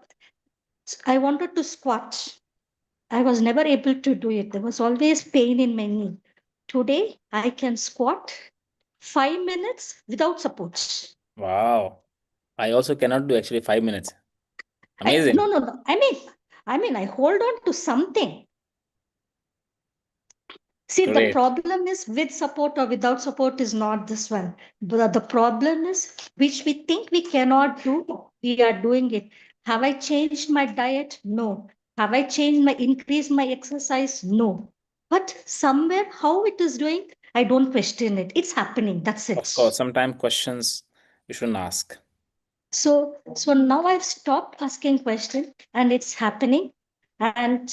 I wanted to squat. I was never able to do it. There was always pain in my knee. Today, I can squat 5 minutes without support. Wow. I also cannot do actually 5 minutes. Amazing. No. I mean, I hold on to something. See, the Great. problem is with support or without support is not this one. But the problem is, which we think we cannot do, we are doing it. Have I changed my diet? No. Have I increased my exercise? No. But somewhere, how it is doing, I don't question it. It's happening. That's it. Of course, sometimes questions you shouldn't ask. So now I've stopped asking questions and it's happening. And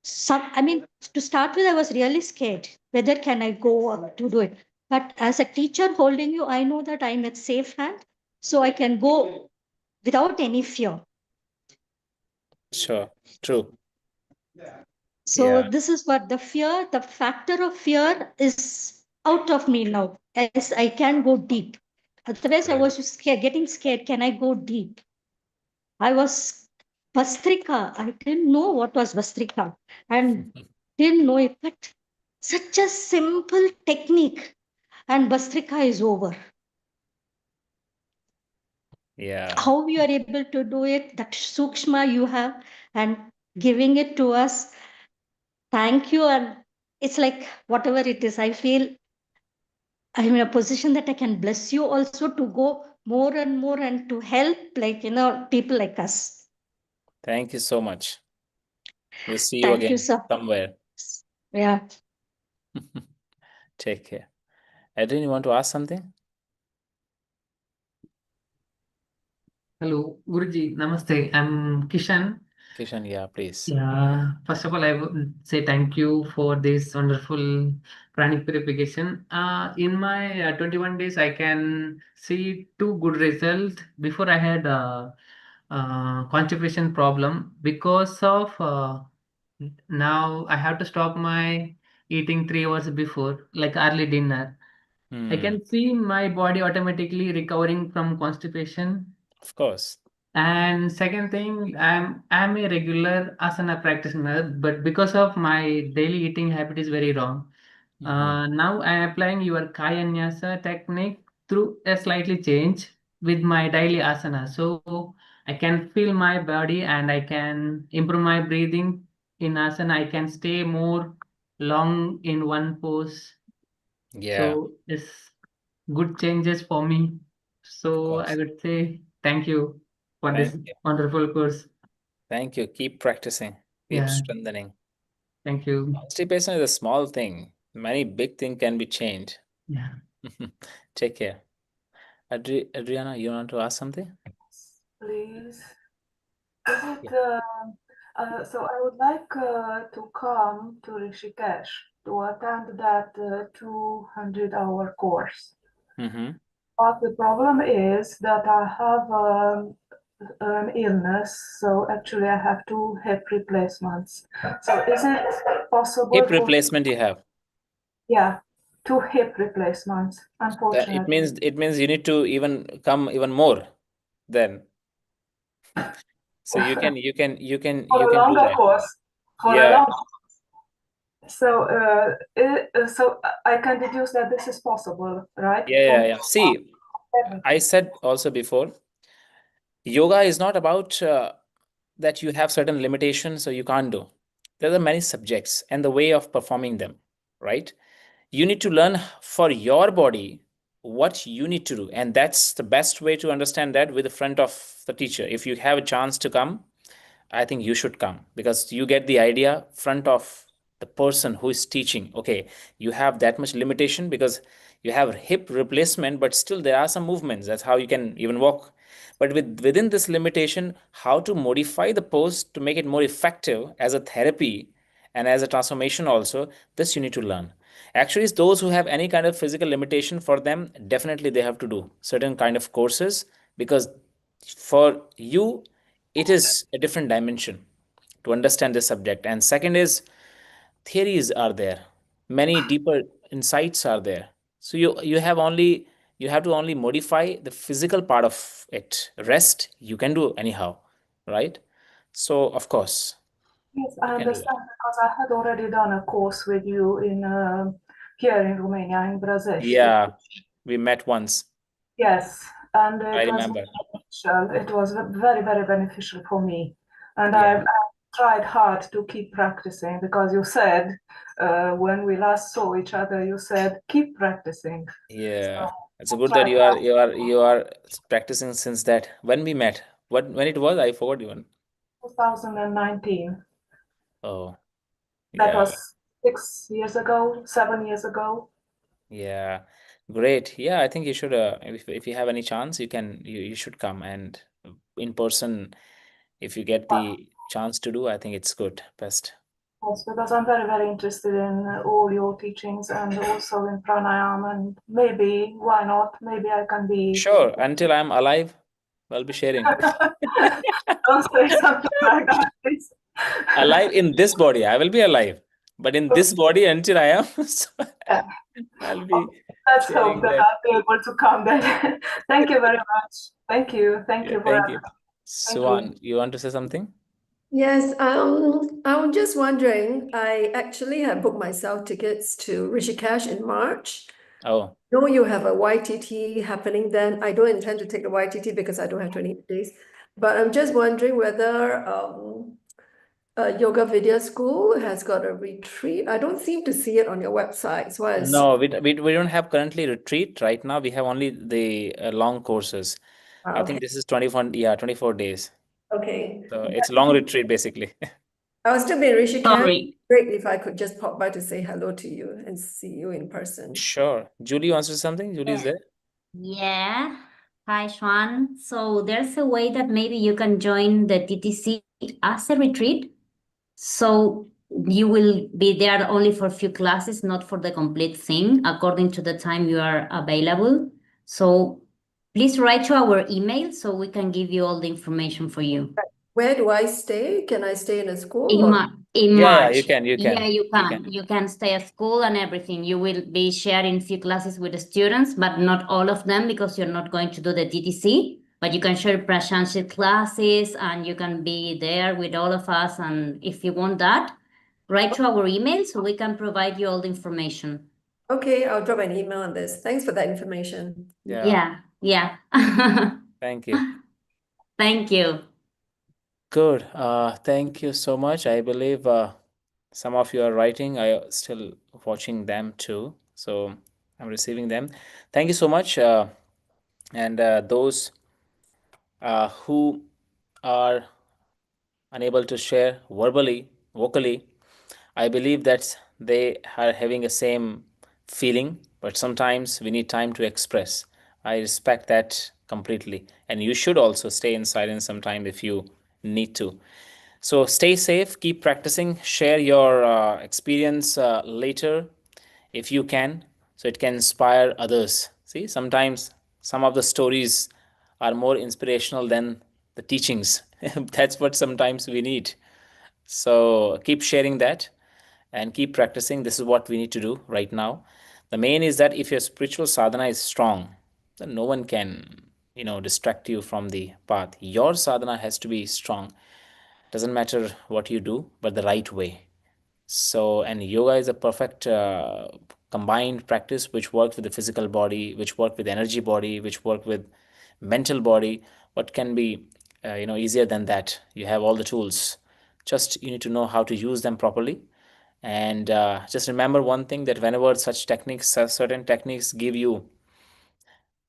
to start with, I was really scared. Whether can I go to do it? But as a teacher holding you, I know that I'm at safe hand. So I can go without any fear. Sure. True. So this is what the factor of fear is out of me now. As I can go deep. Otherwise, I was getting scared. Can I go deep? I was Bhastrika. I didn't know what was Bhastrika. And didn't know it, but such a simple technique. And Bhastrika is over. Yeah. How you are able to do it, that sukshma you have, and giving it to us. Thank you. And it's like whatever it is, I feel I'm in a position that I can bless you also to go more and more and to help people like us. Thank you so much. We'll see you Thank you, again sir. somewhere. Yeah. Take care. Adrian, you want to ask something? Hello, Guruji. Namaste. I'm Kishan. Kishan, yeah, please. Yeah, first of all, I would say thank you for this wonderful pranic purification. In my 21 days, I can see two good results. Before I had constipation problem because of now I have to stop my eating 3 hours before, like early dinner. I Hmm. can see my body automatically recovering from constipation. Of course. And second thing, I'm a regular asana practitioner, but because of my daily eating habit is very wrong. Now I'm applying your Kaya technique through a slightly change with my daily asana. So I can feel my body and I can improve my breathing in asana. I can stay more long in one pose. Yeah, So it's good changes for me. of So I course. would say thank you for this Thank you. wonderful course. Thank you. Keep practicing. Keep Yeah, strengthening. thank you. Constipation is a small thing. Many big things can be changed. Yeah. Take care. Adriana, you want to ask something? Please. Is it, Yeah. so I would like to come to Rishikesh to attend that 200-hour course. Mm-hmm. But the problem is that I have an illness, so actually I have 2 hip replacements. So is it possible Hip for, replacement you have. yeah, 2 hip replacements, It unfortunately. means you need to even come even more then. So you can For a do longer that. course, for a Yeah. long. So, so I can deduce that this is possible, right? Yeah. See, I said also before, yoga is not about that you have certain limitations so you can't do. There are many subjects and the way of performing them, right? You need to learn for your body what you need to do, and that's the best way to understand that with the front of the teacher. If you have a chance to come, I think you should come because you get the idea front of the person who is teaching. Okay, you have that much limitation because you have hip replacement, but still there are some movements. That's how you can even walk. But within this limitation, how to modify the pose to make it more effective as a therapy and as a transformation also, this you need to learn. Actually, it's those who have any kind of physical limitation, for them, definitely they have to do certain kind of courses because for you it is a different dimension to understand this subject. And second is theories are there, many deeper insights are there. So you have to only modify the physical part of it. Rest you can do anyhow, right? So of course Yes, you I can do that. understand because I had already done a course with you in here in Romania, in Brazești. Yeah, we met once. Yes, and I it was remember. beneficial. It was very, very beneficial for me. And Yeah. I tried hard to keep practicing because you said, when we last saw each other, you said, keep practicing. Yeah, it's I good that tried hard. you are practicing since that. When we met, what when it was, I forgot even. 2019. Oh, That yeah. was 6 years ago, 7 years ago. Yeah, great. Yeah, I think you should. If you have any chance, you should come and in person. If you get the chance to do, I think it's good. Best. Yes, because I'm very, very interested in all your teachings and also in pranayama. And maybe, why not? Maybe I can be. Sure. Until I'm alive, I'll be sharing. Don't say something like that, please. Alive in this body, I will be alive. But in this body, until I am, so Yeah. I'll be Let's hope sharing that that. I'll be able to come then. Thank you very much. Thank you. Thank Yeah, you for thank you. everything. Thank you. Suan, you want to say something? Yes, I'm just wondering, I actually have booked myself tickets to Rishikesh in March. Oh, Know you have a YTT happening then. I don't intend to take the YTT because I don't have 28 days. But I'm just wondering whether Yoga Vidya School has got a retreat. I don't seem to see it on your website. So I no, we don't have currently retreat right now. We have only the long courses. I okay. think this is 24 days. Okay. So it's long retreat basically. I was still be in Rishikesh. Sorry. Great if I could just pop by to say hello to you and see you in person. Sure. Julie wants to say something? Julie is there? Yeah. Hi, Shwan. So there's a way that maybe you can join the TTC as a retreat. So you will be there only for a few classes, not for the complete thing, according to the time you are available. So please write to our email so we can give you all the information for you. Where do I stay? Can I stay in a school? In, or- in Yeah, March. you can. Yeah, you can. You can stay at school and everything. You will be sharing few classes with the students, but not all of them because you're not going to do the DTC. But you can share Prashant Ji classes and you can be there with all of us. And if you want that, write to our email so we can provide you all the information. Okay, I'll drop an email on this. Thanks for that information. Yeah. Thank you. Thank you. Good. Thank you so much. I believe some of you are writing. I still watching them too. So I'm receiving them. Thank you so much. And those who are unable to share verbally, vocally, I believe that they are having a same feeling, but sometimes we need time to express. I respect that completely. And you should also stay in silence sometime if you need to. So stay safe, keep practicing, share your experience later if you can, so it can inspire others. See, sometimes some of the stories are more inspirational than the teachings. That's what sometimes we need. So keep sharing that and keep practicing. This is what we need to do right now. The main is that if your spiritual sadhana is strong, then no one can, distract you from the path. Your sadhana has to be strong. Doesn't matter what you do, but the right way. So, and yoga is a perfect combined practice which works with the physical body, which work with energy body, which work with mental body. What can be, easier than that? You have all the tools. Just you need to know how to use them properly. And just remember one thing, that whenever such techniques, certain techniques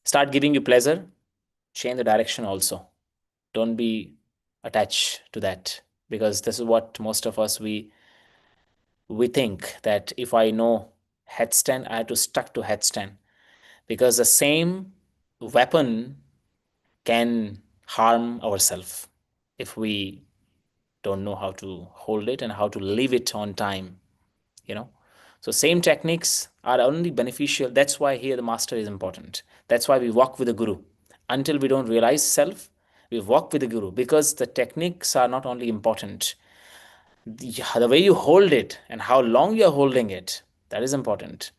start giving you pleasure, change the direction also. Don't be attached to that, because this is what most of us we think, that if I know headstand, I have to stuck to headstand, because the same weapon can harm ourselves if we don't know how to hold it and how to leave it on time. So same techniques are only beneficial. That's why here the master is important. That's why we walk with the guru. Until we don't realize self, we walk with the guru, because the techniques are not only important, the way you hold it and how long you're holding it, that is important.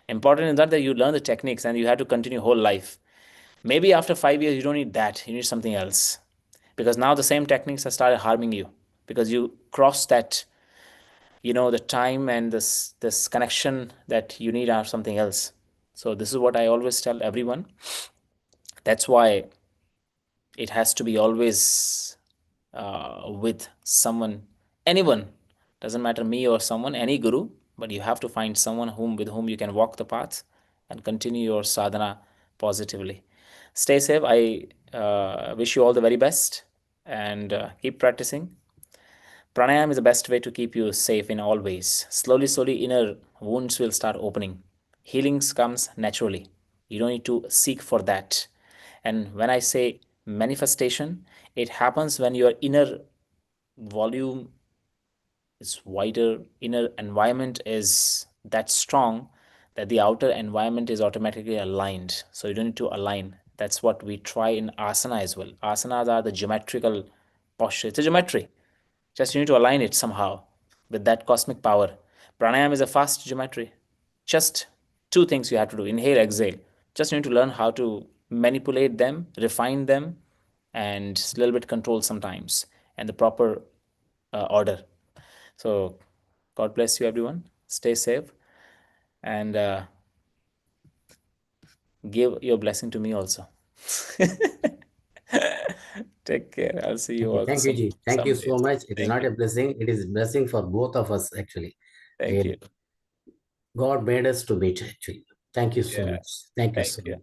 Important is not that you learn the techniques and you have to continue whole life. Maybe after 5 years you don't need that, you need something else, because now the same techniques have started harming you, because you cross that, the time and this connection that you need are something else. So this is what I always tell everyone. That's why it has to be always with someone, anyone, doesn't matter, me or someone, any guru, but you have to find someone with whom you can walk the path and continue your sadhana positively. Stay safe. I wish you all the very best, and keep practicing. Pranayama is the best way to keep you safe in all ways. Slowly, inner wounds will start opening. Healings comes naturally. You don't need to seek for that. And when I say manifestation, it happens when your inner volume is wider, inner environment is that strong that the outer environment is automatically aligned. So you don't need to align. That's what we try in asana as well. Asanas are the geometrical posture. It's a geometry. Just you need to align it somehow with that cosmic power. Pranayama is a fast geometry. Just two things you have to do: inhale, exhale. Just you need to learn how to manipulate them, refine them, and a little bit control sometimes, and the proper order. So, God bless you, everyone. Stay safe, and give your blessing to me also. Take care. I'll see you all Thank you, soon. Ji. Thank you so much. It is Thank not you. a blessing. It is blessing for both of us, actually. Thank you. God made us to meet, actually. Thank you so Yeah. much. Thank you Thank so you. much.